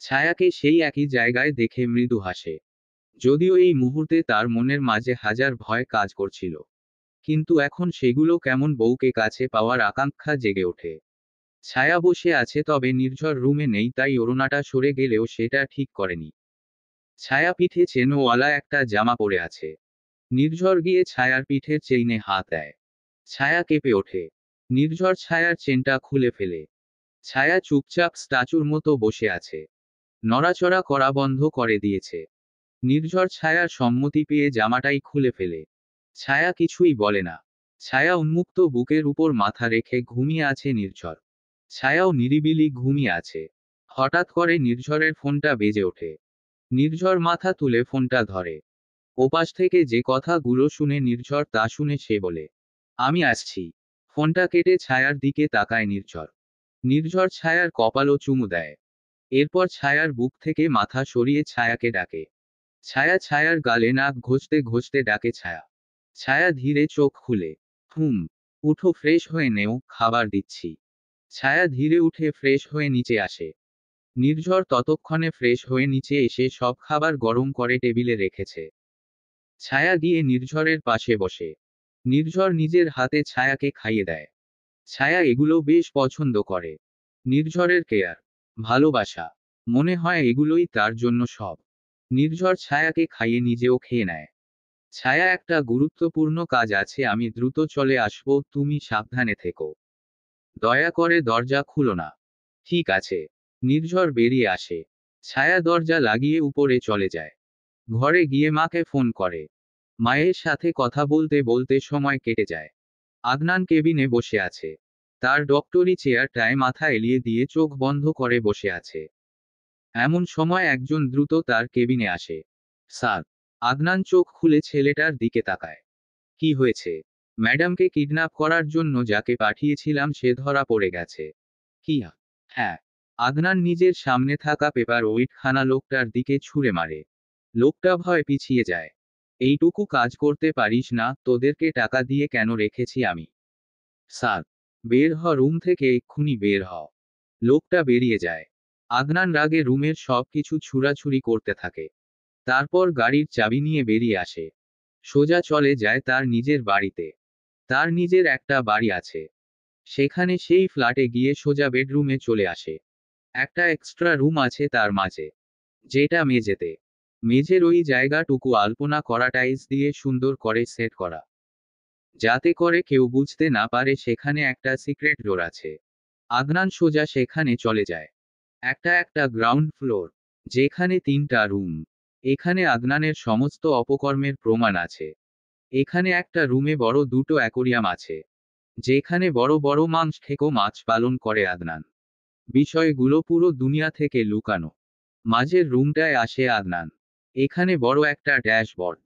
ছায়াকে সেই একই জায়গায় দেখে মৃদু হাসে। যদিও এই মুহূর্তে তার মনের মাঝে হাজার ভয় কাজ করছিল। কিন্তু এখন সেগুলো কেমন বউকে কাছে পাওয়ার আকাঙ্ক্ষা জেগে ওঠে। ছায়া বসে আছে, তবে নির্ঝর রুমে নেই, তাই ওড়নাটা সরে গেলেও সেটা ঠিক করেনি। ছায়া পিঠে চেনওয়ালা একটা জামা পরে আছে। নির্ঝর গিয়ে ছায়ার পিঠের চেইনে হাত দেয়। ছায়া কেঁপে ওঠে। নির্ঝর ছায়ার চেনটা খুলে ফেলে। ছায়া চুপচাপ স্ট্যাচুর মতো বসে আছে। নড়াচড়া করা বন্ধ করে দিয়েছে। নির্ঝর ছায়ার সম্মতি পেয়ে জামাটাই খুলে ফেলে। ছায়া কিছুই বলে না। ছায়া উন্মুক্ত বুকের উপর মাথা রেখে ঘুমিয়ে আছে নির্ঝর। ছায়াও নিরিবিলি ঘুমিয়ে আছে। হঠাৎ করে নির্ঝরের ফোনটা বেজে ওঠে। নির্ঝর মাথা তুলে ফোনটা ধরে। ওপাশ থেকে যে কথাগুলো শুনে নির্ঝর তা শুনে সে বলে, আমি আসছি। ফোনটা কেটে ছায়ার দিকে তাকায় নির্ঝর। নির্ঝর ছায়ার কপালও চুমু দেয়। এরপর ছায়ার বুক থেকে মাথা সরিয়ে ছায়াকে ডাকে। ছায়া ছায়ার গালে নাক ঘষতে ঘষতে ডাকে ছায়া। ছায়া ধীরে চোখ খুলে। হুম। উঠো, ফ্রেশ হয়ে নেও, খাবার দিচ্ছি। ছায়া ধীরে উঠে ফ্রেশ হয়ে নিচে আসে। নির্ঝর ততক্ষণে ফ্রেশ হয়ে নিচে এসে সব খাবার গরম করে টেবিলে রেখেছে। ছায়া গিয়ে নির্ঝরের পাশে বসে। নির্ঝর নিজের হাতে ছায়াকে খাইয়ে দেয়। ছায়া এগুলো বেশ পছন্দ করে। নির্ঝরের কেয়ার, ভালোবাসা, মনে হয় এগুলোই তার জন্য সব। নির্ঝর ছায়াকে খাইয়ে নিজেও খেয়ে নেয়। ছায়া, একটা গুরুত্বপূর্ণ কাজ আছে, আমি দ্রুত চলে আসবো, তুমি সাবধানে থেকো। দয়া করে দরজা খুলো না। ঠিক আছে। নির্ঝর বেরিয়ে আসে। ছায়া দরজা লাগিয়ে উপরে চলে যায়। ঘরে গিয়ে মাকে ফোন করে। মায়ের সাথে কথা বলতে বলতে সময় কেটে যায়। আদনান কেবিনে বসে আছে। তার ডক্টরি চেয়ারটায় মাথা এলিয়ে দিয়ে চোখ বন্ধ করে বসে আছে। এমন সময় একজন দ্রুত তার কেবিনে আসে। স্যার। আদনান চোখ খুলে ছেলেটার দিকে তাকায়। কি হয়েছে? ম্যাডামকে কিডন্যাপ করার জন্য যাকে পাঠিয়েছিলাম সে ধরা পড়ে গেছে। কি? হ্যাঁ। আদনান নিজের সামনে থাকা পেপার ওয়েটখানা লোকটার দিকে ছুঁড়ে মারে। লোকটা ভয় পিছিয়ে যায়। এইটুকু কাজ করতে পারিস না? তোদেরকে টাকা দিয়ে কেন রেখেছি আমি? স্যার। বের হ রুম থেকে, এক্ষুনি বের হ। লোকটা বেরিয়ে যায়। আদনান রাগে রুমের সবকিছু ছুড়াছুড়ি করতে থাকে। তারপর গাড়ির চাবি নিয়ে বেরিয়ে আসে। সোজা চলে যায় তার নিজের বাড়িতে। তার নিজের একটা বাড়ি আছে। সেখানে সেই ফ্ল্যাটে গিয়ে সোজা বেডরুমে চলে আসে। একটা এক্সট্রা রুম আছে তার মাঝে, যেটা মেঝেতে। মেঝের ওই জায়গাটুকু আলপনা করা টাইলস দিয়ে সুন্দর করে সেট করা, যাতে করে কেউ বুঝতে না পারে সেখানে একটা সিক্রেট ডোর আছে। আদনান সোজা সেখানে চলে যায়। একটা গ্রাউন্ড ফ্লোর, যেখানে 3টা রুম। এখানে আদনানের সমস্ত অপকর্মের প্রমাণ আছে। এখানে একটা রুমে বড় 2টো অ্যাকোরিয়াম আছে, যেখানে বড় বড় মাংস খেকো মাছ পালন করে আদনান। বিষয়গুলো পুরো দুনিয়া থেকে লুকানো। মাঝের রুমটায় আসে আদনান। এখানে বড় একটা ড্যাশবোর্ড।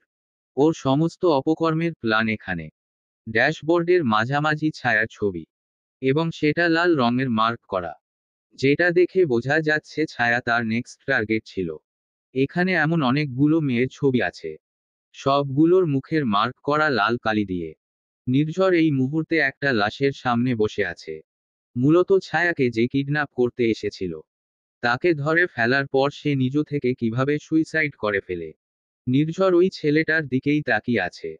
ওর সমস্ত অপকর্মের প্ল্যান এখানে। ড্যাশবোর্ডের মাঝামাঝি ছায়ার ছবি, এবং সেটা লাল রঙের মার্ক করা, যেটা দেখে বোঝা যাচ্ছে ছায়া তার নেক্সট টার্গেট ছিল। এখানে এমন অনেকগুলো মেয়ের ছবি আছে, সবগুলোর মুখের মার্ক করা লাল কালি দিয়ে। নির্ঝর এই মুহূর্তে একটা লাশের সামনে বসে আছে। মূলত ছায়াকে যে কিডন্যাপ করতে এসেছিল, তাকে ধরে ফেলার পর সে নিজ থেকে কিভাবে সুইসাইড করে ফেলে। নির্ঝর ওই ছেলেটার দিকেই তাকিয়ে আছে।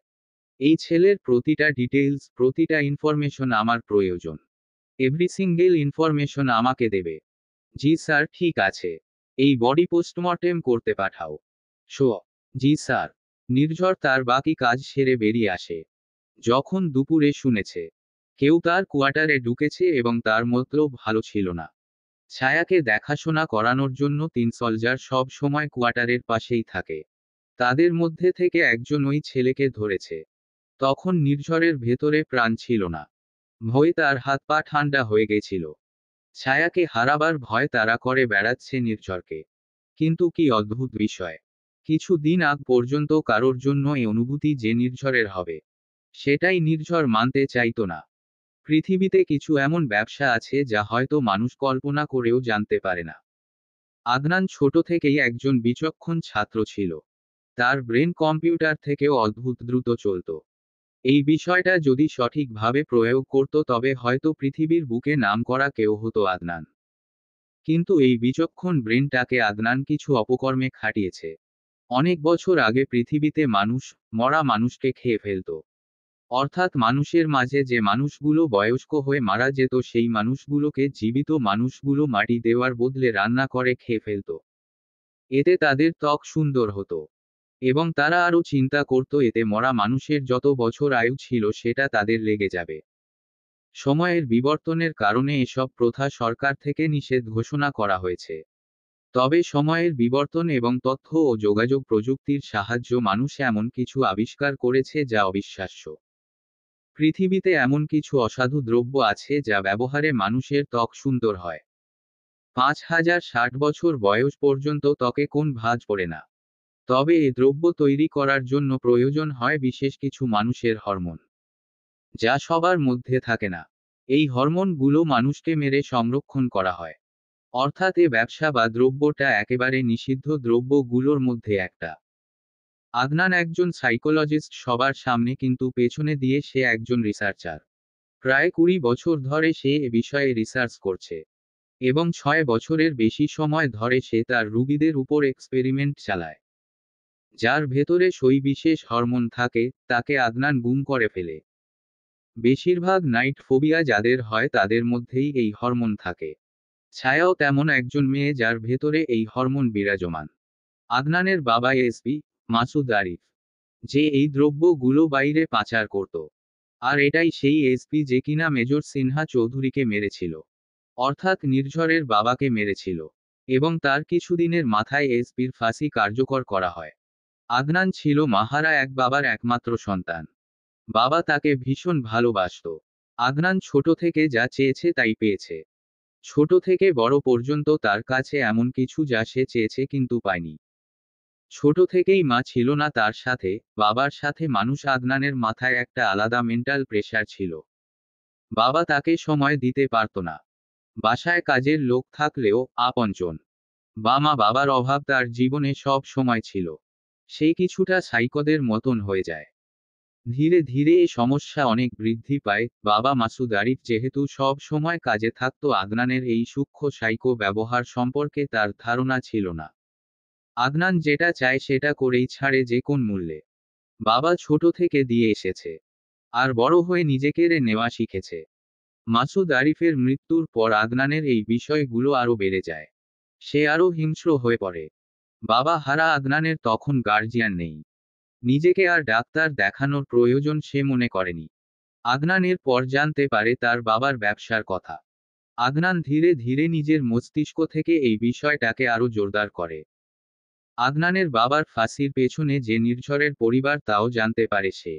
এই ছেলের প্রতিটা ডিটেইলস, প্রতিটা ইনফরমেশন আমার প্রয়োজন। এভরি সিঙ্গেল ইনফরমেশন আমাকে দেবে। জি স্যার, ঠিক আছে। এই বডি পোস্টমর্টেম করতে পাঠাও। শো। জি স্যার। নির্ঝর তার বাকি কাজ সেরে বেরিয়ে আসে। যখন দুপুরে শুনেছে কেউ তার কোয়ার্টারে ঢুকেছে এবং তার মতলব ভালো ছিল না। ছায়াকে দেখাশোনা করানোর জন্য 3 সোলজার সব সময় কোয়ার্টারের পাশেই থাকে। তাদের মধ্যে থেকে একজন ওই ছেলেকে ধরেছে। তখন নির্ঝরের ভেতরে প্রাণ ছিল না। ভয়ে তার হাত পা ঠান্ডা হয়ে গেছিল। ছায়াকে হারাবার ভয় তারা করে বেড়াচ্ছে নির্ঝরকে। কিন্তু কি অদ্ভুত বিষয়, কিছু দিন আগ পর্যন্ত কারোর জন্য এই অনুভূতি যে নির্ঝরের হবে, সেটাই নির্ঝর মানতে চাইতো না। পৃথিবীতে কিছু এমন ব্যবসা আছে যা হয়তো মানুষ কল্পনা করেও জানতে পারে না। আদনান ছোট থেকেই একজন বিচক্ষণ ছাত্র ছিল। তার ব্রেন কম্পিউটার থেকেও অদ্ভুত দ্রুত চলত। এই বিষয়টা যদি সঠিকভাবে প্রয়োগ করত তবে হয়তো পৃথিবীর বুকে নামকরা কেউ হতো আদনান। কিন্তু এই বিচক্ষণ ব্রেনটাকে আদনান কিছু অপকর্মে খাটিয়েছে। অনেক বছর আগে পৃথিবীতে মানুষ মরা মানুষকে খেয়ে ফেলত। অর্থাৎ মানুষের মাঝে যে মানুষগুলো বয়স্ক হয়ে মারা যেত সেই মানুষগুলোকে জীবিত মানুষগুলো মাটি দেওয়ার বদলে রান্না করে খেয়ে ফেলত। এতে তাদের ত্বক সুন্দর হতো, এবং তারা আরও চিন্তা করত এতে মরা মানুষের যত বছর আয়ু ছিল সেটা তাদের লেগে যাবে। সময়ের বিবর্তনের কারণে এসব প্রথা সরকার থেকে নিষেধ ঘোষণা করা হয়েছে। তবে সময়ের বিবর্তন এবং তথ্য ও যোগাযোগ প্রযুক্তির সাহায্য মানুষ এমন কিছু আবিষ্কার করেছে যা অবিশ্বাস্য। পৃথিবীতে এমন কিছু অসাধু দ্রব্য আছে যা ব্যবহারে মানুষের ত্বক সুন্দর হয়। 5060 বছর বয়স পর্যন্ত ত্বকে কোন ভাঁজ পড়ে না। তবে এ দ্রব্য তৈরি করার জন্য প্রয়োজন হয় বিশেষ কিছু মানুষের হরমোন, যা সবার মধ্যে থাকে না। এই হরমোনগুলো মানুষকে মেরে সংরক্ষণ করা হয়। অর্থাৎ এ ব্যবসা বা দ্রব্যটা একেবারে নিষিদ্ধ দ্রব্যগুলোর মধ্যে একটা। আদনান একজন সাইকোলজিস্ট সবার সামনে, কিন্তু পেছনে দিয়ে সে একজন রিসার্চার। প্রায় 20 বছর ধরে সে এ বিষয়ে রিসার্চ করছে, এবং 6 বছরের বেশি সময় ধরে সে তার রোগীদের উপর এক্সপেরিমেন্ট চালায়। যার ভেতরে সই বিশেষ হরমোন থাকে, তাকে আদনান গুম করে ফেলে। বেশিরভাগ নাইট ফোবিয়া যাদের হয় তাদের মধ্যেই এই হরমোন থাকে। ছায়াও তেমন একজন মেয়ে যার ভেতরে এই হরমোন বিরাজমান। আদনানের বাবা এসপি মাসুদ আরিফ, যে এই দ্রব্যগুলো বাইরে পাচার করত। আর এটাই সেই এসপি যে কিনা মেজর সিনহা চৌধুরীকে মেরেছিল, অর্থাৎ নির্ঝরের বাবাকে মেরেছিল। এবং তার কিছুদিনের মাথায় এসপির ফাঁসি কার্যকর করা হয়। আদনান ছিল মাহারা এক বাবার একমাত্র সন্তান। বাবা তাকে ভীষণ ভালোবাসত। আদনান ছোট থেকে যা চেয়েছে তাই পেয়েছে। ছোট থেকে বড় পর্যন্ত তার কাছে এমন কিছু যা সে চেয়েছে কিন্তু পায়নি। ছোট থেকেই মা ছিল না তার সাথে, বাবার সাথে মানুষ। আদনানের মাথায় একটা আলাদা মেন্টাল প্রেশার ছিল। বাবা তাকে সময় দিতে পারত না। বাসায় কাজের লোক থাকলেও আপনজন বা মা বাবার অভাব তার জীবনে সব সময় ছিল। সে কিছুটা সাইকোদের মতন হয়ে যায়। ধীরে ধীরে এ সমস্যা অনেক বৃদ্ধি পায়। বাবা মাসুদ আরিফ যেহেতু সব সময় কাজে থাকত, আদনানের এই সূক্ষ্ম সাইকো ব্যবহার সম্পর্কে তার ধারণা ছিল না। আদনান যেটা চায় সেটা করেই ছাড়ে, যে কোন মূল্যে। বাবা ছোট থেকে দিয়ে এসেছে, আর বড় হয়ে নিজে কেড়ে নেওয়া শিখেছে। মাসুদ আরিফের মৃত্যুর পর আদনানের এই বিষয়গুলো আরও বেড়ে যায়। সে আরও হিংস্র হয়ে পড়ে। বাবা হারা আদনানের তখন গার্জিয়ান নেই। নিজেকে আর ডাক্তার দেখানোর প্রয়োজন সে মনে করেনি। আদনান এর পর জানতে পারে তার বাবার ব্যবসার কথা। আদনান ধীরে ধীরে নিজের মস্তিষ্ক থেকে এই বিষয়টাকে আরও জোরদার করে। আদনানের বাবার ফাঁসির পেছনে যে নির্ঝরের পরিবার, তাও জানতে পারে সে।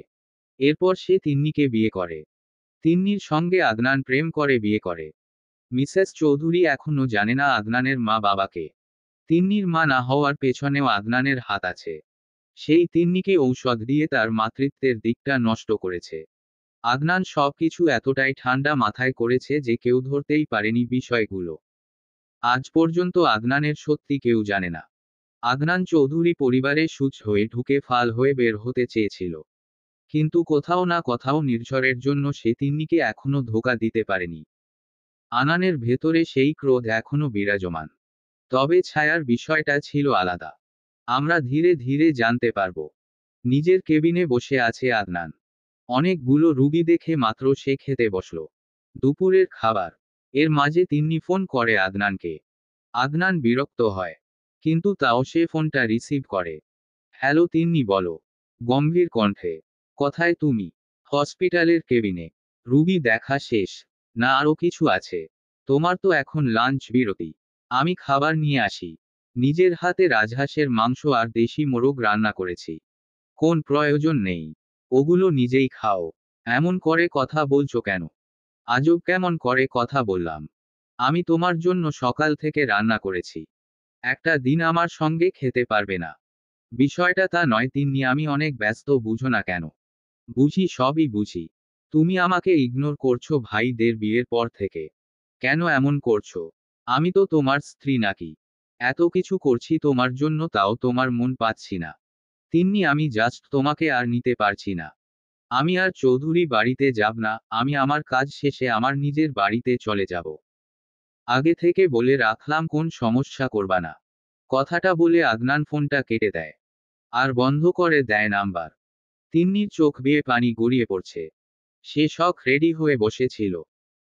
এরপর সে তিন্নিকে বিয়ে করে। তিন্নির সঙ্গে আদনান প্রেম করে বিয়ে করে। মিসেস চৌধুরী এখনো জানে না আদনানের মা বাবাকে। তিন্নির মা না হওয়ার পেছনেও আদনানের হাত আছে। সেই তিন্নিকে ঔষধ দিয়ে তার মাতৃত্বের দিকটা নষ্ট করেছে। আদনান সবকিছু এতটাই ঠান্ডা মাথায় করেছে যে কেউ ধরতেই পারেনি বিষয়গুলো। আজ পর্যন্ত আদনানের সত্যি কেউ জানে না। আদনান চৌধুরী পরিবারে সুচ হয়ে ঢুকে ফাল হয়ে বের হতে চেয়েছিল, কিন্তু কোথাও না কোথাও নির্ঝরের জন্য সে তিন্নিকে এখনো ধোঁকা দিতে পারেনি। আনানের ভেতরে সেই ক্রোধ এখনো বিরাজমান। তবে ছায়ার বিষয়টা ছিল আলাদা। আমরা ধীরে ধীরে জানতে পারব। নিজের কেবিনে বসে আছে আদনান। অনেকগুলো রুগী দেখে মাত্র সে খেতে বসল। দুপুরের খাবার। এর মাঝে তিন্নি ফোন করে আদনানকে। আদনান বিরক্ত হয়, কিন্তু তাও সে ফোনটা রিসিভ করে। হ্যালো তিন্নি, বলো। গম্ভীর কণ্ঠে। কথায় তুমি? হসপিটালের কেবিনে। রুগী দেখা শেষ? না আরও কিছু আছে? তোমার তো এখন লাঞ্চ বিরতি। আমি খাবার নিয়ে আসি। নিজের হাতে রাজহাঁসের মাংস আর দেশি মোরগ রান্না করেছি। কোন প্রয়োজন নেই। ওগুলো নিজেই খাও। এমন করে কথা বলছো কেন? আজব কেমন করে কথা বললাম? আমি তোমার জন্য সকাল থেকে রান্না করেছি। একটা দিন আমার সঙ্গে খেতে পারবে না? বিষয়টা তা নয় তিন্নি, আমি অনেক ব্যস্ত, বুঝো না কেন? বুঝি, সবই বুঝি। তুমি আমাকে ইগনোর করছো ভাইদের বিয়ের পর থেকে। কেন এমন করছো? আমি তো তোমার স্ত্রী নাকি? এত কিছু করছি তোমার জন্য, তাও তোমার মন পাচ্ছি না। তিন্নি, আমি জাস্ট তোমাকে আর নিতে পারছি না। আমি আর চৌধুরী বাড়িতে যাব না, আমি আমার কাজ শেষে আমার নিজের বাড়িতে চলে যাব। আগে থেকে বলে রাখলাম কোন সমস্যা করবা না। কথাটা বলে আদনান ফোনটা কেটে দেয়, আর বন্ধ করে দেয় নাম্বার। তিন্নির চোখ বেয়ে পানি গড়িয়ে পড়ছে। সে শখ রেডি হয়ে বসেছিল।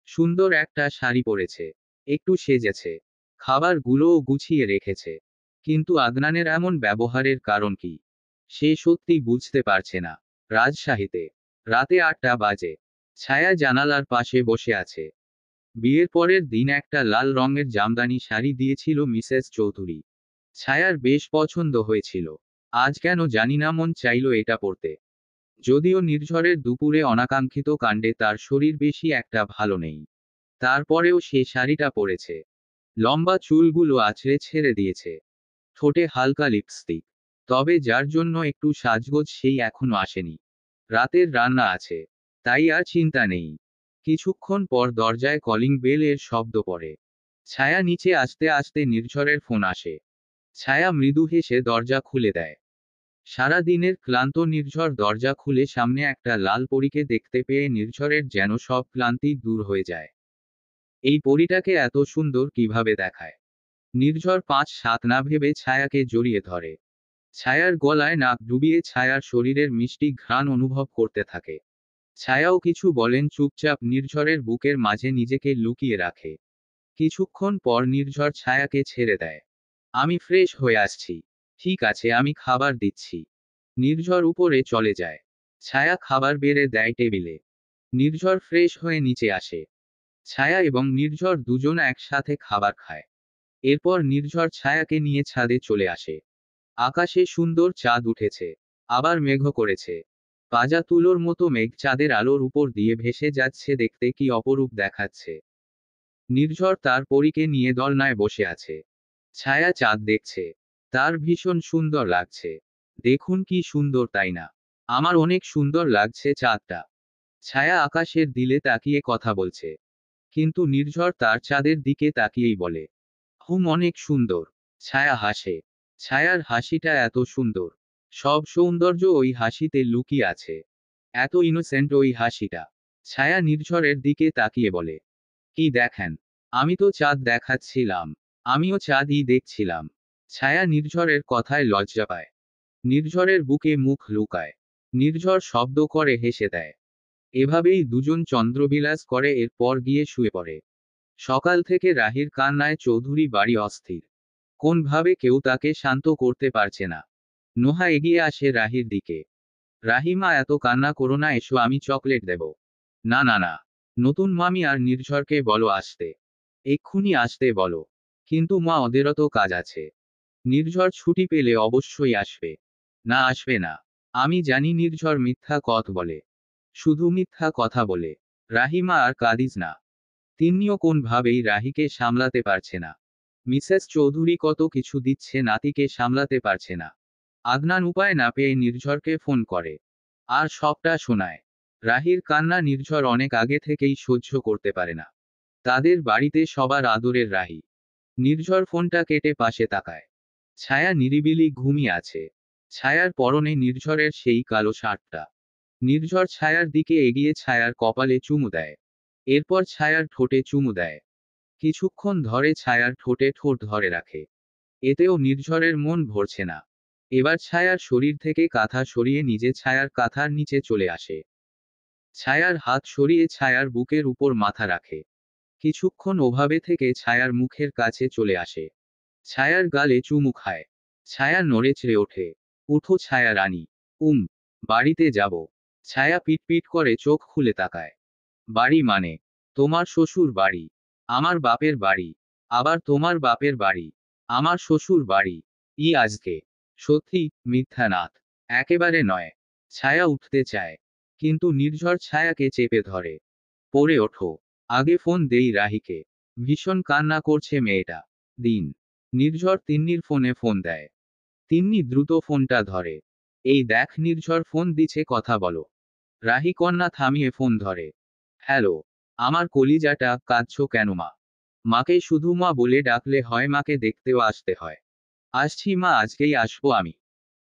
সুন্দর একটা শাড়ি পরেছে, একটু সেজেছে, খাবারগুলোও গুছিয়ে রেখেছে। কিন্তু আদনানের এমন ব্যবহারের কারণ কি? সে সত্যি বুঝতে পারছে না। রাজশাহীতে রাতে 8টা বাজে। ছায়া জানালার পাশে বসে আছে। বিয়ের পরের দিন একটা লাল রঙের জামদানি শাড়ি দিয়েছিল মিসেস চৌধুরী। ছায়ার বেশ পছন্দ হয়েছিল। আজ কেন জানি না মন চাইল এটা পরতে। যদিও নির্ঝরের দুপুরে অনাকাঙ্ক্ষিত কাণ্ডে তার শরীর বেশি একটা ভালো নেই, তারপরেও সে শাড়িটা পরেছে। লম্বা চুলগুলো আছড়ে ছেড়ে দিয়েছে। ঠোঁটে হালকা লিপস্টিক। তবে যার জন্য একটু সাজগোজ, সেই এখনো আসেনি। রাতের রান্না আছে, তাই আর চিন্তা নেই। কিছুক্ষণ পর দরজায় কলিং বেল এর শব্দ পড়ে। ছায়া নিচে আসতে আসতে নির্ঝরের ফোন আসে। ছায়া মৃদু হেসে দরজা খুলে দেয়। সারা দিনের ক্লান্ত নির্ঝর দরজা খুলে সামনে একটা লাল পরীকে দেখতে পেয়ে নির্ঝরের যেন সব ক্লান্তি দূর হয়ে যায়। এই পরীটাকে এত সুন্দর কিভাবে দেখায়? নির্ঝর 5-7 না ভেবে ছায়াকে জড়িয়ে ধরে। ছায়ার গলায় নাক ডুবিয়ে ছায়ার শরীরের মিষ্টি ঘ্রাণ অনুভব করতে থাকে। ছায়াও কিছু বলেন, চুপচাপ নির্ঝরের বুকের মাঝে নিজেকে লুকিয়ে রাখে। কিছুক্ষণ পর নির্ঝর ছায়াকে ছেড়ে দেয়। আমি ফ্রেশ হয়ে আসছি। ঠিক আছে, আমি খাবার দিচ্ছি। নির্ঝর উপরে চলে যায়। ছায়া খাবার বেড়ে দেয় টেবিলে। নির্ঝর ফ্রেশ হয়ে নিচে আসে। ছায়া এবং নির্ঝর দুজন একসাথে খাবার খায়। এরপর নির্ঝর ছায়াকে নিয়ে ছাদে চলে আসে। আকাশে সুন্দর চাঁদ উঠেছে, আবার মেঘও করেছে। পাজা তুলোর মতো মেঘ চাঁদের আলোর উপর দিয়ে ভেসে যাচ্ছে, দেখতে কি অপরূপ দেখাচ্ছে। নির্ঝর তার পরীকে নিয়ে দোলনায় বসে আছে। ছায়া চাঁদ দেখছে। তার ভীষণ সুন্দর লাগছে। দেখুন কি সুন্দর, তাই না? আমার অনেক সুন্দর লাগছে চাঁদটা। ছায়া আকাশের দিলে তাকিয়ে কথা বলছে। কিন্তু নির্ঝর তার চাঁদের দিকে তাকিয়েই বলে, অনেক সুন্দর। ছায়া হাসে। ছায়ার হাসিটা এত সুন্দর। সব সৌন্দর্য ওই হাসিতে লুকিয়ে আছে। এত ইনোসেন্ট ওই হাসিটা। ছায়া নির্ঝরের দিকে তাকিয়ে বলে, কি দেখেন? আমি তো চাঁদ দেখাচ্ছিলাম। আমিও চাঁদই দেখছিলাম। ছায়া নির্ঝরের কথায় লজ্জা পায়। নির্ঝরের বুকে মুখ লুকায়। নির্ঝর শব্দ করে হেসে দেয়। এভাবেই দুজন চন্দ্রবিলাস করে, এরপর গিয়ে শুয়ে পড়ে। সকাল থেকে রাহির কান্নায় চৌধুরী বাড়ি অস্থির। কোনভাবে কেউ তাকে শান্ত করতে পারছে না। নোহা এগিয়ে আসে রাহির দিকে। রাহিমা, এত কান্না করো না, এসো, আমি চকলেট দেব। না না না, নতুন মামি আর নির্ঝরকে বলো আসতে। এক্ষুনি আসতে বলো। কিন্তু মা, ওদেরও তো কাজ আছে। নির্ঝর ছুটি পেলে অবশ্যই আসবে। না, আসবে না। আমি জানি নির্ঝর মিথ্যা কথা বলে। শুধু মিথ্যা কথা বলে। রাহিমা, আর কাঁদিস না। তিনিও কোনভাবেই রাহিকে সামলাতে পারছে না। মিসেস চৌধুরী কত কিছু দিচ্ছে, নাতিকে সামলাতে পারছে না। আদনান উপায় না পেয়ে নির্ঝরকে ফোন করে। আর সবটা শোনায়। রাহির কান্না নির্ঝর অনেক আগে থেকেই সহ্য করতে পারে না। তাদের বাড়িতে সবার আদরের রাহি। নির্ঝর ফোনটা কেটে পাশে তাকায়। ছায়া নিরিবিলি ঘুমিয়ে আছে। ছায়ার পরনে নির্ঝরের সেই কালো শার্টটা। নির্ঝর ছায়ার দিকে এগিয়ে ছায়ার কপালে চুমু দেয়। এরপর ছায়ার ঠোঁটে চুমু দেয়। কিছুক্ষণ ধরে ছায়ার ঠোঁটে ঠোঁট ধরে রাখে। এতেও নির্ঝরের মন ভরছে না। এবার ছায়ার শরীর থেকে কাঁথা সরিয়ে নিজে ছায়ার কাঁথার নিচে চলে আসে। ছায়ার হাত সরিয়ে ছায়ার বুকের উপর মাথা রাখে। কিছুক্ষণ ওভাবে থেকে ছায়ার মুখের কাছে চলে আসে। ছায়ার গালে চুমু খায়। ছায়া নড়ে চেড়ে ওঠে। উঠো ছায়া রানী। বাড়িতে যাব। ছায়া পিটপিট করে চোখ খুলে তাকায়। বাড়ি মানে? তোমার শ্বশুর বাড়ি। আমার বাপের বাড়ি। আবার তোমার বাপের বাড়ি। আমার শ্বশুর বাড়ি। আজকে? সত্যি? মিথ্যা নাথ। একেবারে নয়। ছায়া উঠতে চায়। কিন্তু নির্ঝর ছায়াকে চেপে ধরে। পড়ে ওঠো। আগে ফোন দেই রাহিকে। ভীষণ কান্না করছে মেয়েটা। দিন। নির্ঝর তিন্নির ফোনে ফোন দেয়। তিন্নি দ্রুত ফোনটা ধরে। এই দেখ, নির্ঝর ফোন দিছে, কথা বলো। রাহি কন্যা থামিয়ে ফোন ধরে। হ্যালো। আমার কলিজাটা, কাঁদছো কেন মা? মাকে শুধু মা বলে ডাকলে হয়? মাকে দেখতেও আসতে হয়। আসছি মা, আজকেই আসবো আমি।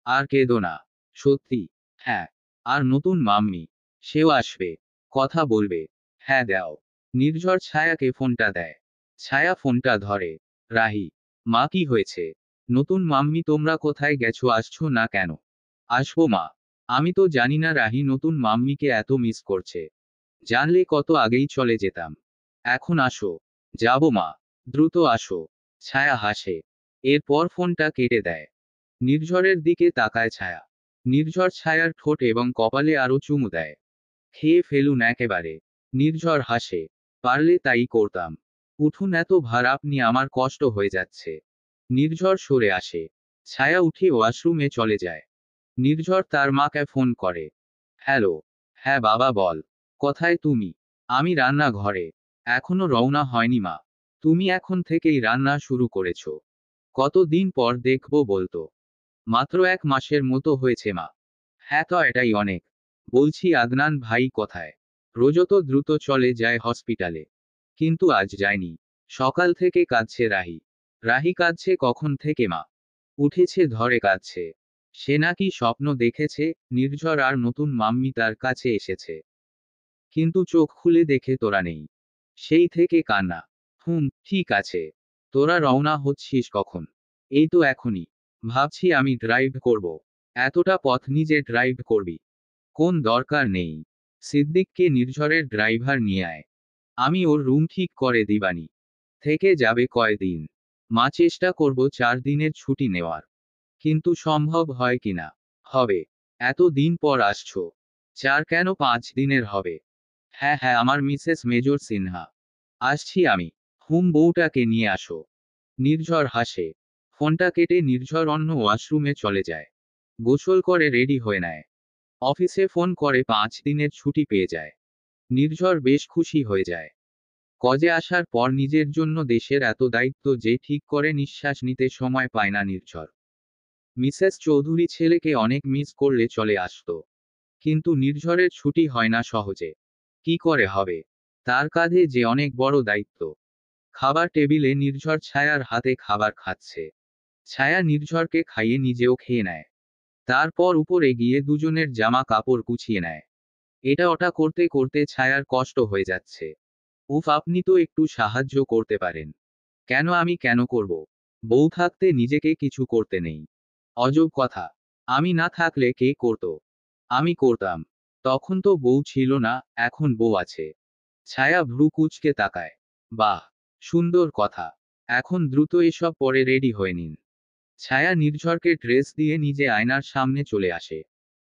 আর কেঁদো না। সত্যি? হ্যাঁ। আর নতুন মাম্মি? সেও আসবে। কথা বলবে। হ্যাঁ, দাও। নির্ঝর ছায়াকে ফোনটা দেয়। ছায়া ফোনটা ধরে। রাহি। মা, কি হয়েছে? নতুন মাম্মি, তোমরা কোথায় গেছো, আসছো না কেন? আসবো মা। আমি তো জানি না রাহি নতুন মাম্মিকে এত মিস করছে। জানলে কত আগেই চলে যেতাম। এখন আসো। যাবো মা। দ্রুত আসো। ছায়া হাসে। এরপর ফোনটা কেটে দেয়। নির্ঝরের দিকে তাকায় ছায়া। নির্ঝর ছায়ার ঠোঁট এবং কপালে আরো চুমু দেয়। খেয়ে ফেলুন একেবারে। নির্ঝর হাসে। পারলে তাই করতাম। উঠুন, এত ভার আপনি, আমার কষ্ট হয়ে যাচ্ছে। নির্ঝর সরে আসে। ছায়া উঠে ওয়াশরুমে চলে যায়। নির্ঝর তার মাকে ফোন করে। হ্যালো। হ্যাঁ বাবা, বল। কোথায় তুমি? আমি রান্নাঘরে। এখনো রওনা হয়নি মা। তুমি এখন থেকেই রান্না শুরু করেছো? কতদিন পর দেখবো বলতো? মাত্র 1 মাসের মতো হয়েছে মা। হ্যাঁ, তো এটাই অনেক। বলছি, আদনান ভাই কোথায়? রোজও তো দ্রুত চলে যায় হসপিটালে। কিন্তু আজ যায়নি। সকাল থেকে কাঁদছে রাহি। রাহি কাঁদছে কখন থেকে মা? উঠেছে ধরে কাঁদছে। সে নাকি স্বপ্ন দেখেছে, নির্ঝর আর নতুন মাম্মি তার কাছে এসেছে। কিন্তু চোখ খুলে দেখে তোরা নেই। সেই থেকে কান্না। ঠিক আছে। তোরা রওনা হচ্ছিস কখন? এই তো এখনই। ভাবছি আমি ড্রাইভ করব। এতটা পথ নিজে ড্রাইভ করবি? কোন দরকার নেই। সিদ্দিককে নির্ঝরের ড্রাইভার নিয়ে আয়। আমি ওর রুম ঠিক করে দিবানি। থেকে যাবে কয়দিন? মা, চেষ্টা করব 4 দিনের ছুটি নেওয়ার। কিন্তু সম্ভব হয় কিনা? হবে। এত দিন পর আসছো। 4 কেন, 5 দিনের হবে। হ্যাঁ হ্যাঁ, আমার মিসেস মেজর সিনহা। আসছি আমি। বউটাকে নিয়ে আসো। নির্ঝর হাসে। ফোনটা কেটে নির্ঝর অন্য ওয়াশরুমে চলে যায়। গোসল করে রেডি হয়ে নেয়। অফিসে ফোন করে 5 দিনের ছুটি পেয়ে যায়। নির্ঝর বেশ খুশি হয়ে যায়। কজে আসার পর নিজের জন্য দেশের এত দায়িত্ব যে ঠিক করে নিঃশ্বাস নিতে সময় পায় না নির্ঝর। মিসেস চৌধুরী ছেলেকে অনেক মিস করলে চলে আসতো। কিন্তু নির্ঝরের ছুটি হয় না সহজে। কি করে হবে? তার কাঁধে যে অনেক বড় দায়িত্ব। খাবার টেবিলে নির্ঝর ছায়ার হাতে খাবার খাচ্ছে। ছায়া নির্ঝরকে খাইয়ে নিজেও খেয়ে নেয়। তারপর উপরে গিয়ে দুজনের জামা কাপড় গুছিয়ে নেয়। এটা ওটা করতে করতে ছায়ার কষ্ট হয়ে যাচ্ছে। উফ, আপনি তো একটু সাহায্য করতে পারেন। কেন আমি কেন করব? বউ থাকতে নিজেকে কিছু করতে নেই। অজব কথা। আমি না থাকলে কে করত? আমি করতাম। তখন তো বউ ছিল না, এখন বউ আছে। ছায়া ভ্রু কুঁচকে তাকায়। বাহ, সুন্দর কথা। এখন দ্রুত এসব পরে রেডি হয়ে নিন। ছায়া নির্ঝরকে ড্রেস দিয়ে নিজে আয়নার সামনে চলে আসে।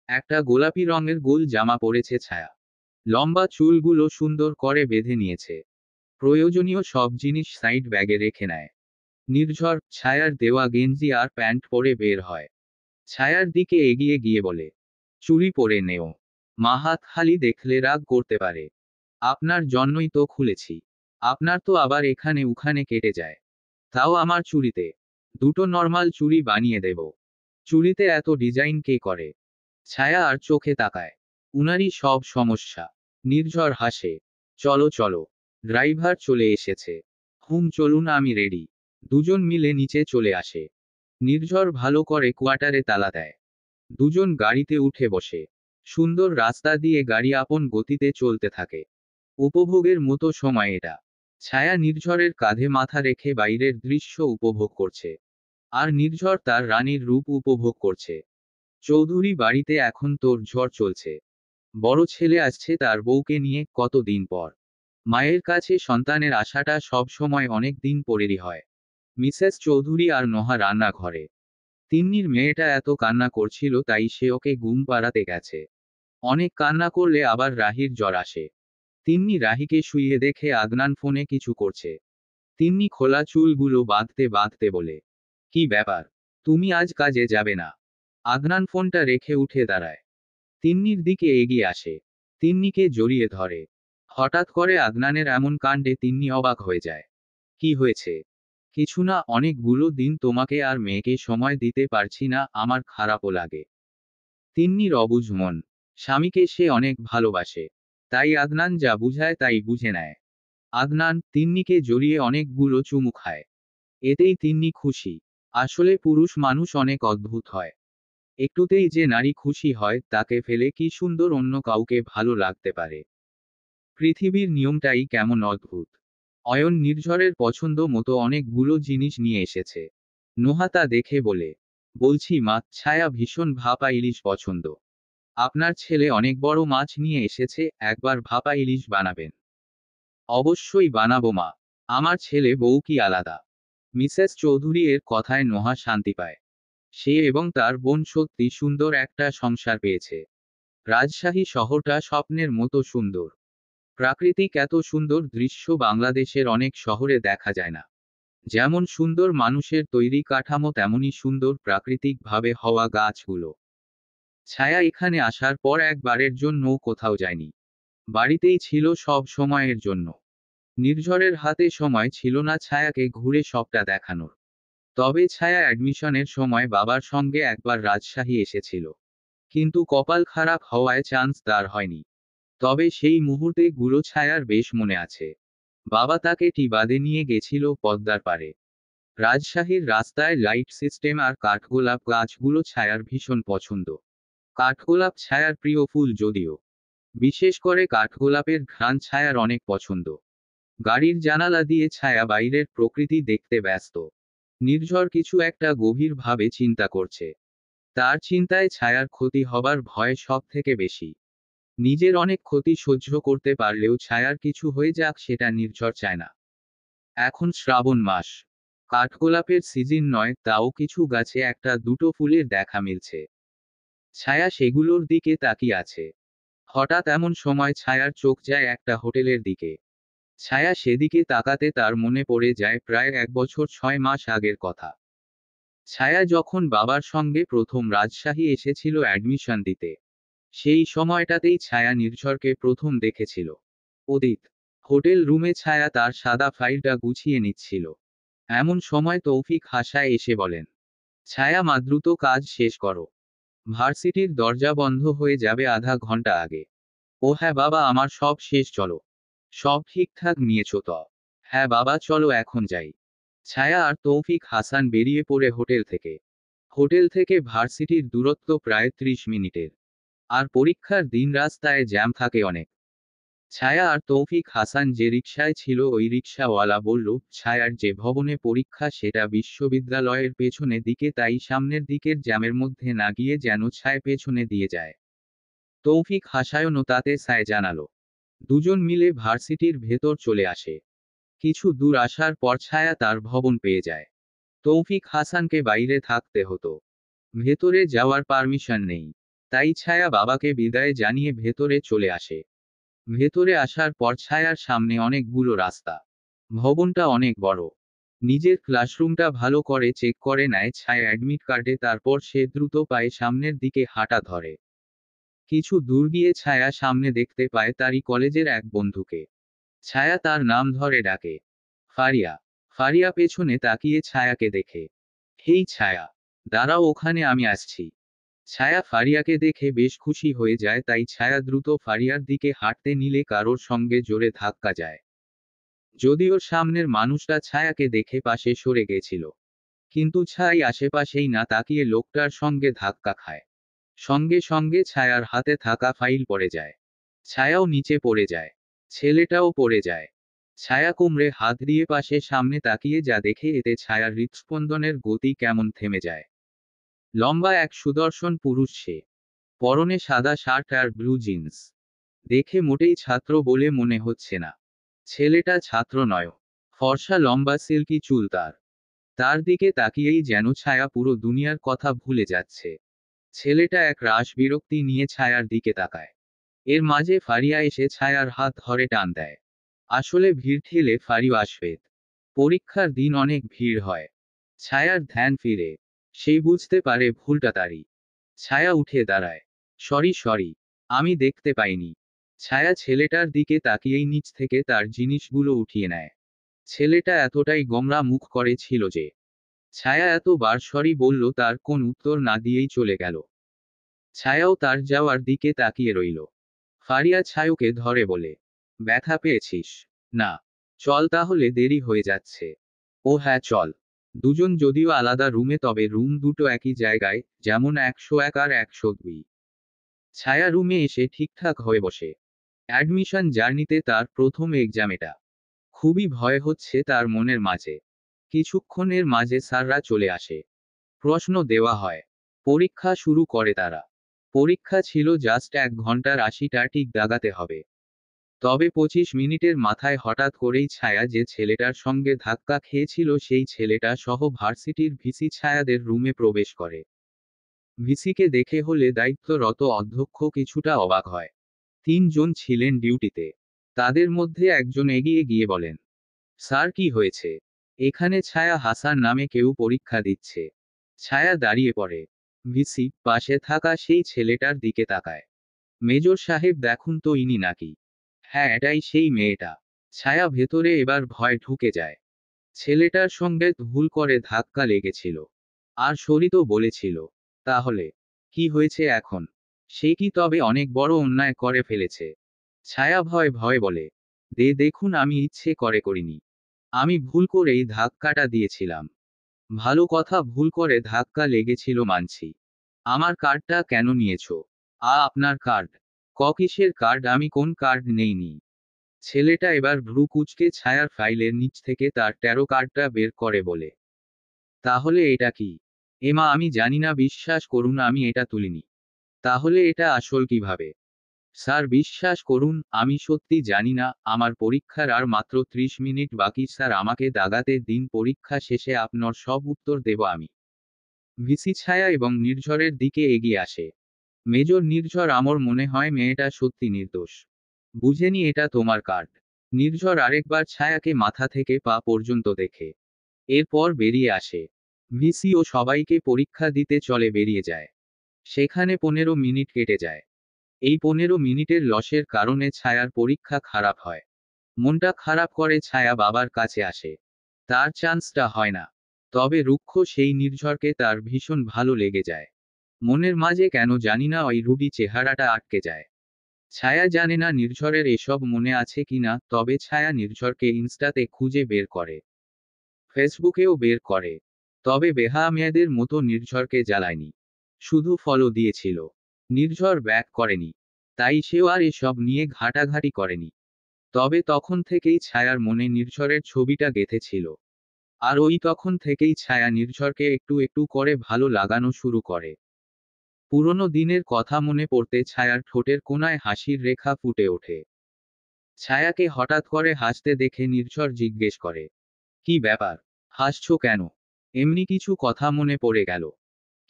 একটা গোলাপি রঙের গোল জামা পরেছে ছায়া। লম্বা চুলগুলো সুন্দর করে বেঁধে নিয়েছে। প্রয়োজনীয় সব জিনিস সাইড ব্যাগে রেখে নেয়। নির্ঝর ছায়ার দেওয়া গেঞ্জি আর প্যান্ট পরে বের হয়। ছায়ার দিকে এগিয়ে গিয়ে বলে, চুড়ি পরে নেও। মা হাত খালি দেখলে রাগ করতে পারে। আপনার জন্যই তো খুলেছি। আপনার তো আবার এখানে উখানে কেটে যায়। তাও আমার চুড়িতে। দুটো নর্মাল চুড়ি বানিয়ে দেব। চুড়িতে এত ডিজাইন কে করে? ছায়া আর চোখে তাকায়। উনারই সব সমস্যা। নির্ঝর হাসে। চলো চলো। ড্রাইভার চলে এসেছে। চলুন, আমি রেডি। দুজন মিলে নিচে চলে আসে। নির্ঝর ভালো করে কোয়ার্টারে তালা দেয়। দুজন গাড়িতে উঠে বসে। সুন্দর রাস্তা দিয়ে গাড়ি আপন গতিতে চলতে থাকে। উপভোগের মতো সময় এটা। ছায়া নির্ঝরের কাঁধে মাথা রেখে বাইরের দৃশ্য উপভোগ করছে। আর নির্ঝর তার রানীর রূপ উপভোগ করছে। চৌধুরী বাড়িতে এখন তোর ঝড় চলছে। বড় ছেলে আসছে তার বউকে নিয়ে কতদিন পর। মায়ের কাছে সন্তানের আশাটা সব সময় অনেক দিন পরেরই হয়। মিসেস চৌধুরী আর নোহা রান্নাঘরে। তিন্নির মেয়েটা এত কান্না করছিল তাই সে ওকে ঘুম পাড়াতে গেছে। অনেক কান্না করলে আবার রাহির জ্বর আসে। তিন্নি রাহিকে শুইয়ে দেখে আদনান ফোনে কিছু করছে। তিন্নি খোলা চুলগুলো বাঁধতে বাঁধতে বলে, কি ব্যাপার? তুমি আজ কাজে যাবে না? আদনান ফোনটা রেখে উঠে দাঁড়ায়। তিন্নির দিকে এগিয়ে আসে। তিন্নিকে জড়িয়ে ধরে। হঠাৎ করে আদনানের এমন কাণ্ডে তিন্নি অবাক হয়ে যায়। কি হয়েছে? কিছু না, অনেকগুলো দিন তোমাকে আর মেয়েকে সময় দিতে পারছি না, আমার খারাপও লাগে। তিন্নির অবুঝ মন। স্বামীকে সে অনেক ভালোবাসে। তাই আদনান যা বুঝায় তাই বুঝে নেয়। আদনান তিন্নিকে জড়িয়ে অনেকগুলো চুমু খায়। এতেই তিন্নি খুশি। আসলে পুরুষ মানুষ অনেক অদ্ভুত হয়। একটুতেই যে নারী খুশি হয় তাকে ফেলে কি সুন্দর অন্য কাউকে ভালো লাগতে পারে। পৃথিবীর নিয়মটাই কেমন অদ্ভুত। অয়ন নির্ঝরের পছন্দ মতো অনেকগুলো জিনিস নিয়ে এসেছে। নোহা তা দেখে বলে, বলছি মা, ছায়া ভীষণ ভাপা ইলিশ পছন্দ। আপনার ছেলে অনেক বড় মাছ নিয়ে এসেছে, একবার ভাপা ইলিশ বানাবেন। অবশ্যই বানাবো মা। আমার ছেলে বউ কি আলাদা। মিসেস চৌধুরী এর কথায় নোহা শান্তি পায়। সে এবং তার বোন সত্যি সুন্দর একটা সংসার পেয়েছে। রাজশাহী শহরটা স্বপ্নের মতো সুন্দর। প্রাকৃতিক এত সুন্দর দৃশ্য বাংলাদেশের অনেক শহরে দেখা যায় না। যেমন সুন্দর মানুষের তৈরি কাঠামো তেমনই সুন্দর প্রাকৃতিকভাবে হওয়া গাছগুলো। ছায়া এখানে আসার পর একবারের জন্যও কোথাও যায়নি। বাড়িতেই ছিল সব সময়ের জন্য। নির্ঝরের হাতে সময় ছিল না ছায়াকে ঘুরে সবটা দেখানোর। তবে ছায়া অ্যাডমিশনের সময় বাবার সঙ্গে একবার রাজশাহী এসেছিল। কিন্তু কপাল খারাপ হওয়ায় চান্স তার হয়নি। তবে সেই মুহূর্তে গুলো ছায়ার বেশ মনে আছে। বাবা তাকে টিবাদে নিয়ে গেছিল পদ্মার পারে। রাজশাহীর রাস্তায় লাইট সিস্টেম আর কাঠগোলাপ গাছগুলো ছায়ার ভীষণ পছন্দ। কাঠগোলাপ ছায়ার প্রিয় ফুল যদিও। বিশেষ করে কাঠগোলাপের ঘ্রাণ ছায়ার অনেক পছন্দ। গাড়ির জানালা দিয়ে ছায়া বাইরের প্রকৃতি দেখতে ব্যস্ত। নির্ঝর কিছু একটা গভীরভাবে চিন্তা করছে। তার চিন্তায় ছায়ার ক্ষতি হবার ভয় সব থেকে বেশি। নিজের অনেক ক্ষতি সহ্য করতে পারলেও ছায়ার কিছু হয়ে যাক সেটা নির্ঝর চায় না। এখন শ্রাবণ মাস। কাঠগোলাপের সিজন নয়, তাও কিছু গাছে একটা দুটো ফুলের দেখা মিলছে। ছায়া সেগুলোর দিকে তাকিয়ে আছে। হঠাৎ এমন সময় ছায়ার চোখ যায় একটা হোটেলের দিকে। ছায়া সেদিকে তাকাতে তার মনে পড়ে যায় প্রায় 1 বছর 6 মাস আগের কথা। ছায়া যখন বাবার সঙ্গে প্রথম রাজশাহী এসেছিল অ্যাডমিশন দিতে। সেই সময়টাতেই ছায়া নির্ঝরকে প্রথম দেখেছিল। অতীত। হোটেল রুমে ছায়া তার সাদা ফাইলটা গুছিয়ে নিচ্ছিল। এমন সময় তৌফিক হাসায় এসে বলেন, ছায়া মা, দ্রুত কাজ শেষ করো। ভার্সিটির দরজা বন্ধ হয়ে যাবে আধা ঘন্টা আগে। ও হ্যাঁ বাবা, আমার সব শেষ, চলো। সব ঠিকঠাক নিয়েছো তো? হ্যাঁ বাবা, চলো এখন যাই। ছায়া আর তৌফিক হাসান বেরিয়ে পড়ে হোটেল থেকে। হোটেল থেকে ভার্সিটির দূরত্ব প্রায় 30 মিনিটের। আর পরীক্ষার দিন রাস্তায় জ্যাম থাকে অনেক। ছায়া আর তৌফিক হাসান যে রিকশায় ছিল ওই রিকশাওয়ালা বলল, ছায়ার যে ভবনে পরীক্ষা সেটা বিশ্ববিদ্যালয়ের পেছনে দিকে, তাই সামনের দিকের জ্যামের মধ্যে না গিয়ে যেন ছায় পেছনে দিয়ে যায়। তৌফিক হাসায়নও তাতে সায় জানালো। দুজন মিলে ভার্সিটির ভেতর চলে আসে। কিছু দূর আসার পর ছায়া তার ভবন পেয়ে যায়। তৌফিক হাসানকে বাইরে থাকতে হতো, ভেতরে যাওয়ার পারমিশন নেই। তাই ছায়া বাবাকে বিদায় জানিয়ে ভেতরে চলে আসে। ভেতরে আসার পর ছায়ার সামনে অনেকগুলো রাস্তা। ভবনটা অনেক বড়। নিজের ক্লাসরুমটা ভালো করে চেক করে নেয় ছায়া অ্যাডমিট কার্ডে, তারপর সে দ্রুত পায়ে সামনের দিকে হাঁটা ধরে। কিছু দূর গিয়ে ছায়া সামনে দেখতে পায় তারই কলেজের এক বন্ধুকে। ছায়া তার নাম ধরে ডাকে, ফারিয়া। ফারিয়া পেছনে তাকিয়ে ছায়াকে দেখে, হেই ছায়া, দাঁড়াও ওখানে, আমি আসছি। ছায়া ফারিয়াকে দেখে বেশ খুশি হয়ে যায়, তাই ছায়া দ্রুত ফারিয়ার দিকে হাঁটতে নিলে কারোর সঙ্গে জোরে ধাক্কা যায়। যদিও সামনের মানুষটা ছায়াকে দেখে পাশে সরে গেছিল, কিন্তু ছাই আশেপাশেই না তাকিয়ে লোকটার সঙ্গে ধাক্কা খায়। সঙ্গে সঙ্গে ছায়ার হাতে থাকা ফাইল পড়ে যায়। ছায়াও নিচে পড়ে যায়। ছেলেটাও পড়ে যায়। ছায়া কুমড়ে হাত দিয়ে পাশে সামনে তাকিয়ে যা দেখে, এতে ছায়ার হৃৎস্পন্দনের গতি কেমন থেমে যায়। লম্বা এক সুদর্শন পুরুষ সে। পরনে সাদা শার্ট আর ব্লু জিন্স। দেখে মোটেই ছাত্র বলে মনে হচ্ছে না। ছেলেটা ছাত্র নয়। ফর্সা লম্বা সিল্কি চুল তার। তার দিকে তাকিয়েই যেন ছায়া পুরো দুনিয়ার কথা ভুলে যাচ্ছে। ছেলেটা এক রাশ বিরক্তি নিয়ে ছায়ার দিকে তাকায়। এর মাঝে ফারিয়া এসে ছায়ার হাত ধরে টান দেয়। আসলে ভিড় ঠেলে ফারিও আসবে। পরীক্ষার দিন অনেক ভিড় হয়। ছায়ার ধ্যান ফিরে। সেই বুঝতে পারে ভুলটা তারই। ছায়া উঠে দাঁড়ায়। সরি সরি, আমি দেখতে পাইনি। ছায়া ছেলেটার দিকে তাকিয়েই নিচ থেকে তার জিনিসগুলো উঠিয়ে নেয়। ছেলেটা এতটাই গোমরা মুখ করে ছিল যে ছায়া এতবার সরি বলল, তার কোন উত্তর না দিয়েই চলে গেল। ছায়াও তার যাওয়ার দিকে তাকিয়ে রইল। ফারিয়া ছায়াকে ধরে বলে, ব্যথা পেয়েছিস? না। চল তাহলে, দেরি হয়ে যাচ্ছে। ও হ্যাঁ চল। দুজন যদিও আলাদা রুমে, তবে রুম দুটো একই জায়গায়, যেমন 101 আর 102। ছায়া রুমে এসে ঠিকঠাক হয়ে বসে। অ্যাডমিশন জার্নিতে তার প্রথম এক্সাম এটা। খুবই ভয় হচ্ছে তার মনের মাঝে। কিছুক্ষণের মাঝে স্যাররা চলে আসে। প্রশ্ন দেওয়া হয়। পরীক্ষা শুরু করে তারা। পরীক্ষা ছিল জাস্ট 1 ঘন্টার, 80টা টিক দাগাতে হবে। তবে 25 মিনিটের মাথায় হঠাৎ করেই ছায়া যে ছেলেটার সঙ্গে ধাক্কা খেয়েছিল সেই ছেলেটা সহ ভার্সিটির ভিসি ছায়াদের রুমে প্রবেশ করে। ভিসিকে দেখে হলে দায়িত্বরত অধ্যক্ষ কিছুটা অবাক হয়। 3 জন ছিলেন ডিউটিতে। তাদের মধ্যে একজন এগিয়ে গিয়ে বলেন, স্যার কি হয়েছে? এখানে ছায়া হাসান নামে কেউ পরীক্ষা দিচ্ছে। ছায়া দাঁড়িয়ে পড়ে। ভিসি পাশে থাকা সেই ছেলেটার দিকে তাকায়। মেজর সাহেব দেখুন তো, ইনি নাকি? হ্যাঁ, এটাই সেই মেয়েটা। ছায়া ভেতরে এবার ভয় ঢুকে যায়। ছেলেটার সঙ্গে ভুল করে ধাক্কা লেগেছিল। আর সরি তো বলেছিল। তাহলে কি হয়েছে এখন? সে কি তবে অনেক বড় অন্যায় করে ফেলেছে? ছায়া ভয় ভয় বলে, দেখুন, আমি ইচ্ছে করে করিনি। আমি ভুল করেই ধাক্কাটা দিয়েছিলাম। ভালো কথা, ভুল করে ধাক্কা লেগেছিল মানছি। আমার কার্ডটা কেন নিয়েছো? আপনার কার্ড? কিসের কার্ড? আমি কোন কার্ড নেইনি। ছেলেটা এবার ভ্রু কুঁচকে ছায়ার ফাইলের নিচ থেকে তার 13 কার্ডটা বের করে বলে, তাহলে এটা কি? এমা আমি জানি না, বিশ্বাস করুন আমি এটা তুলিনি। তাহলে এটা আসল কিভাবে? স্যার বিশ্বাস করুন, আমি সত্যি জানি না। আমার পরীক্ষার আর মাত্র 30 মিনিট বাকি স্যার, আমাকে দাগাতে দিন, পরীক্ষা শেষে আপনার সব উত্তর দেব আমি। ভিসি ছায়া এবং নির্ঝরের দিকে এগিয়ে আসে। মেজর নির্ঝর, আমার মনে হয় মেয়েটা সত্যি নির্দোষ। বুঝেনি এটা তোমার কার্ড। নির্ঝর আরেকবার ছায়াকে মাথা থেকে পা পর্যন্ত দেখে এরপর বেরিয়ে আসে। ভিসি ও সবাইকে পরীক্ষা দিতে চলে বেরিয়ে যায়। সেখানে 15 মিনিট কেটে যায়। এই 15 মিনিটের লসের কারণে ছায়ার পরীক্ষা খারাপ হয়। মনটা খারাপ করে ছায়া বাবার কাছে আসে। তার চান্সটা হয় না। তবে রুক্ষ সেই নির্ঝরকে তার ভীষণ ভালো লেগে যায়। মনের মাঝে কেন জানি না ওই রুবি চেহারাটা আটকে যায়। ছায়া জানে না নির্ঝরের এসব মনে আছে কিনা, তবে ছায়া নির্ঝরকে ইনস্টাতে খুঁজে বের করে। ফেসবুকেও বের করে। তবে বেহা মেয়েদের মতো নির্ঝরকে জ্বালায়নি। শুধু ফলো দিয়েছিল। নির্ঝর ব্যাক করেনি, তাই সেও আর এসব নিয়ে ঘাটাঘাটি করেনি। তবে তখন থেকেই ছায়ার মনে নির্ঝরের ছবিটা গেঁথে ছিল। আর ওই তখন থেকেই ছায়া নির্ঝরকে একটু একটু করে ভালো লাগানো শুরু করে। পুরনো দিনের কথা মনে পড়তে ছায়ার ঠোঁটের কোণায় হাসির রেখা ফুটে ওঠে। ছায়াকে হঠাৎ করে হাসতে দেখে নির্ঝর জিজ্ঞেস করে, কি ব্যাপার, হাসছো কেন? এমনি কিছু কথা মনে পড়ে গেল?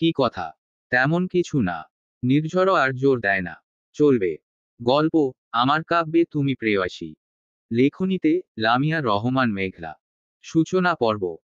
কি কথা? তেমন কিছু না। নির্ঝরও আর জোর দেয় না। চলবে। গল্প, আমার কাব্যে তুমি প্রেয়সী। লেখনীতে, লামিয়া রহমান মেঘলা। সূচনা পর্ব।